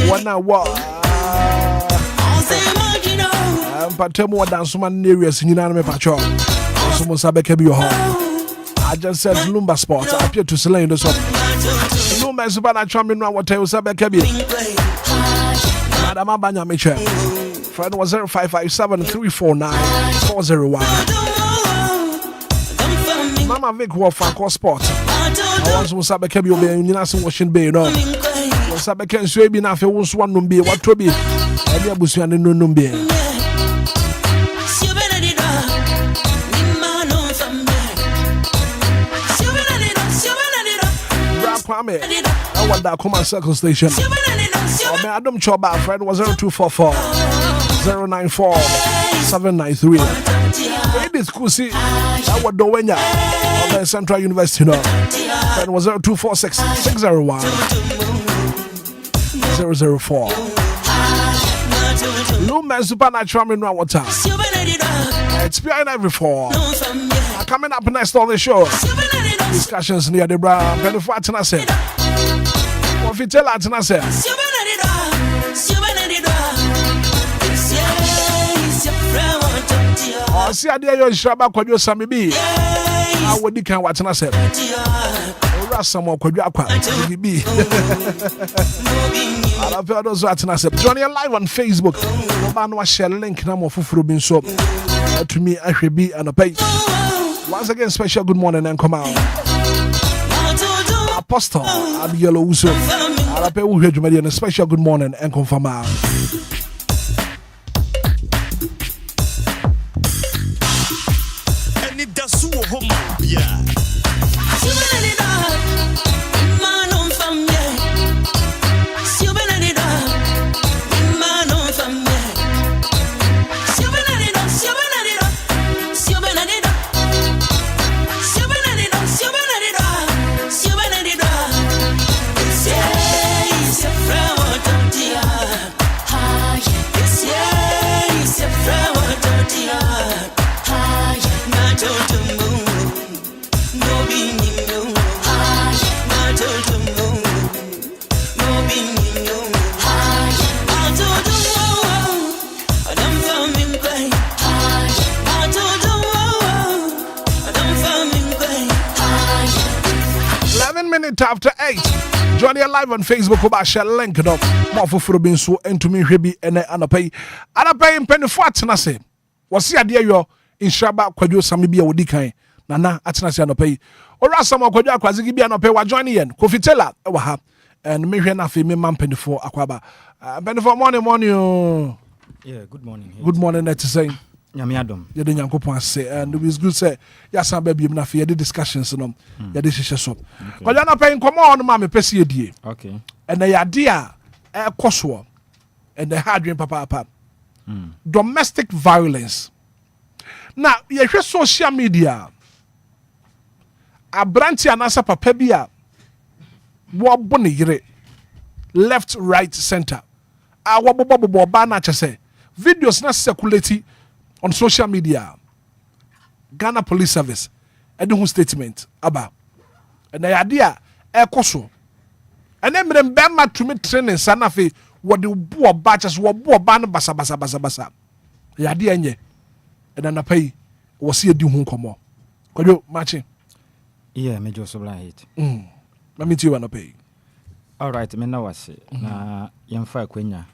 One now, what? But tell me what dance man areas in United Patrol. Someone sabe kebi your home. I just said Lumba sport. I appear to select this up. Lumba supernatural minwa what you say Bekebi. Madam Abanya Miche. Friend was 0557-349-401. Mama Vic Wolf and Sport. I was Bekebi Obe Uninas washing bay no. Was Bekan Swabi na fe wons one numbi what to be. Elia Busu and no numbi. Kwame, I want that Command Circle Station. Oh, man, I don't chop out, friend. Was 0244 094 793. It is cool, see. I want the winner of the Central University. No, friend was 0246 601 004. Lumba supernatural mineral water. It's behind every fall. Coming up next on the show. Discussions near the brown. Penny for Atenase. What you tell Atenase? Oh, see, I dare you Shabba Quadio Sammy B. I would decant what Atenase. Or some more Quadraqua. B. I love those Atenase. Johnny live on Facebook. No man share link number for Frubin soap. To me, I should be on a page. Once again, special good morning and come out. Apostle, I'm Yellow Uso. I'll pay you here a special good morning and confirm out. Anidaso Wɔhɔ, yeah. After 8, Johnny live on Facebook about share link up more for Frubin so and to me hebi and anapay in penny for Atenase. Was see a dear yo in Shaba Quadio Samibia Wodikai Nana Atenase anapay or some of Quadia Quazibi anapay wa joining in Kofitela Waha and maybe enough me man penny for Aquaba. Penny for morning. Yeah, good morning. Good morning, that's saying. Yamiadom. You didn't yanko say, and it was good say, yes, I'm baby enough. You did discussions, you know, you did shop. But you're not paying come on, mammy, Pessy, dear. Okay. And the idea, a coswo, and the hard dream, papa. Domestic violence. Now, you hear social media. A branch and answer papa bia. What bonny left, right, center. Our bobo bana say videos not circulating on social media. Ghana Police Service and the statement about and the idea koso and then remember to me training sanafi what the boy batches what boy ban basa the idea nye and then I pay was see a do home come on you matching yeah me just right let me tell you when I pay all right me now was na yemfa kwenya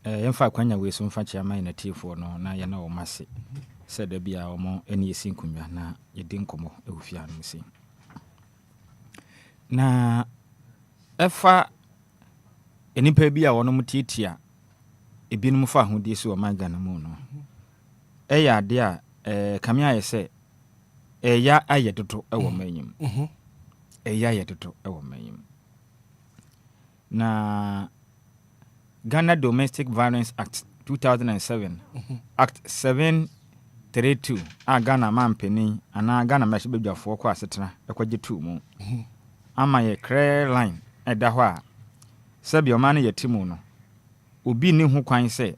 yemfa kwanya we so mfa chiama na T4 no na ye na o mase said there be a omo eni esi nkunwa na ye din komo ehufia no msi na efa enipa bi a wono mutitia ebinum fa ahodi si o magana mu no eya ade a kamia ye se eya ayedodo ewo manyim eya ayedodo ewo manyim na Ghana Domestic Violence Act 2007 Act 732 a Ghana mampeni ana Ghana mashibedwafo kwa asetena ekwaje tu mu ama ye clear line eda ho a sabi o man ye timu no obi ni hu kwan se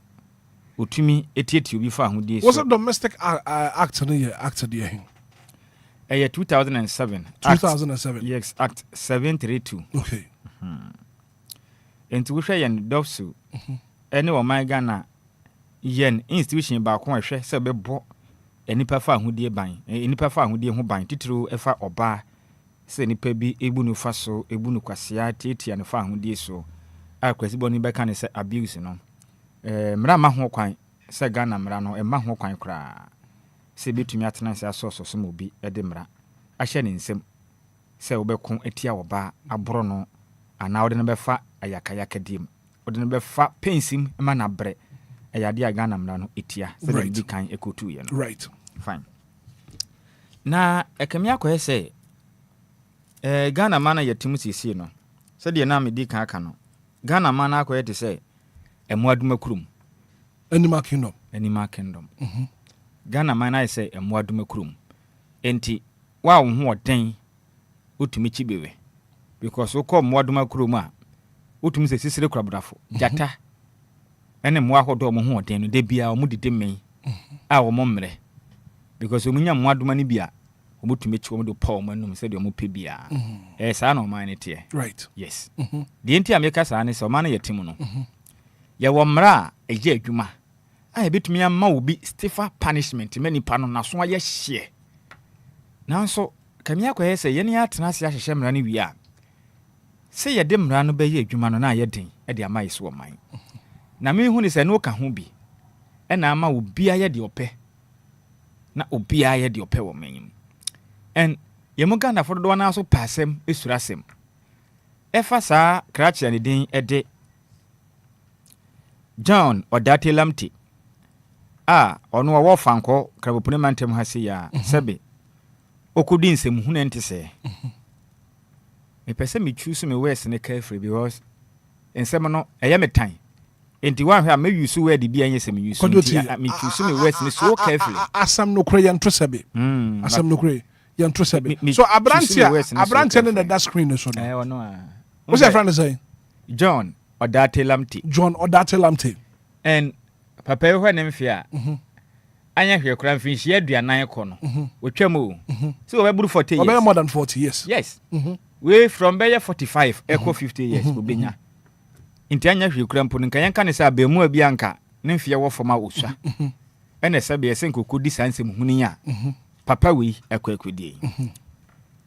otumi etieti obi fa ahodie so was a domestic act no ye act de 2007 yes Act 732 okay enti wo hwe yen dofsu ene o man Ghana yen institution ba ko hwe se bebo enipa fa ahodie ban enipa fa ahodie ho ban titiro efa oba sɛ nipa bi ebu no fa so ebu no kwasia tietia no fa ahodie so a kwasi bɔ ne bɛka ne sɛ abuse no mmara ma ho kwan sɛ Ghana mmara no ɛma ho kwan koraa sɛ betumi atena sɛ asɔsɔ so mo bi ɛde mmara ahyɛ ne nsɛm sɛ wobɛko atia wɔ ba aboro no ana wode no bɛfa ayakayaka dim wode no bɛfa pensim ma na brɛ ɛyade a Ghana mmara no etia sɛ de kan ekotu ye no right fine na ekami akɔyɛ sɛ Ghana man yɛtim sisi no sɛ de na me di kan aka no Ghana man akɔyɛ te sɛ ɛmoaduma kurum Animal Kingdom Ghana man ayɛ sɛ ɛmoaduma kurum enti wa wo ho ɔden utumi chibewe because wokɔ moaduma kurum a utumi sɛ sisire krabrafo jata ene mo ahodo mo ho ɔden no de bia mo dide men a wo mo mmerɛ because omunya moaduma ne bia wo mutumi chi wo do paw manum sɛ de wo pɛ bia saa na o man ne tie right yes de enti a meka saa ne sɛ o man yɛ tim no yɛ wɔ mmara a ɛgye adwuma a yɛbɛtumi ama wo bi stiffer punishment mani pa no naso ayɛ hye nanso kamia kɔyɛ sɛ yɛne atena se ahyehyɛ mmara no wie a sɛ yɛde mmara no bɛyɛ adwuma no na ayɛ den ɛde ama yɛ so wɔ man na me hu ne sɛ no ka ho bi ɛna ama wo bia yɛ de ɔpɛ na obia yɛ de ɔpɛ wɔ man and yɛmu Ghana fo do na so pasem esurasem ɛfa saa krachia ne din ɛde John Odate Lamte ɔno wɔ fanko krabopone mantem ha se ya sɛbe okudi nsɛm hu nante sɛ me pɛsɛ me choose me words ne carefully because nsɛm no ɛyɛ me tan enti wan hwɛ a me use word bi anya sɛ me use me choose me words ne so carefully asam no kure yɛntro sɛbe asam no kure yɛntro sɛbe so abrantia ne da screen so no ɔno a what's your friend say John Odate Lamte and papa hɔ ne mfia anya hwɛ kora mfinhyi aduanan kɔ no wotwam o so we buru 40 years more than 40 years yes we from be 45 echo 50 years obenya nti anya hwɛ kora mpo nka yanka ne sɛ abemu abi anka ne mfia wɔ fama osua ɛna sɛ be yɛsɛ nkokodi sansem huni a papa we ekwakodie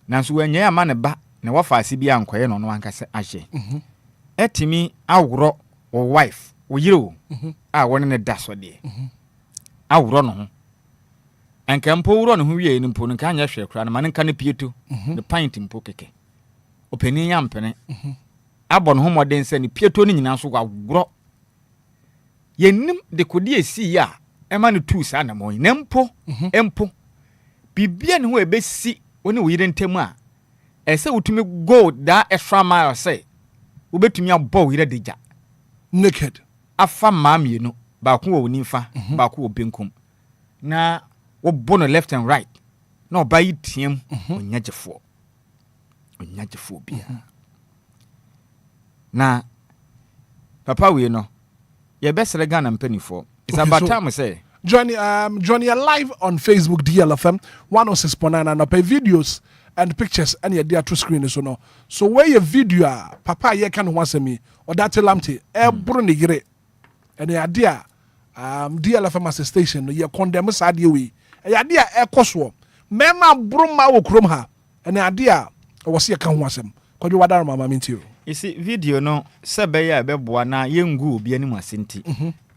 nanso wanyɛ ama ne ba ne wɔfa ase bi ankɔyɛ no no anka sɛ ahye etimi aworo wo wife wo yiro a wone ne da so de aworo no ho anka mpo woro no ho wie ni mpo nka anya hwe kra na man nka ne pieto ne pint mpo keke opani ya mpene abɔ no ho moden sɛ ne pieto ne nyina so aworo yenim de kodi esi ya ema ne tu sa na mo ne mpo bibia ne ho ebesi woni wo yire ntemu a ɛsɛ wotumi go da extra mile sɛ wobetumi abɔ wo yire deja naked afa maamie no ba ko wo nimfa ba ko wo benkum na wo bono left and right na oba yi tiam onyagefo bia na papa we no ye besere Ghana mpanifo it's about time say Johnny live on Facebook DLFM 106.9 and up videos and pictures and your dear to screen so no so where your video papa ye can once me or that lamte ebro ne yire and your dear DLFM as a station ye condemn sad we your dear ekoso mema broma wo krom ha and your dear was ye kan wasem kwadu wadar mama minti you see video no sebe ya beboa na yengu obi anim asenti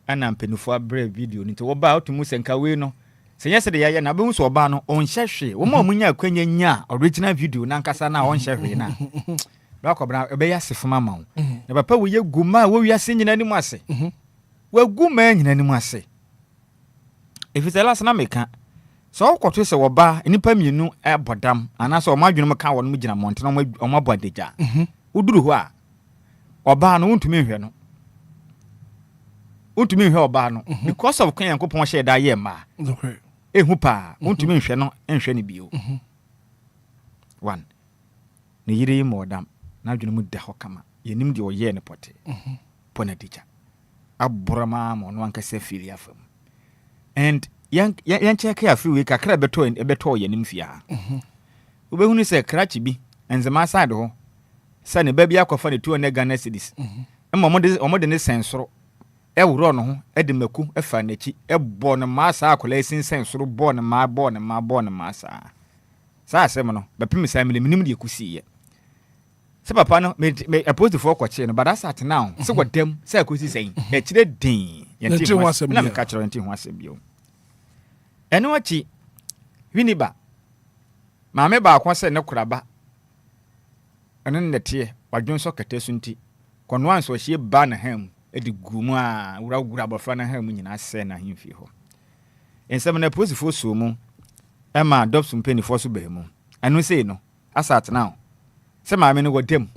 ana mpenufo abre video nti wo ba otumu senka we no senya de ya na be hu so oba no onhyehwe wo ma munya akwanya nya original video na nkasa na onhyehwe na bakobra ebe ya sefuma ma wo na papa wo ye guma wo wiase nyina ni mu ase wo guma nyina ni mu ase efisela sana meka so kwoto se wo ba nipa mienu e bodam ana so o ma dwenu ka wo no gina monte na o ma bodeja uduru ho a oba no untumi hwe no untumi hwe oba no because of kan yankopon hye da ye ma okay ehu pa untumi hwe no enhwe ne bio one ne yire modam na dwenu mu da ho kama yenim de oye ne pote pona dija abrama mo no anka se fili afam and yan check ya free week akra beto yenim fia obehu ni se krachi bi enzema side ho sa ne babia akofa ne 200 Ghana cedis omode ne sensoro ewuro no ho ede maku efa nachi ebo ne ma sa akola sin sensoro bo ne ma sa Sa asem no bepem sa minim de kusi ye. Se papa no me opposed for kwache no but as at now se godam se akosi sen e kire din yenti ho asem na me ka kire yenti ho asem bio eno achi winiba maame ba akwa se ne kuraba eno nnete wadwon so kete sunti kono anso hie ba na ham edi gumu a wura bofra na ham nyina se na himfi ho ensem na opposed for so mu ema adoption penny for so be mu eno se no as at now se maame no godem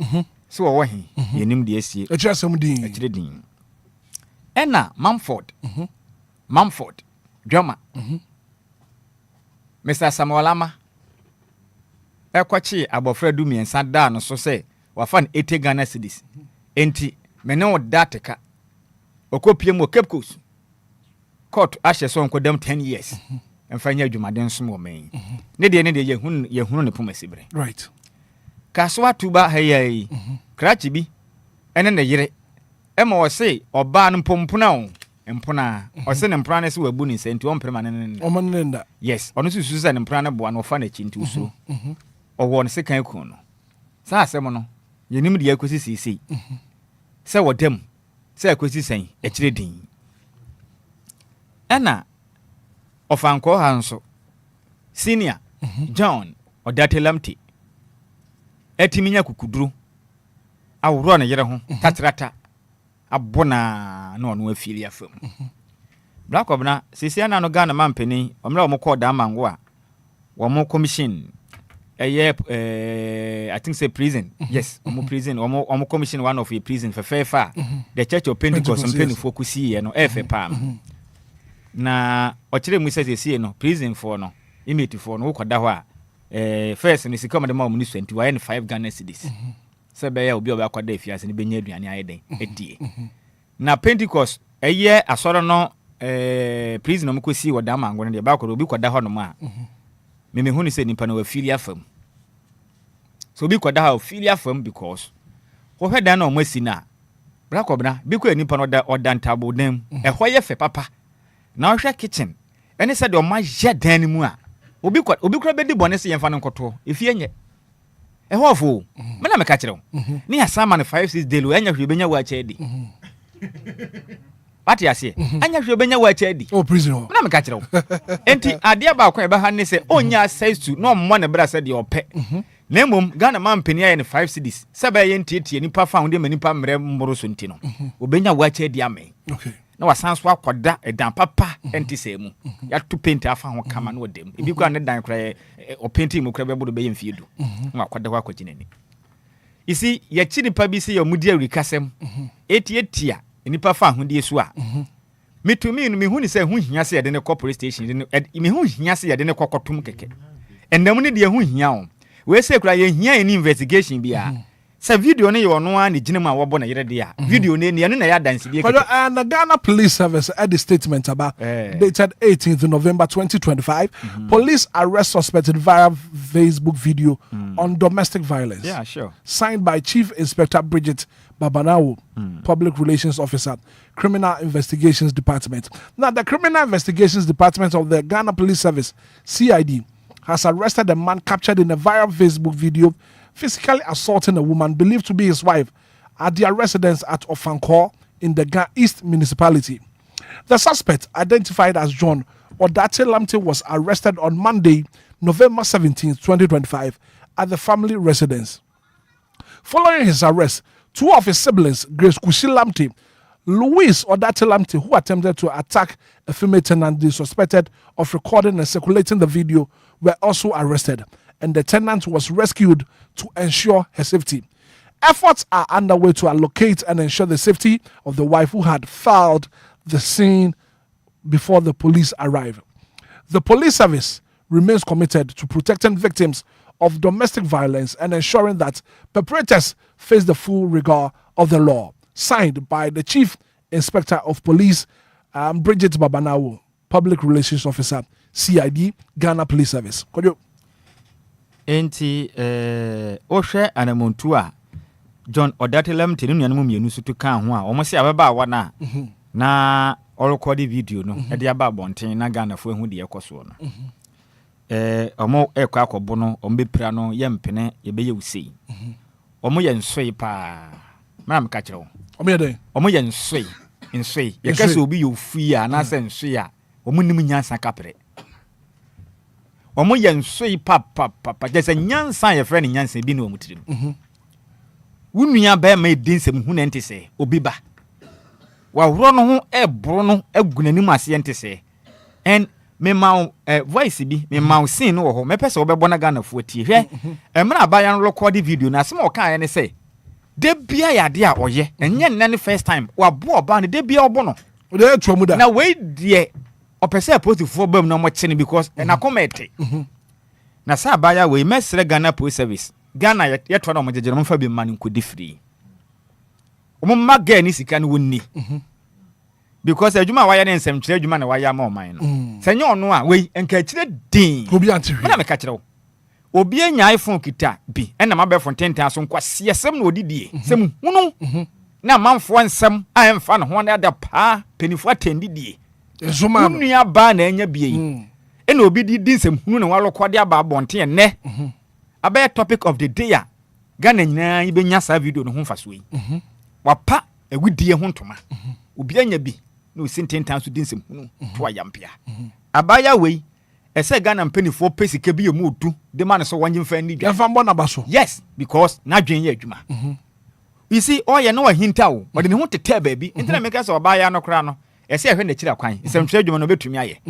se wo he yenim de asie e kire asem din e kire din ena Mumford Joma Mr. Samuelama ekwachi abofra du miensa da no so se wafa n 80 Ghana cedis enti mene wo dateka okopie mo Cape Coast court ahye so nkodam 10 years emfanya adwumaden so mo men ne de yehunu ne pomasibre right kaswa tuba hayai krachi bi ene ne yire ema wo se oba no pompona o empona o se ne mpra ne se wabu ni senti on prema ne o man nda yes ono susu se ne mpra ne boa no fa na chinti usuro o wo ne se kan ku no sa asem no yenim de yakosi sisi se wodem se yakosi sen e kire din ena ofanko hanso senior John Odatelamti etiminya kukuduru awuro na yere ho tatrata abona na ono afili afam black obna sisi ana no Ghana mampeni omra omko da mango a womo commission I think say prison yes omo prison omo commission one of a prison for fair the Church of Pentecost and penny focus here no pam na ochire mu sese no prison for no imiti for no koda ho a first ni sikama de ma mu ni 5 Ghana cedis se be ya obi akwada afiase ni benya aduane ayeden edie na Pentecost asoro no prison no kosi woda mango no de ba kwada obi koda ho no ma me hu ni se nipa na wafili afam so obi koda ha ofili afam because wo hweda na o masi na black obna bi ko nipa no da odantabo dem ehwo fe papa na ohwe kitchen ene se de o ma je dan ni mu a obi kura bedi bone se yemfa no nkoto efie nye ehofo me na me ka kire ni asama no 5-6 delu anya hwe benya wa cha di Pati ase anya hwe benya wa cha di oh prison me na me ka kire enti ade ba akon e ba ha ne se onya access to no mo ne bra se de ope na mom Ghana man peni aye ne 5 cedis se ba ye ntitie nipa fa hunde manipa mre mboro so nti no obenya wa cha di ame okay na wasanso akoda edan papa enti se mu ya to paint afa ho kama no dem ebi kwa ne dan kra o painting mu kra be bodo be yem fiedu na akoda kwa kwaginani isi ya chini pa bi se ya mudi awrikasem etietia nipa fa ho die so a metumi no me hu ni se hu hia se ya de ne corporate station me hu hia se ya de ne kokotum keke endam ne de hu hia o we se kra ye hia any investigation bia sa video ne yo no an ginema wobo na yere de a video ne ne na ya dance bi and the Ghana Police Service at the statement about dated 18th November 2025 police arrest suspected via Facebook video on domestic violence. Yeah, sure. Signed by Chief Inspector Bridget Babanawo, Public Relations Officer, Criminal Investigations Department. Now, the Criminal Investigations Department of the Ghana Police Service, CID, has arrested a man captured in a viral Facebook video physically assaulting a woman believed to be his wife at their residence at Ofankor in the Ghana East Municipality. The suspect, identified as John Odatelamte, was arrested on Monday, November 17, 2025, at the family residence. Following his arrest, two of his siblings, Grace Kushi Lamte, Louis Odatelamte, who attempted to attack a female tenant they suspected of recording and circulating the video, were also arrested, and the tenant was rescued to ensure her safety. Efforts are underway to allocate and ensure the safety of the wife who had filed the scene before the police arrived. The police service remains committed to protecting victims of domestic violence and ensuring that perpetrators face the full rigor of the law. Signed by the Chief Inspector of Police, Bridget Babanawo, Public Relations Officer, CID, Ghana Police Service. Enti ohwe anamontu a John Odatelamte nunu anum mienu so to kan ho a omo se ababa wana na o record video no e de aba bonten na Ghana fo ehu de yekoso no omo ekwa akobo no ombe pira no ye mpene ye beye usei omo ye nsoi pa mam ka kire omo ye den omo ye nsoi ye kase obi yo fui a na se nsoi a omo nim nyansa kapre omo ye nsoi pa jese nyansa ye frɛ ne nyansa bi na omo tirim wunua ba ma edinsem hu na ntese obi ba wa woro no ho ebro no agunanim ase ntese and me ma voice bi me ma sin no ho me pese obebo na Ghana fo tie hwe emra abayan record video na asem o kan ye ne say de bia ya de a oye enye nne ne first time wa bo oba ne de bia obo no de etwa mu da na we de opese post fo bam na mo kye ne because na comment na sa abaya we mesre Ghana Police Service Ghana yeto na mo jejere mo fa bi man nkodi free o mo maga ni sika ne wonni because adwuma waya ne nsem kire adwuma na waya ma o man no senye ono a we enka kire din obi antihwe na me ka kire wo obi anya iPhone kita bi ena mabe fon tenten so nkwase sem na odidie sem hunu na manfo nsem a emfa ne ho na da pa penifo atendidie ezuma no nua ba na anya bie ena obi di nsem hunu na walokode aba bonte ne abe topic of the day a Ghana nyina ibenya sa video no ho mfaso yi wapa agudie ho ntoma obi anya bi no sintentan so dinsem hunu to ayampia abaya wei ese Ghana mpenifo pesike bi yemu odu de man so wanye mfa ni dwa mfa mbona baso yes because na dwen ye adwuma you see oye no wahinta wo ode ne ho tete baabi intina meka so abaya no kra no ese ehwe na kira kwan nsɛmtwe adwuma no betumi aye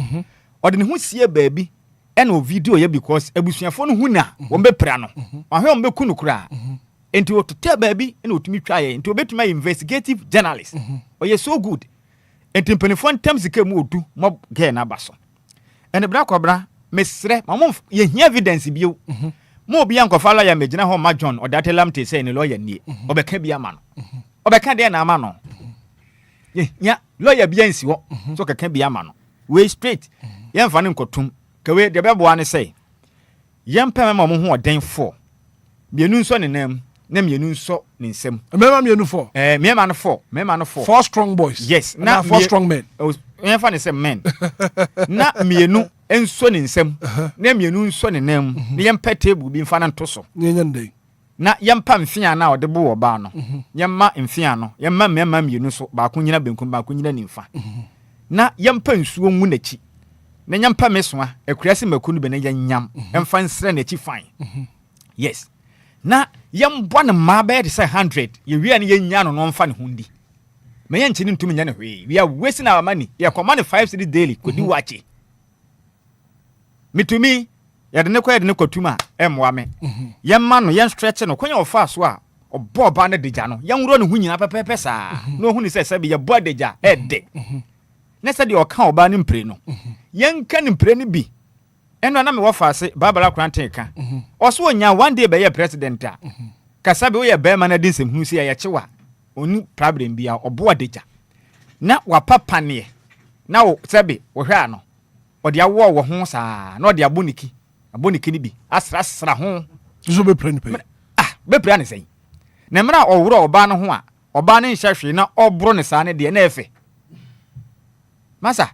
ode ne ho sie baabi ena o video ye because abusuafo no hu na wo mbepra no ahwe wo mbeku no kra enti wo tete baabi ena otumi twa ye enti obetumi investigative journalist oye so good enti mpenifo ntam sika mu odu mo ge na baso ene bra kwabra mesre mamo ye hia evidence bio mo obi ankofa lawyer megina ho ma John odatelam te say ne lawyer nie obeka bia ma no obeka de na ama no ye nya lawyer bia nsi ho so keka bia ma no we straight ye mfa ne nkotum kawe de bebo ane say ye mpa ma mo ho oden fo mienu nso ne nam na mienu nso ne nsem mema mienu fo mema no fo four strong boys yes na four strong men ye fa ne say men na mienu enso ne nsem na mienu nso ne nam na yempa table bi mfa na ntoso nyenye ndey na yempa mfia na ode bo oba no yemma mfia no yemma mema mienu so ba ko nyina benkum ba ko nyina nimfa na yempa nsuo ngu nachi na yempa mesoa akurase makunu be na yanyam emfa nsre nachi fine yes na yembo na ma be de say 100 ye wi na yenya no no mfa ne hundi me yenchi ni ntumi nya ne hwe we are wasting our money ye command 5 cedi daily kodi wachi mitumi yade ne kwatuma emwa me yemma no yen stretch no kwanya ofa so a obo ba na deja no yenwuro ne hu nyina pepepe saa no hu ni se be ye bo deja ede ne se de oka oba ne mpre no yenka ne mpre ne bi eno na me wo fa ase babala kranten ka oso onya one day be ye president a kasabe wo ye be ma na dinsem hu si ya chewa oni problem bia obo deja na wapapa ne na wo sebe wo hwa no odi awo wo ho saa na odi aboniki ni bi asra ho so be plan pe be plan sei na mra owuro oba no ho a oba ne nhwehwe na obro ne saa ne de na efe masa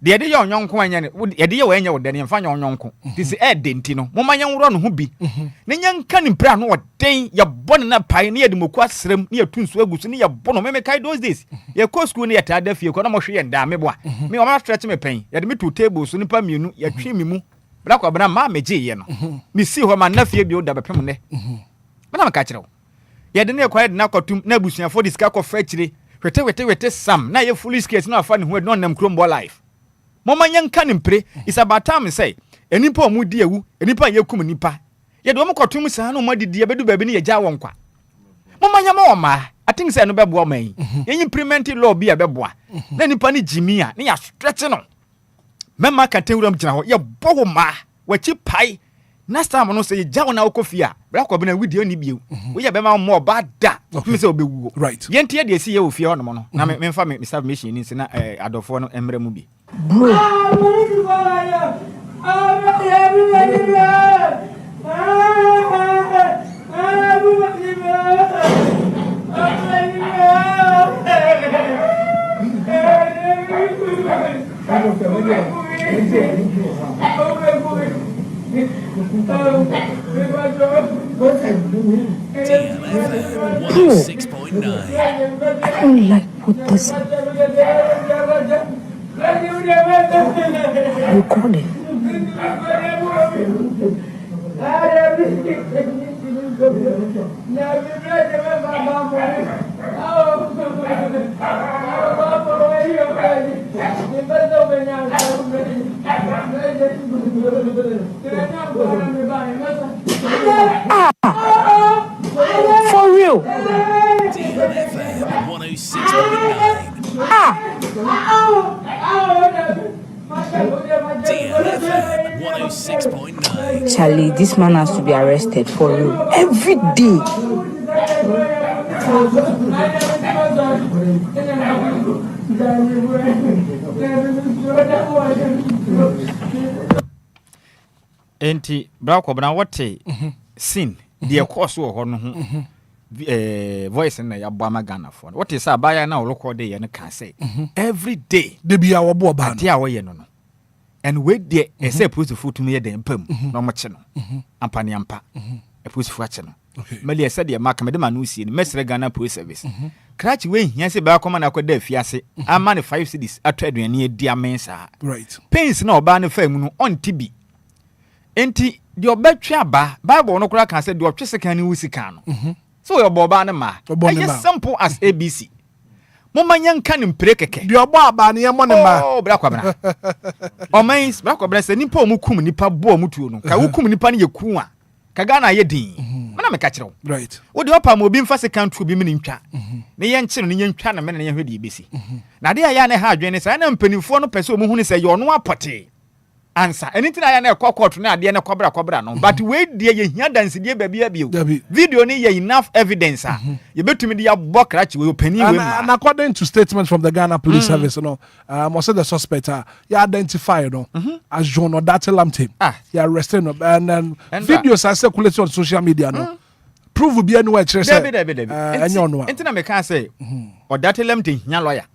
de yo nyonko anya ne de ye wanya wo de ne mfa nyonko tisi denti no mo manya wuro no ho bi ne nyanka ne mpra no oden ye bone na pai ne ye de moku asrem ne ye tunsu agusu ne ye bono me kai those days ye ko school ne ye tada fie ko na mo hwe ye nda me boa me o ma stretch me pen ye de me to table so nipa mienu ye twe me mu bra kwa bra ma meje ye no me si ho ma na fie bi o da bepem ne me na me ka kire wo ye de ne kwa ye de na kwatum na abusuafo diska ko fa kire wete sam na ye foolish case na afa ne ho no nam krombo life mama nyanka ne mpre is about time say enipa omu di ewu enipa yekum nipa ye de omkotum saa no modidi ebedu baabi ne ye gya won kwa mama nyama o ma I think say no bebo man ye implement law bi abeboa na nipa ne jimia ne ya stretch no mema kan tewuram gina ho ye bowo ma wachi pai next time no say ye gya won akofia bra kwa bena video ni bio wo ye be ma mo ba da me say obewu right ye ntia de si ye ofia no no na me mfa me submission ni na adofo no emre mu bi bro DLFM 106.9. I don't like what this. Recording. For real. DLFM 106.9. DLFM 106.9. Charlie, this man has to be arrested for real. Every day. Enti brako bana wote sin de course wo ho no ho voice na ya bua magana for what is abaya na record dey ne ka say every day de bia wo bo ba no wo ye no and we dey say put foot to me dey mpam no mo che no ampani ampa e put foot che no mali e say de mark me de ma no sie ni mesre Ghana Police Service crash we hia say ba koma na kwada afiase ama ne 5 cities atwa aduane e di amensa right pains na oba ne fa mu no on tibi enti de obetwa ba bible no kura kan say de otwe kan ni wusika no so your boba na ma as simple as ABC moma nyanka ne mpre keke de obo aba ne yemo ne ma oh bra kwa bra o mens bra kwa bra se nipa omukum nipa bo omutuo no ka wukum nipa ne yeku a ka Ghana ye din mana me ka kire wo right wo de opa ma obi mfa se kan tu bi me ntwa ne ye nkire no ye ntwa na me ne ye hwede ebesi na de ya na ha adwene se na mpanifo no pese omu hu ne se ye ono apote answer anything I na court na ade na kobra no but we die ye hia dance die ba bia bio video ni ye enough evidence ye betumi de ya bokra chi we opani we ma and according to statements from the Ghana Police Service most of the suspects you identified as John or Datelamte you arrested and then videos are circulating on social media no prove be anywhere say entina me kan say or Datelamte hia lawyer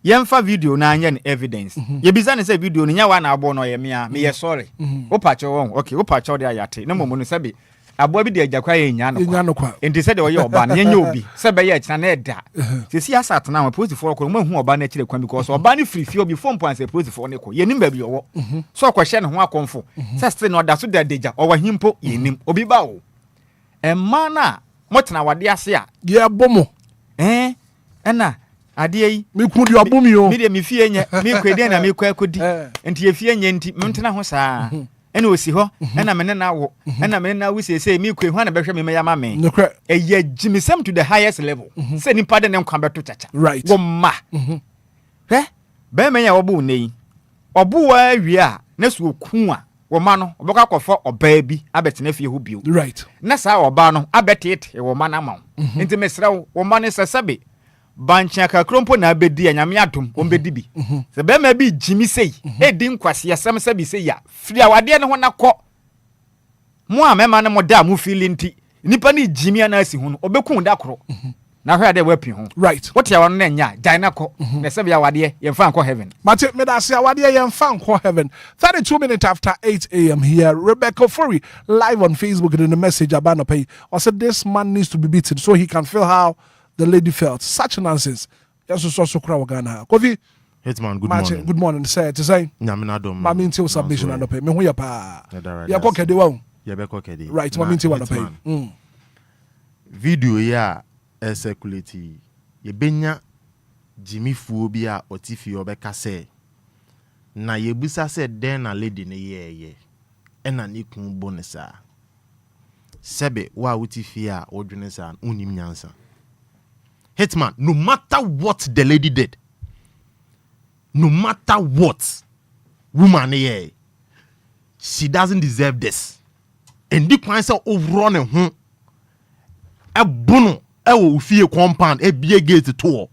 yemfa video na anya evidence ye biza ne say video nya wa na abo no ye mea me ye sorry wo pacho won okay wo pacho de ayate na momu no sabe abo bi de agakwa ye nya no kwa enti say de wo ye oba na nya obi say be ye kina na eda se si asat na police for ko mo hu oba na kire kwa because oba ne free obi phone point say police for ne ko ye nim ba bi wo so ko hye ne ho akonfo say still no da so da deja o wa himpo ye nim obi ba wo emma na motena wade ase a ye bomo ena ade yi me ku di obumi o me de me fie nya me kwede na me kwa kodi enti ye fie nya enti mentena ho saa ena osi ho ena me na wo ena me na wo sese me kwe ho na behwe me ya ma me eye jimisem to the highest level se nipa de ne nkwa beto chacha right wo ma be me nya wo bu nei obu wa awie a na so ku a wo ma no obeka kofo oba bi abetena fie ho bio right na saa oba no abetete wo ma na ma enti mesra wo ma ne sesebe bancha ka krompo na abedi anyame atom ombedi bi se be ma bi jimi sei edi nkwase yasem se bi sei ya firi awade ne ho nakọ mo a mema ne mo da mo feelinti nipa ni jimi ana asi hu no obekun da koro na hwa de wapi ho right what ya won na nya dan nakọ na se bi awade ye mfa nkọ heaven mate me da se awade ye mfa nkọ heaven 32 minutes after 8 a.m. here Rebecca Furry live on Facebook in the message about pay or said this man needs to be beaten so he can feel how the lady felt. Such nonsense. Yes, so crowd Ghana. Kofi Hitman, good morning. Good morning. Say to say. Nyamina dom. Mami nti submission and pay. Me hu ya pa. Ya ko kede wa. Ya be ko kede. Right, mami nti wa pay. Video ya circulate. Ye benya Jimmy Fu bi a otifi obeka say. Na ye busa say den na lady ne ye. Ena ni kun bonesa. Sebe wa otifi a odwene sa unim nyansa. Hitman, no matter what the lady did, no matter what woman here, she doesn't deserve this. And the point say overrun home. A bono, will feel compound, a big gate to.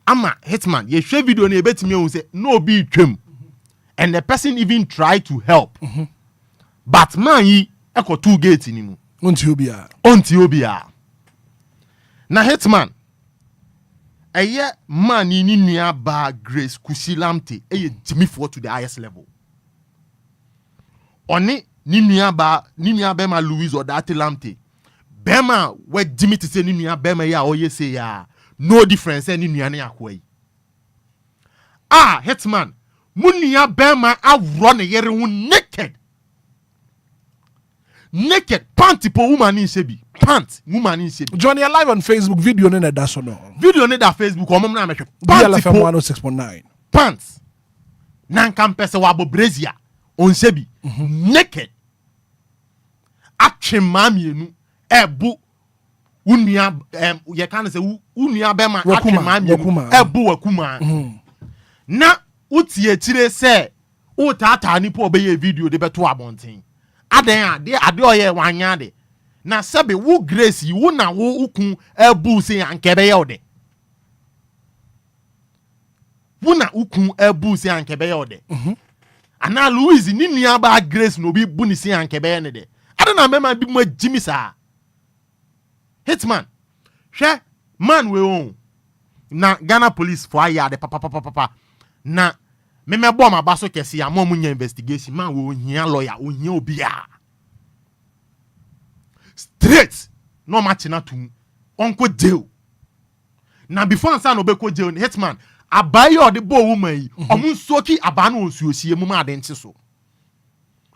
Ama Hitman, you share video on a bet me who say no be trim. And the person even tried to help. But man, he echo 2 gates in him. Until Obia. Na Hitman eye man ni nua ba Grace Kusilamte eye Jimmy for to the highest level. Oni nua bema Louise or that lamte bema we Jimmy to say nua bema ya o ye say ya no difference any nua na akwai Hitman munia bema a run yere naked panty po woman in sebi pant woman in sebi Johnny live on Facebook video ne na daso no video ne da Facebook o mom na mehwe DLFM 106.9 pants nan campus wa bo brazia on sebi naked atwe mamienu ebu unia ye kan say unia bema atwe mamienu ebu wakuma na utie tire say o tata ni po obeye video de beto abonten adan ade oye wanya de na sebe wo grace yi wo na wo ukun ebu se ankebe ye ode wo na ukun ebu se ankebe ye ode ana Louise ni nua ba grace no bi bu ni se ankebe ye ne de ade na mema bi mo Jimmy sa Hitman hwe man we on na Ghana police for aya de papa na me bo ma baso kesi ya mo munya investigation man we ohia lawyer ohia Obia straight no match na tum onko jail na before ansa no be ko jail Hitman abayo de bo woman yi omun soki abanu onsuosie mu ma adenche so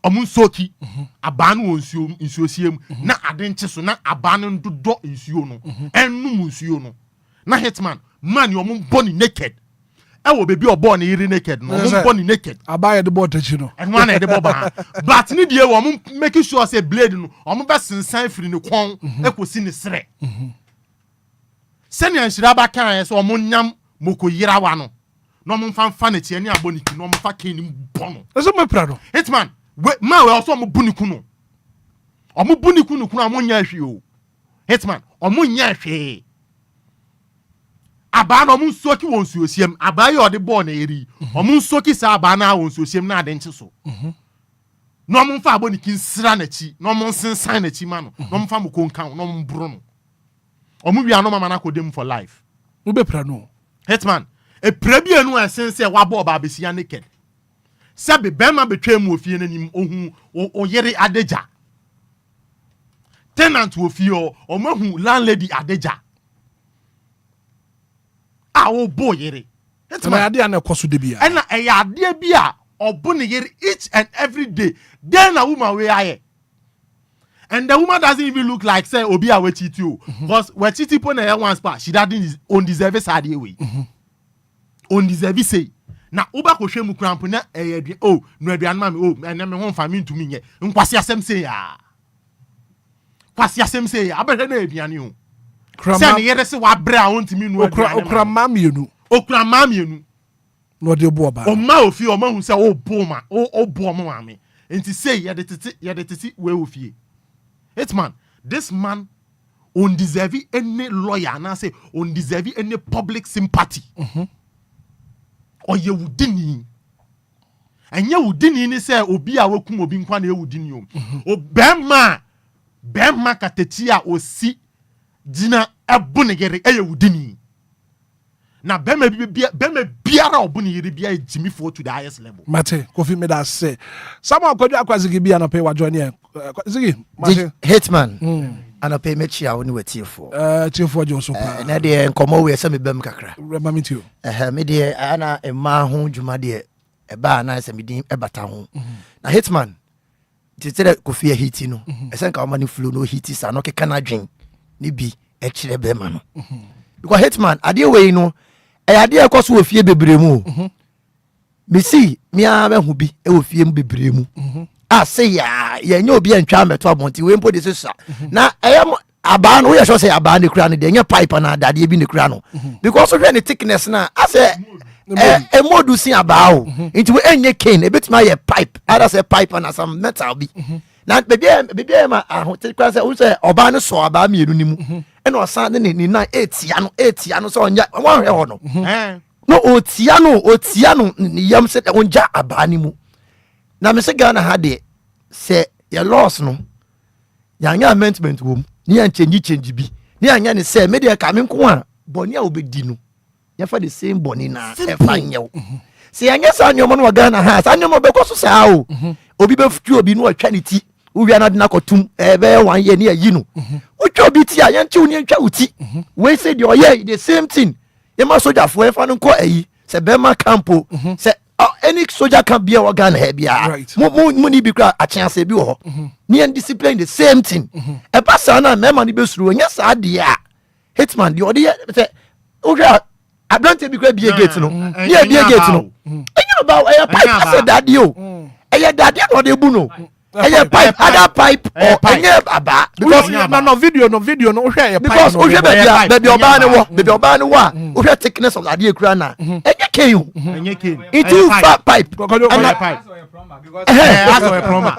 omun soki abanu onsuosie mu na adenche so na abanu ndodo nsuo no enum nsuo no na Hitman man yo omun body naked ewo baby obo na iri naked no omun body naked abaya de bo tachi no enwa na de bo ba but ni die wo omun make sure say blade no omun be sensan firi ne kon ekosi ne sere sene anhira ba kan so omun nyam moko yirawa no no omun fanfa na tie ni aboniki no omun fa kan ni bono eso me prado Hitman ma we also omun buniku no omun buniku no kuna omun nya hwe o Hitman omun nya hwe aba no omun soki won suosiem aba ye ode ball na eri omun soki sa aba na won suosiem na ade nche so no omun fa aboniki nsira na chi no omun sensan na chi ma no no omun fa moko nkan no omun bro no omun wi anoma na kodem for life ube pra no Hitman e prebi enu esense wa ball ba besia naked sabe bema betwa mu ofie nanim ohun oyere adeja tenant ofie o mahu landlady adeja awo boyere Hitman ade na ekoso de bia na ade bia obo ne yere each and every day then a woman we aye and the woman doesn't even look like say Obia we cheat you because we cheat po na one spot she doesn't on deserve side way on deserve say na uba ko hwemu krampo na oh no aduan ma me na me ho fa me ntumi nye nkwase asem say ya kwase asem say ya abehwe na aduane ho se ne yere se wa bra ho ntumi nu aduane okra mamienu no de bo ba o ma ofi o ma hu se o bo ma o bo mo ame enti say ye de tete we ofie Hitman this man on deserve any lawyer na say on deserve any public sympathy oye wudini anya wudini ni say obi a wakum obi nkwa na ewudini o bema kateti a osi dina ebunegere eye wudini na bema biara obunigere bia Jimmy for to the highest level mate kofi me da say someone kwadu akwazigi bia no pay wa join zigi mate Hitman anope mechi a woni watiefo tiefo jo so pa na de enkomo we se me bem kakra reba me tio me de ana ema ho dwuma de eba na se me din ebata ho na Hitman titere kofi hiti no esen ka o mani flow no hiti sa no keka na dwen ni bi e kire be ma no because Hitman ade we no ade e koso ofie bebremu me si mi a be hu bi e ofie bebremu say ya nya obi antwa meto abonti we mpo de sesa na eyam aba no we say aba ne kura no de nya pipe na dade bi ne kura no because of the thickness na ase e modu sin aba o nti we enye cane e betima ye pipe other say pipe na some metal bi na bebia ma ahote kura say o say oba no so aba mienu nimu e na osan ne ni na etia no so onya wan hwe ho no no otia no ni yam se onja aba ni mu na me se Ghana ha de se ya loss no ya nya amendment wom ni ya change bi ni anya ne se me de ka me nko a boni a obedi no ya fa the same boni na e fa nyew se anya sa nyomo no Ghana ha sa nyomo be ko so sa o obi be futu obi no atwa ne ti uwia na de na kotum be 1 year ne ayi no utwa obi ti a yente wo ne atwa uti we say the oye the same thing e ma soldier fo e fa no ko ayi se be ma campo se any soldier can be a Ghana here bia mo ni bi kra achiase bi wo ni and discipline the same thing e pass na me ma ni be suru nya sa de a Hitman the odi say okay ablante bi kra bi gate no ni e bi gate no enyo ba e pipe say daddy o e daddy no de bu no e pipe other pipe or enye aba because no video no hwe because o hwe baby oba ne wo o hwe thickness of daddy ekura na enye keyu it is fat pipe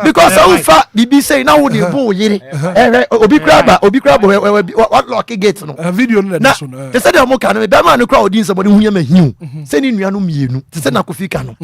because so far bibi say na wo de bu yiri obi kraba what lock gate no video no na so no they say dem mo ka no be ma no kra odin somebody hunya mahiu say ni nua no mienu they say na kofika no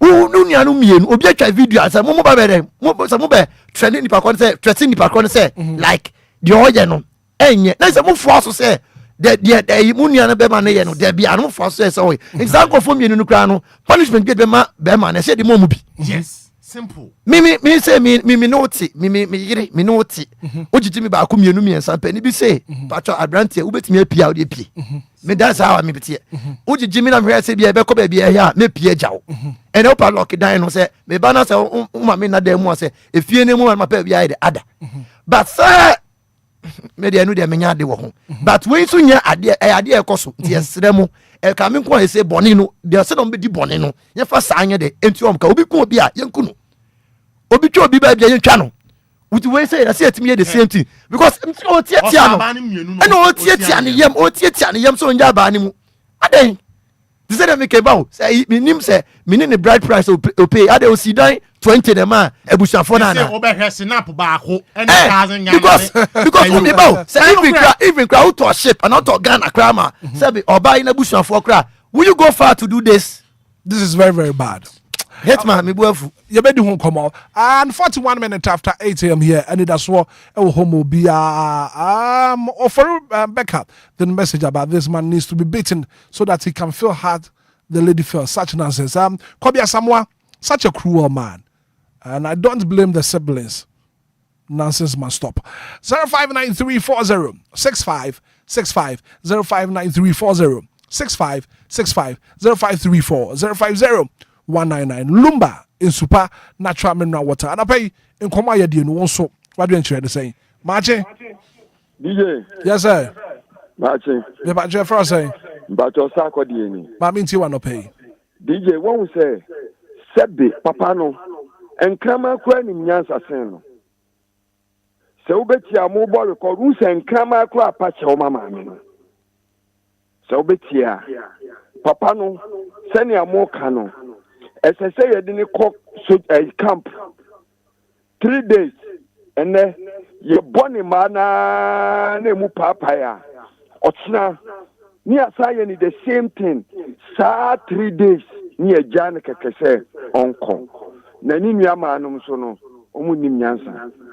no nua no mienu obi atwa video asa mo ba be dem mo be trending nipa kon say threatening nipa kon say like the oye no enye na say mo fo aso say the mu nua no be ma na ye no there be anu fo aso say we example for mienu no kra no punishment be ma na say the mo mu bi yes simple me say me noti me yire me noti ojiji me ba ko mienu miensa pa ni bi say patcho abrante u betimi apia o de pie me that's how me betie ojiji me na me say bia be ko ba bia ya me pie jawo and opa lock down no say me ba na say ma me na da mu say efie ne mu ma pa bia de ada but say me de anu de me nya de wo ho but we so nya ade ekoso nti esere mu e ka me nko say boni no de say no be di boni no ye fa sa anya de enti om ka obi ko obi a ye nku no obi twa obi ba bia ye ntwa no wuti we say say atimi the same thing because o tietia no e no o tietia ne yem so nya ba ne mu aden they say me ke ba o say minim say mini ne bride price o pay ade o sidan 20 dem a ebushafo na na say obe snap ba ko and 1000 nya because we ba say even cry out to ship and out to Ghana crama say be oba in ebushafo kra will you go far to do this? This is very, very bad. Hitman, me buafu. You better home come out. And 41 minutes after 8 a.m. here, Anidaso Wɔhɔ offer backup. The message about this man needs to be beaten so that he can feel hard the lady feels. Such nonsense. Kobia Samoa, such a cruel man. And I don't blame the siblings. Nonsense must stop. 059340 6565 059340 6565 0534 050 199 Lumba in super natural mineral water. And I pay in Komaya Dino also. What do you the saying? Marche? DJ. Yes, sir. Marche. The Marche for saying. But your sack or DNA. Mammy, you want to pay. DJ, what we say? Sebi, Papano, and Kama Kwan in Yansa Seno. So betia mobile record who and Kama Kra Patch or Mamma. So betia Papano, send your more cano. As I say, I didn't cook camp 3 days, and then you bonny mana nemu papaya. Ochna near saying the same thing. Sa 3 days near Janica Kase Onko. Nanimia manum sono.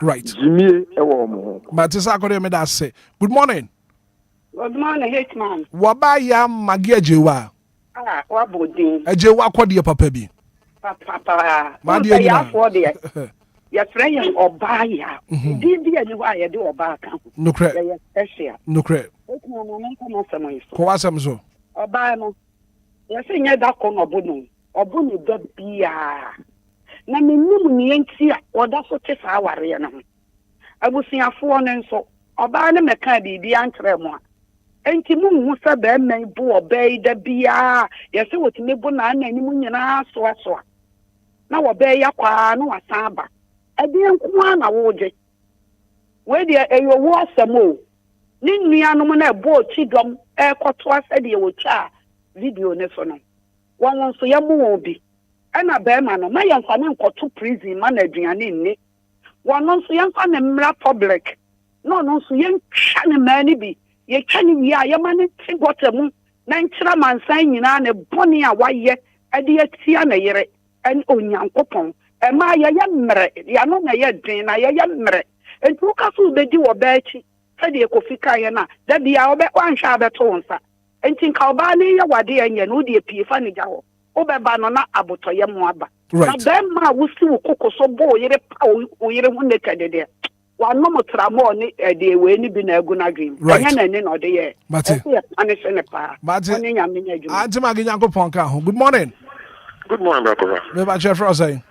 Right. Jimmy Ewomo. But it's according to me that say. Good morning. Good morning, Hitman. Wabaya Magia Jewa. Ah, wabodi. A Jewa Quadia Papa B. Papa, my dear, for the your friend Obia. Did you why I do Obaka? No credit. No credit. Coasam so. Obano. You're saying that con Obuno. Obuno don't be na me num ni enti a oda so te fa aware na ho abusuafo ne nso oba ne meka bibi antre mo a enti mu hu sa ba man bu obai da bia ye se wotime bu na na anim nyina so aso na obai yakwa na wasan ba ade nko na woje we de eyo wo asamo ni nuanom na ebo chidom ekoto asade wo cha video ne so no won so yamu obi ana bema no ma yanfa ne nkoto prison ma na aduane nni wono so yanfa ne mra public no so yentwa ne mani bi ye twa ne wi a ye ma ne tigotamu na nkyira mansan nyina ne bone a waye ade atia na yere en onyankopon e ma ye mre ya no na ye den na ye mre entu ka so bedi wo baachi sade ekofika ye na da bia wo be wanhwa abeto nsa enti nka oba ne ye wade anya no de pie fa ne gya ho Obeba no na abotoye mo aba. Right. Na dem ma wo si wo kokoso bo yere pa wo yere hu naked de. Wa no motramo ni de we ni bi na agu na dream. Anya na ni no de ye. Mate. Punish ne pa. Oni nya me nya adwuma. Auntie Maggie Nyankopon ka ho. Good morning. Good morning, Brother. Me ba chef Ross say.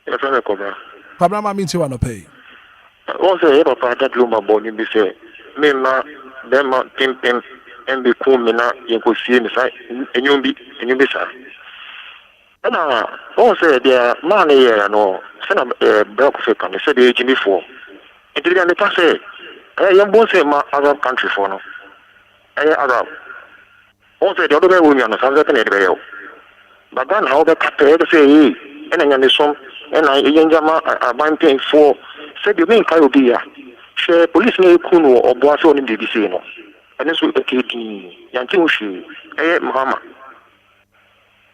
Yes, I'm Cobra. Pabra ma minti wa no pay. Also, you papa that Lumba body be say, me ma them ma pimpin and be cool me na you go see me say and you be sir. And also the man here no send a block for can say the age before. And the pass say you both say ma Arab country for no. Arab. Also the other women no some that ne but then how the captain say and then some and I yanjama ban paying for said you mean Obia. Share police ne kuno or boss on the BBC no. And this will be Yantimushi, Mahama.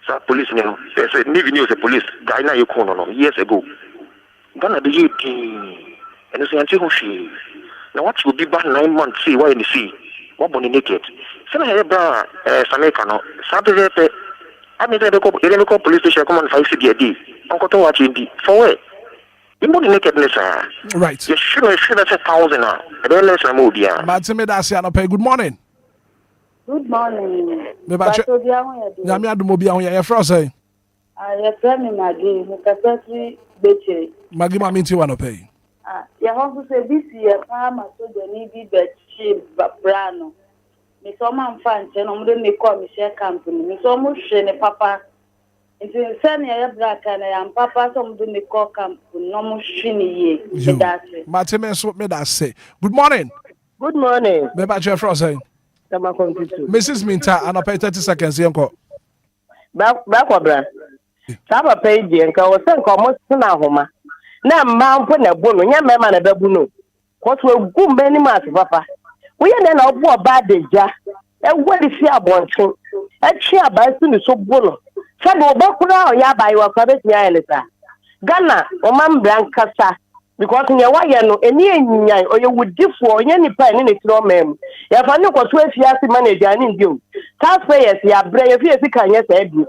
So police name. There's a new news police Ghanaian you kuno years ago. Ghana be and it's Yantimushi. Now what will be back 9 months see why in the sea? What on the naked? Send a bra Samekano, Saturday. I mean, they go police station come on 5 CDD. Uncle to watch it for where? You know the nakedness, right? You should have 1,000 now. I don't less than Obia. Matime Dasiano pay. Good morning. Good morning. Me ba che. Nyame adum obi ahun ye fra say. Ye fra me Maggie, me kasati beche. Maggie ma minti wa no pay. Ye ho so this year farmer so the ni bi beche brano. Me so man fa nche no mo de me call me share company. Me so mo hwe ne papa. Nti send ya black na ya papa so mo de me call company no mo hwe ne ye. Matime so me da say. Good morning. Good morning. Me ba che fra say. Mrs. Minta, and I pay 30 seconds. Yanko. Backwabra. Saba page, and I was sent almost an hour. Now, Mount Punabuno, young man at Babuno. What will go many months, Papa? We are then all bad day, ja. And what is your born to? A chair by soon is so bull. Sabo Bakura, ya by your private Yalita. Ghana, or Mam Blancasa. Because in your wire no any or you would give for any pen in its own mem. If I know what 12 years manager and you. Taxpayers, ya brave if you can yes, Eddie.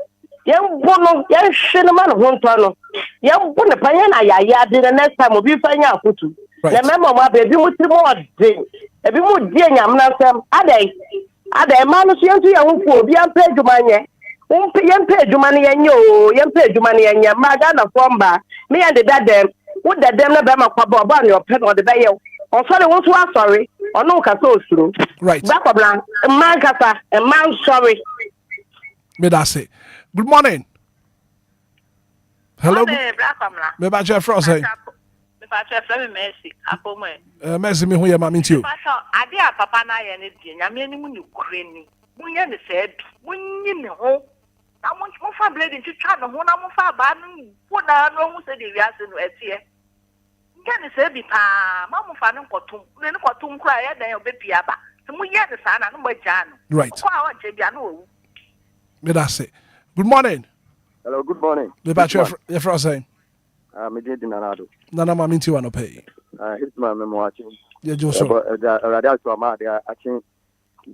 Young Bono, young Shinman, Hontono. Young Bonapayana, ya did the next time will be fine out to. Remember, my baby would be more day. If you would dear Yamnasam, are they manus young to your own for beyond pay to money? Young pay to money and you, young pay to money and your Magana Fomba, me and the dad. Would that them never about your pet or the bay? Or sorry, what's what sorry? Or no caso right. Back of blank, a man cassa, a man sorry. Me da say. Good morning. Hello. Me ba che fra say. Me ba che fra me Mercy. Apome. Mercy me hu ye ma minti o. Ade a papa na ye ne die. Nyame ani mu ne kure ni. Munye ne se bi. Munyi ne ho. Na mo fa blade ntwa no ho na mo fa ba no. Wo na no hu se de wiase no etie. Can say be pa, Mamma Fan Cotum, then Cotum cry at the Obipiaba. So we get the son and my Jan. Right. Me da say. Good morning. Hello, good morning. Me ba che fra say. Me did Nanado. Nana ma minti wa no pay. Hitman me watching. Yeah, Joshua. Radio to ma they are acting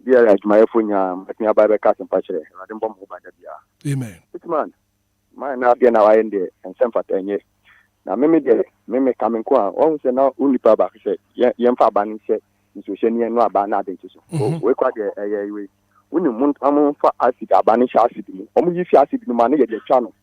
dear like my phone at me about the cast and patch. I didn't bomb by the Amen. Hitman. My na be na wa ende and sem for 10 years. Na me coming kwa on say now only pa ba say yem fa ba ni say so she ni no aba na dey so we kwa dey we woni mun am fa acid aba ni sha acid ni o mu yi fi acid ni ma na ye dey twa no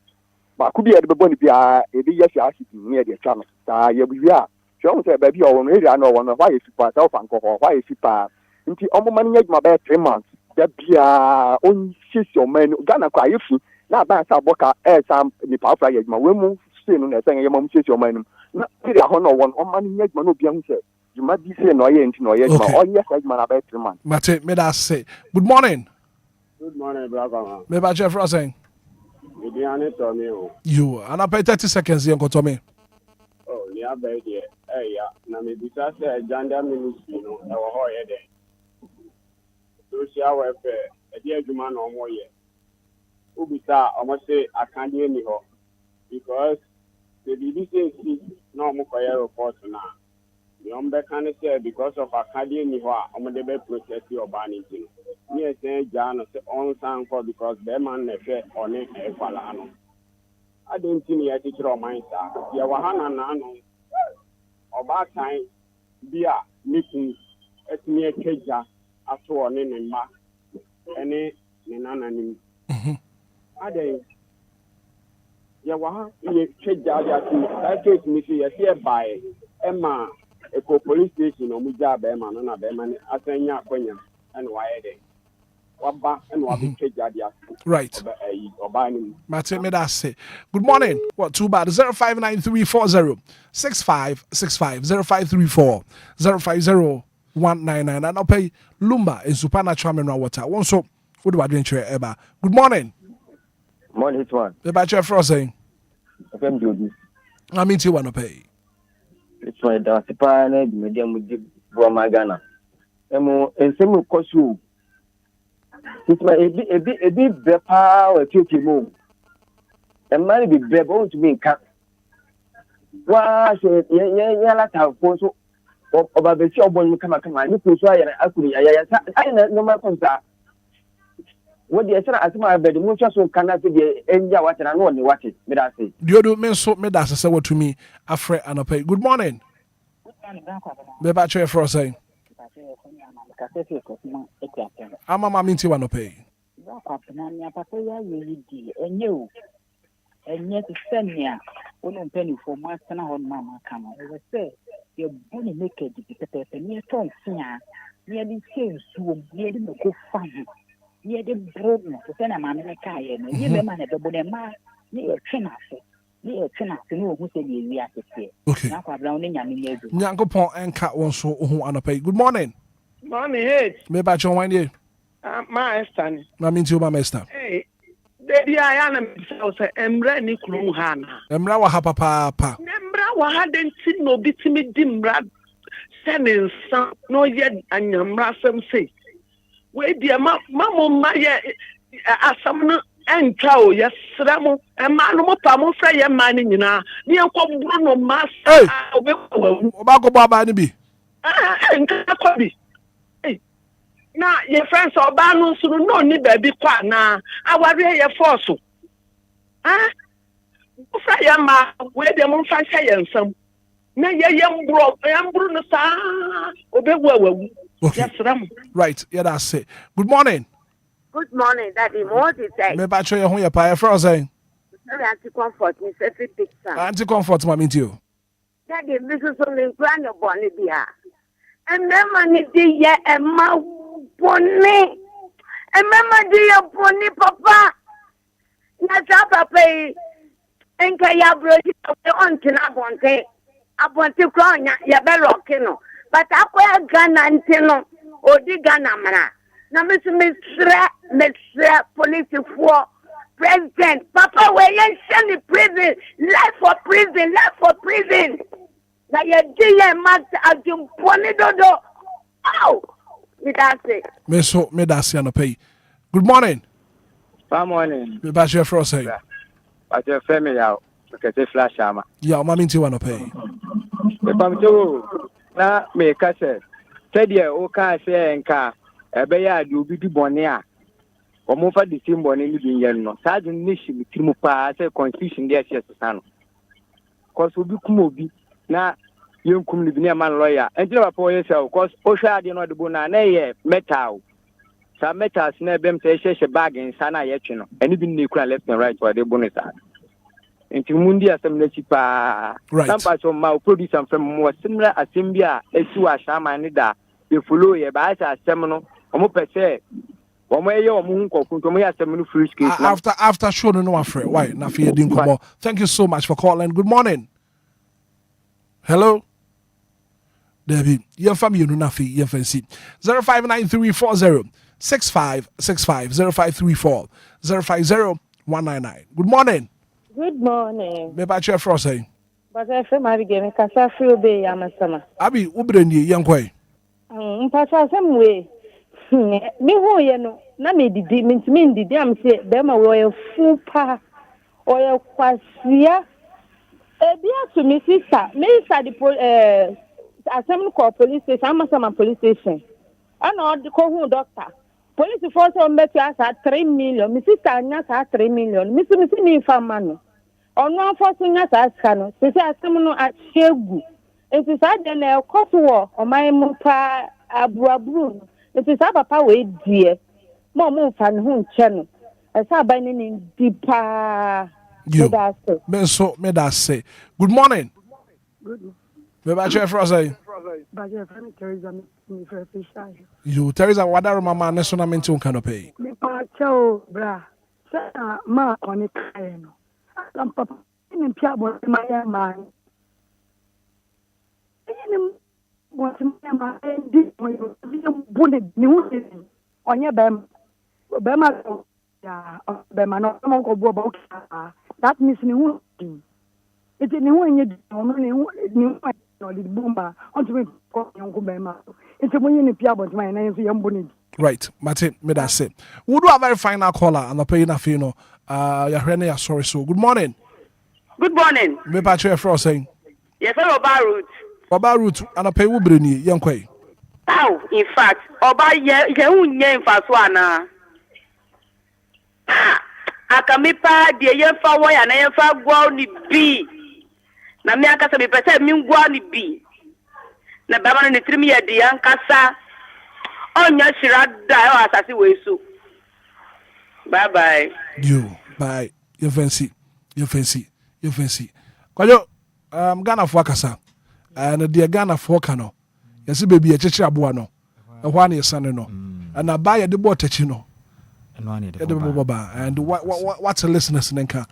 ba ku bi e dey bo ni bia e dey ye fi acid ni ye dey twa no ta ye bu a so on say ba bi o won area no won why ye fi pa ta fa nko why ye fi pa nti o mu ma ni ye ma ba 3 months da bia on sisi o man Ghana kwa ye fi na ba sa boka sam ni pa fra ye ma we mu no na say yemam chesi o man na iri aho no won o man nyadma no bia hu say juma di say no ye nti no ye juma o yes juma na ba 3 months mate me da say good morning brother me ba chef for saying you and I pay 30 seconds yen ko to me oh ni abai de ya na me bisa say gender ministry no e wo ho ye de social welfare e di juma no mo ye ubisa o mo say akande ni ho because the BBC no mo report now. the kind of say because of academy who are on the best process or banning. Yes, Jan on sound for because the man never on it a falano. I don't think a teacher of mine, sir. Yawahana Nano about time beer meeting at near Keja after one in Mark. Any Nananim. I think Yawaha, you Keja, I case me here by Emma, a police station or Muja Beman, and a Beman, Asenya, and why they. Right. Martin, may I say good morning. What too bad? 059340 6565 0534 050199 and I'll pay Lumba in supernatural mineral water. One so food adventure ever. Good morning. Morning, Hitman. The batch of frosting. FM do this. I mean, you want to pay. It's my dance. Pane, medium with the Bromagana. And some of course you. It's my a bit better or 50 more. And money be better to me. Why, yeah, have also about the show when you come on. You push I no matter what the answer as my bed, much so cannot be the what and I know what it, may I say. Do you do me so me that's say what to me, Afraid and I pay. Good morning. The batch of frosting. I'm a mammy to one pay. And yet, send me one penny for my son on Mamma come. As I say, you're bonny naked because a near tongue singer, near the same swoon, near the go fine, near the broadness, the same man in a car, and you man at the bonema, near China. Who said you are to say? Okay. Now, Yanko Pont and Cat won't so who on pay. Good morning. Mommy, hey. Maybe I join you. My son. I mean, you, my master. Hey, Daddy, I am Emra Nikrun Hana. Emra wa papa. Emra wa hadn't seen no bitimi dimrad. Sending some no yet and Yamra some say. Wait, dear Mamma, my Asam and cow, yes, Ramo, and Mano Pamo say a man in you near Bruno Mass. Hey, Obago Baba Nibi. And Kakobi. Na your friends or Banu so no ni baby kwa na aware ye force ah ufra ya ma we dem mfa hye yensam na ye yembro no sa obewu awu yesram right yeah that's it. Good morning. Good morning, Daddy. What is that? Me ba cho ye ho ye pa e fra saying anti comfort me say picture anti comfort ma me tio Daddy this is only grand your body dia and then man dey ye e ma Pony, and Mamma dear Pony Papa. Not papa, Enquires on Tinabonte. I want to call ya Bellocino, but I wear Ghanaian or the Ghanamana. Now, Mr. Police for President Papa, where you send the prison, life for prison. Now, your dear master, I do Pony Dodo. Ow! Me so me that's no pay. Good morning. Good morning. Me ba your frost say. But your family out because they flash ama. Yeah, ma minti wan pay. Me pam to na me ka say. Said ye o ka say enka e be ya du bi bone a. O mo fa di sim bone ni bi yen no. Sa dun ni shi mi timu pa say confusion dey say sano. Cause obi kuma obi na you come live near man lawyer. And you have yourself, because Osha did not do na metal. Some metals never say a bag in Sana Yetino, and even Nikra left and right for the bonus. Into Mundi assembly chipa. Some parts of my produce and from more similar assemblia, Esua Shamanida, the follow ye by a seminal, or more per se. One way your moon to me as a many free after showing no afraid. Why? Not fear didn't come on. Thank you so much for calling. Good morning. Hello. Debbie, your family, you know, your fancy 059340 6565 0534 050199. Good morning. Good morning. Me ba che fro say. But I feel my game kasa free obey yamasama. Abi ubreni yankoi. Mpasa some way. Me ho ye no na me didi me didi am say be ma we fu pa o ye kwasia. Ebia to me sister the asem call police station am sama police station ana ko hu doctor police force on bet you 3 million mi sister anya 3 million mi ni fama no ono force nya sa ska no se asem no achegu enti sa de na ekoso o man mu pa abuaburu enti sa papa we die mo fa ne hu nche no esa ba ni dipa you me da say good morning. Good. Beba chef Rosay. Baje friend Teresa me for fisha. You Teresa wadaro mama national menti on kind of pay. Me pa chao bra. Sa ma oni kai no. Am papa ni pia bo ma ya ma. Ni bo ma ma ndi mo yo bo ne ni hu onye bem ma ya bem no mo ko bo ba that means ni hu it ni hu enye ni hu no the Lumba on to me ko yonko bema into mo ni pia but my na so yambo ni right Martin me that say we do a very final caller and I pay na fe no ya hwene ya sorry so good morning. Good morning. Me pa chef for saying yes Oba route and I pay wo breni yenkwai how in fact Oba ye unye mfaso ana akamipa de yemfa wo ya na yemfa gwa ni bi na me akasa me pese me ngwa ni bi na ba ma no trimi ya de yankasa onya shirada o asasi we so bye bye you bye you fancy kwajo Ghana for akasa and the Ghana for kano yesi baby e cheche aboa no e ho na yesane no and na ba ye de bo techi no and what's a listeners nenka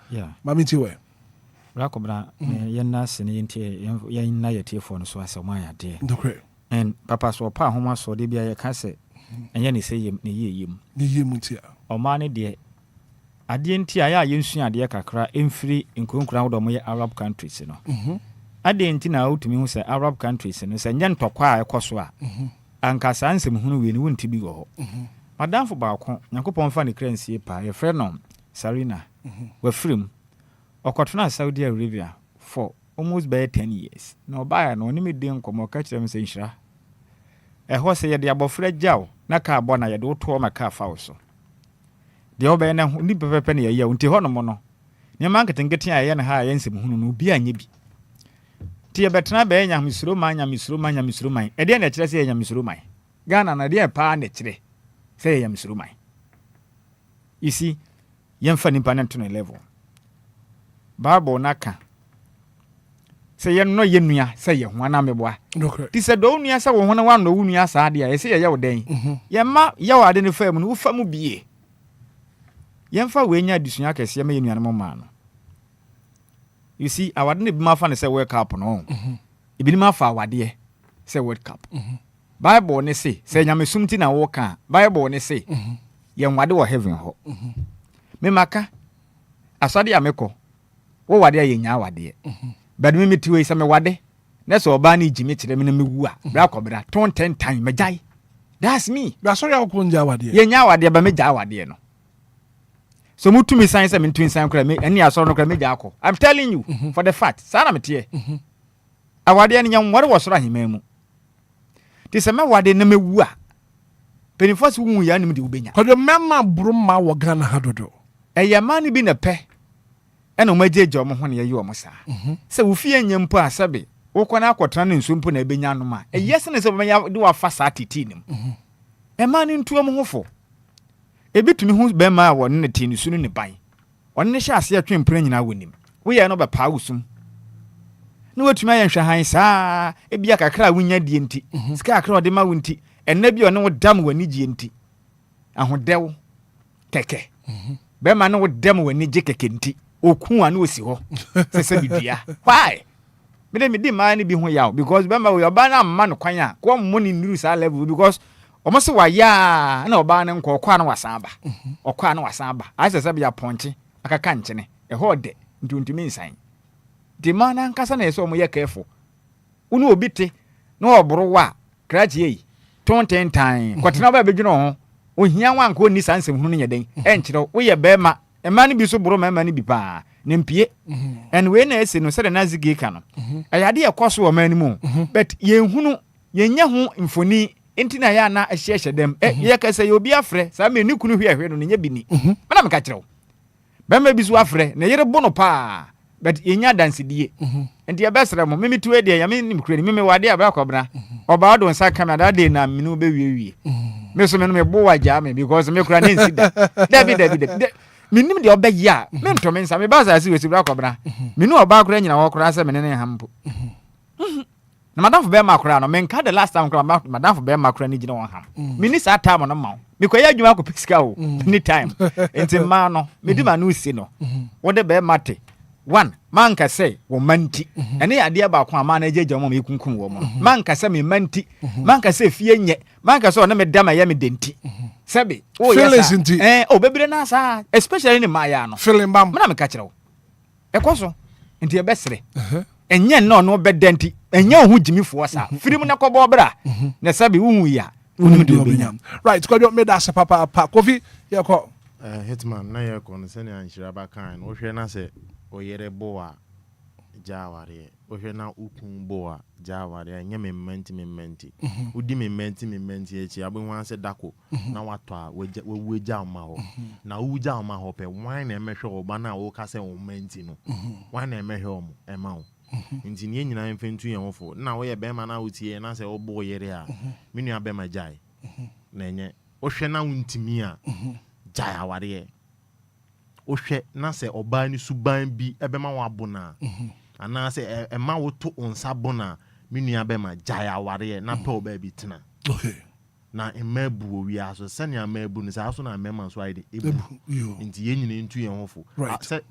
mami tiwe Rakobra yenna sene yenna yetifo no so asema ya de ndokre and papa so pa homa so de bia ye ka se enye ne se yem ne yem ntia o ma ne de ade ntia ya yensu ade kakra emfiri nkonkura wo mo Arab countries no ade nti na utumi hu se Arab countries no se nya ntokwa a ekoso a anka sansem hunu we ni wonti bi go ho madamfo baako nyakopon fa ne kransie pa ye frɛ no Sarina wa frim okotona Saudi Arabia for almost by 10 years na obaya no ni den komo ka kire mse nhira ho se ye de abofra gyaw na ka abo na ye de woto ma ka fa so de obaya na ni pepepe na ye nti ho no mo no ni ma nketenkete a ye na ha ye nsem hunu no bi anye bi ti ye betena be nya misuro man e de na kire se ye nya misuro man Ghana na de pa na kire se ye nya misuro man you see yemfa nipa na to no level Bible naka say ye no ye nua say ye ho na meboa ti se do nua say wo ho na wa no wo nua sa ade a ye say ye wo den ye ma ye wa ade ne fam no wo fam bie ye mfa we nya adusua kese ye ma ye nua no ma no you see awade ne bi ma fa ne say world cup no ibi ni ma fa awade say world cup Bible ne say nyame sumti na wo ka Bible ne say ye nwade wo heaven ho me maka asade ameko wo wade ya nya wade bad me meti we me wade na so oba na ijimi kire me na mewu a bra kobra ton 10 time megai that's me bra sorry akon ja wade ye nya wade ba meja wade no so mutumi san se me twin san kra me ani asoro no kra meja akọ I'm telling you for the fact sana mete awade ne nyam wore wo soro ahema mu ti se me wade na mewu a penifos wu ya nim de ubenya kodo mema bruma wo Ghana hadodo eyama ni bi na pe ena o majeje o mo ho ne ye o mo saa se wo fie nyampo asabe wo kwana akotran ne nsumpo na ebenya no ma yes ne se bo ya de wa fa saa titi nim ema ni ntuo mo hofo ebitumi hu be ma wo ne tini sunu ne ban on ne hye ase atwempra nyina wonim wo ye no be pa wusum ne watumi ayen hwe han saa ebia kakra wonya die nti sika kakra ode ma wo nti enna bi one wo dam wani gie nti ahodew keke be ma ne wo dam wani je keke nti okun anu osi ho sese bibia why me di man ni bi ho yaw because be ma we oba na amma no kwan a ko mo ni nuru sa level because omo se wa ya na oba ne nko kwa na wasan ba okwa na wasan ba a sese bia ponche akaka nchene e ho de ntuntumi nsan di man na nkasa na eso mo ye careful unu obi te na oboro wa krachi yi ton 10 time kwatena ba bedwino ho ohia wan ko ni sansem hunu nya den enkyere wo ye be ma emani bi so boro mama ni bi pa ne mpie and we na ese no se de nazigi ka no ayade e koso o mani mu but yenhunu yenya ho mfoni entina ya na ehye dem ye ka se obi afre sa me ni kunu hwe no nya bi ni mana me ka kirew bema bi so afre na yere bono pa but yenya dance die enti abesra mo mimi tuwe de ya me nim kure ni mimi wade abra kobra oba do nsa kamera de na minu be wie me so me no me bo waja me because me kura ne nsida David minim de obeya me ntome nsa me baza asi wesi bra kobra minu oba kura nyina wo kura se me ne hampo na madam for be makura no men ka the last time kura madam for be makura ni gina won ham mini sa time no ma me koya adwuma ko pisika o any time enti ma no me di ma no si no wo de be mate one man ka say wo manti ene ade ba ko ama na jeje mo me kunkun wo mo man ka say me manti man ka say fie nye man ka say o na me dama ya me denti sabe o yes o bebire na sa especially ni maya no feeling bam na me ka kire wo e koso enti e besere enye no be denti enye ohu jimifo sa firim na kobo bra na sabe wu ya unu de obinya right ko me da se papa Kofi ye ko Hitman na ye ko no se ne anhira ba kan no hwe na se oyere boa jaware ohwe na ukun boa jaware nya mementi udi mementi echi abunwa ase dako na wato a weja ma ho na uja ma ho pe wan na emehwe oba na wo ka se mementi no wan na emehwe omo ema ho nti ne nyina mfentu ye hofo na wo ye be ma na utie na se obo yere a menu abe ma jai na enye ohwe na untimi a jai aware ohwe na se oba ni suban bi ebema wa bona ana se ema wo to onsa bona menua be ma jaya ware na pe oba bi tena okay na emebu owi aso se ne amabu ni sa so na mema so aide ebu nti yenyine ntu ye hofo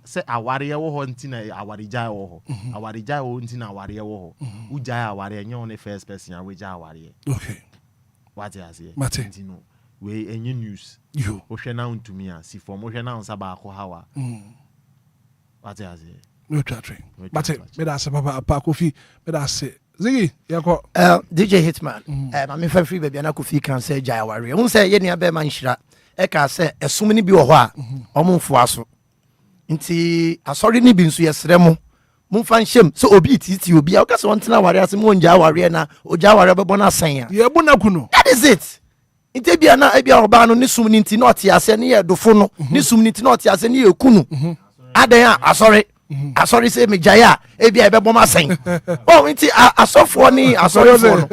se aware wo ho nti na aware jaya wo ho aware jaya wo nti na aware wo ho u jaya aware nye on the first person a we jaya aware okay what you say nti no we enye news o hwe na untumi a si form o hwe na unsa ba akọ hawa what you say no train but me da se papa Kofi me da se Ziggy yako DJ Hitman ma me fa free baby na Kofi kan say jai warrior un say ye ne be man hira e ka say esum ni bi wo ho a omfo aso nti asori ni bi nso yesre mo mumfa nshem so obi titi obi a o ka se won tena warrior se mo nja warrior na o ja warrior be bona san ya ye bu na kuno that is it nti bia na e bia oba no ni sum ni nti not ya se ne ye dofo no ni sum ni nti not ya se ne ye kunu adan a asori asori say me jaya e bia e be boma sen oh nti asofo ni asori fo no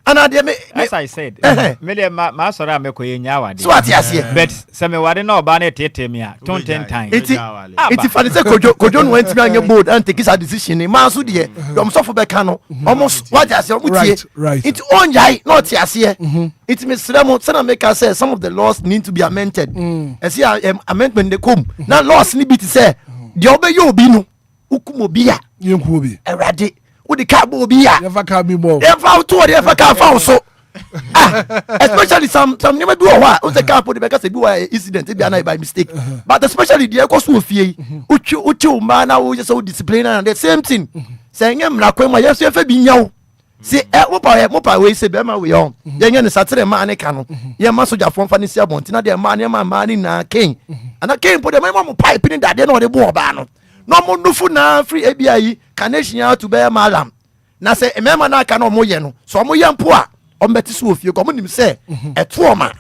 ana de me as I said me de ma asori amekoye nya wade so ati ase but se me wade na oba na tete me a 10 times iti fani say kojo no antimi anye bold and take his decision ni ma so de dom sofo be ka no almost what ase o tie nti onjai na oti ase nti me sremo say na make us say some of the laws need to be amended see amendment dey come na laws ni bit say de obey obi no ukumo obi a yenku obi erade wo de ka bo obi a never can be more never to the ever can found so especially some never do what o the car put the because be why incident be by mistake but especially the cause wo fie uchi ma na wo just so discipline and the same thing say nyem na kwema yes ye fa bi nyawo see mo pa we say be ma we on ye nye ne satere ma ne ka no ye ma soja fon fa ne si abonti na de ma ne ma ni na king ana king put the mo pipe ni dade na o de bo oba no no mo nufu na free ABI connection ya to be malam na say emema na aka no mo ye no so mo ye mpo a o mbeti so ofie ko mo nim say etuoma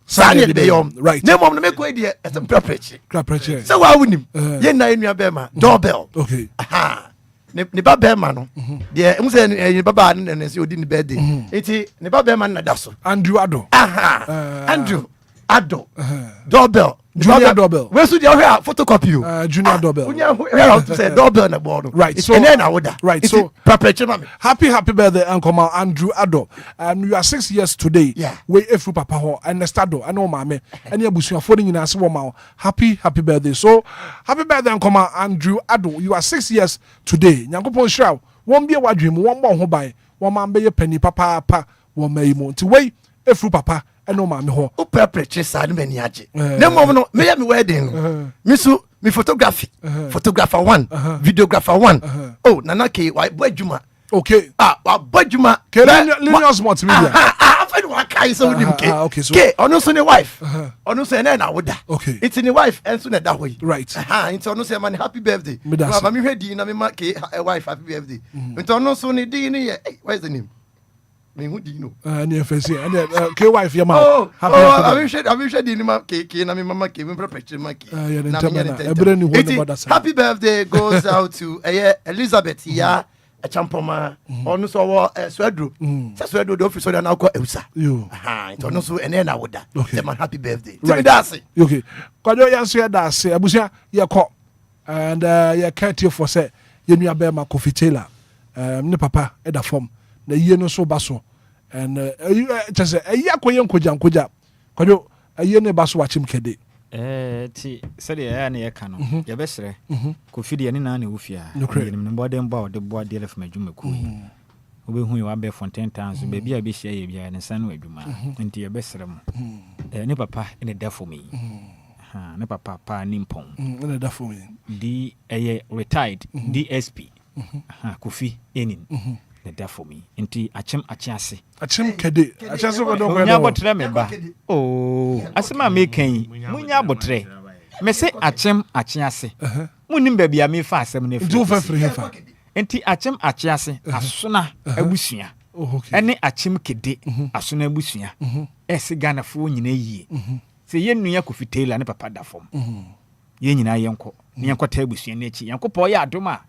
sa ne be yom right na mo no me ko e de etem prepreche so wa wunim ye na enua be ma doorbell okay aha ne ba be ma no de mu say ne baba ne say odi ne birthday eti ne ba be ma na da so Andrew Ado aha Andrew Ado doorbell Junior doorbell we so dey here photocopy you junior doorbell how to say doorbell na board right so and then I would right so preparation mami happy birthday Uncle Andrew Ado you are 6 years today we efu papa ho and stado and o mama and abusuafo ni nyina se wo ma happy birthday so happy birthday Uncle Andrew Ado you are 6 years today nyankopon hira won bia wadwem won bo ho ban won ma be penny papa won mai mo nti we efu papa eno ma me ho o preparation sa ne mani age na mom no me ya me wedding me so me photography photographer 1 videographer 1 oh nana ke wa adwuma okay wa adwuma Linus multimedia wakai so nim ke okay, so ke ono so ne wife ono so na woda okay it's in the wife enso na da hoyi right into ono so man happy birthday ma me hwedi na me ma ke wife happy birthday into ono so ne di ne what's the name me hu di no ne fesi and ke wife ya ma happy I wish di ni ma ke na me mama ke me prepare ma ke na me happy birthday goes out to Elizabeth ya a champoma ono so wo swedro se swedro do office na akọ eusa into ono so ene na woda the man happy birthday to me dance okay kwajo yanso ya dance abusia ye ko and ye care for say ye nua be ma Kofi Taylor ne papa e da form na yie no so baso and just ayi akoye nkoja kwajo ayi ne baso wachim kede ti sɛdeɛ ɛyɛ ne yɛka no yɛbɛserɛ Kofi deɛ ne naa ne wofia yɛnim ne mbɔden bɔ a wɔde boa DLFM adwumakuo yi wobɛhu yɛ wabɛ Fontaine Town so baabi a bɛhyia yɛ biara ne nsa no adwuma nti yɛbɛserɛ mu ne papa ne da fo me ne papa pa ne mpɔn ne da fo me di ɛyɛ retired DSP Kofi Enin ne da fo me nti akyem ase kede so ko do ko nya botre me ba asema me kan munya botre me se akyem ase munim ba bia me fa asem ne do fa free fa enti akyem ase asona abusua ene akyem kede asona abusua ese Ghana fo nyina yie se yenua Kofi Taylor ne papa da fom ye nyina yenko ne yenko ta abusua ne echi yenko po ya adoma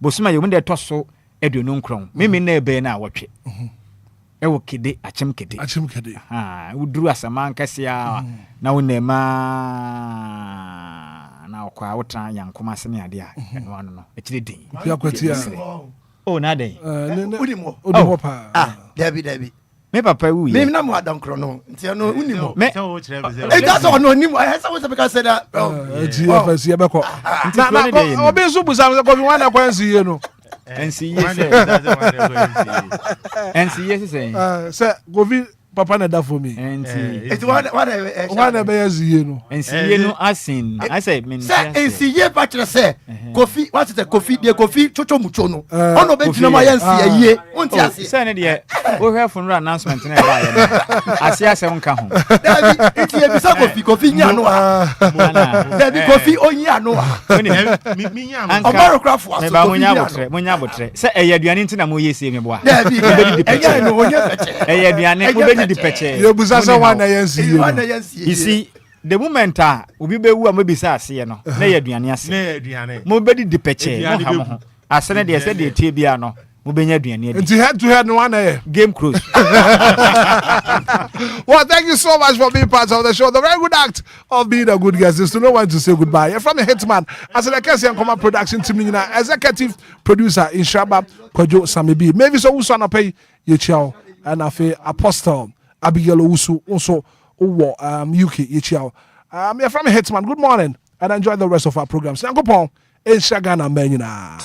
bosuma ye mu de toso aduonu nkron mimi na ebe na awotwe ewo kede akyem kede uduru asama nkasia na wonema na okwa wotra yankoma se ne ade a eno ano no ekire din pia kwatia na den udimo pa David me papa wu me na mo adankro no nti no unimo me that's all no unimo I say we because that GFS ye beko na obi so busa me ko bi wan na kwansi ye no NCA say Kofi papa na da for me it's what be ziye no NCA no asin I say me say NCA bachelor say Kofi what is the Kofi de Kofi chocho mucho no ono be jina ma NCA ye unti ase say ne de wo hwe funeral announcement na ba ye ase ase nka ho David it ye bisa Kofi nya no David Kofi onya no mi nya munya botre say eyaduane ntina mo yesi me boa David eya no onya peche eyaduane mo be di peche you busa say one na yansi you see the moment obi be wu amabisa ase no na eyaduane ase mo be di peche mo ha mo asene de se de tie bia no mo benya aduane adi nti head to head no one game cruise. Well, thank you so much for being part of the show. The very good act of being a good guest is to know when to say goodbye. You're from the Hitman as the Kesi and Command production team, executive producer in Shaba Kojo Samibi. Maybe so also na pay ye chiao and afe Apostle Abigail Usu also UK ye chiao. You're from the Hitman. Good morning and enjoy the rest of our programs. Sankopon in Shagana Menina.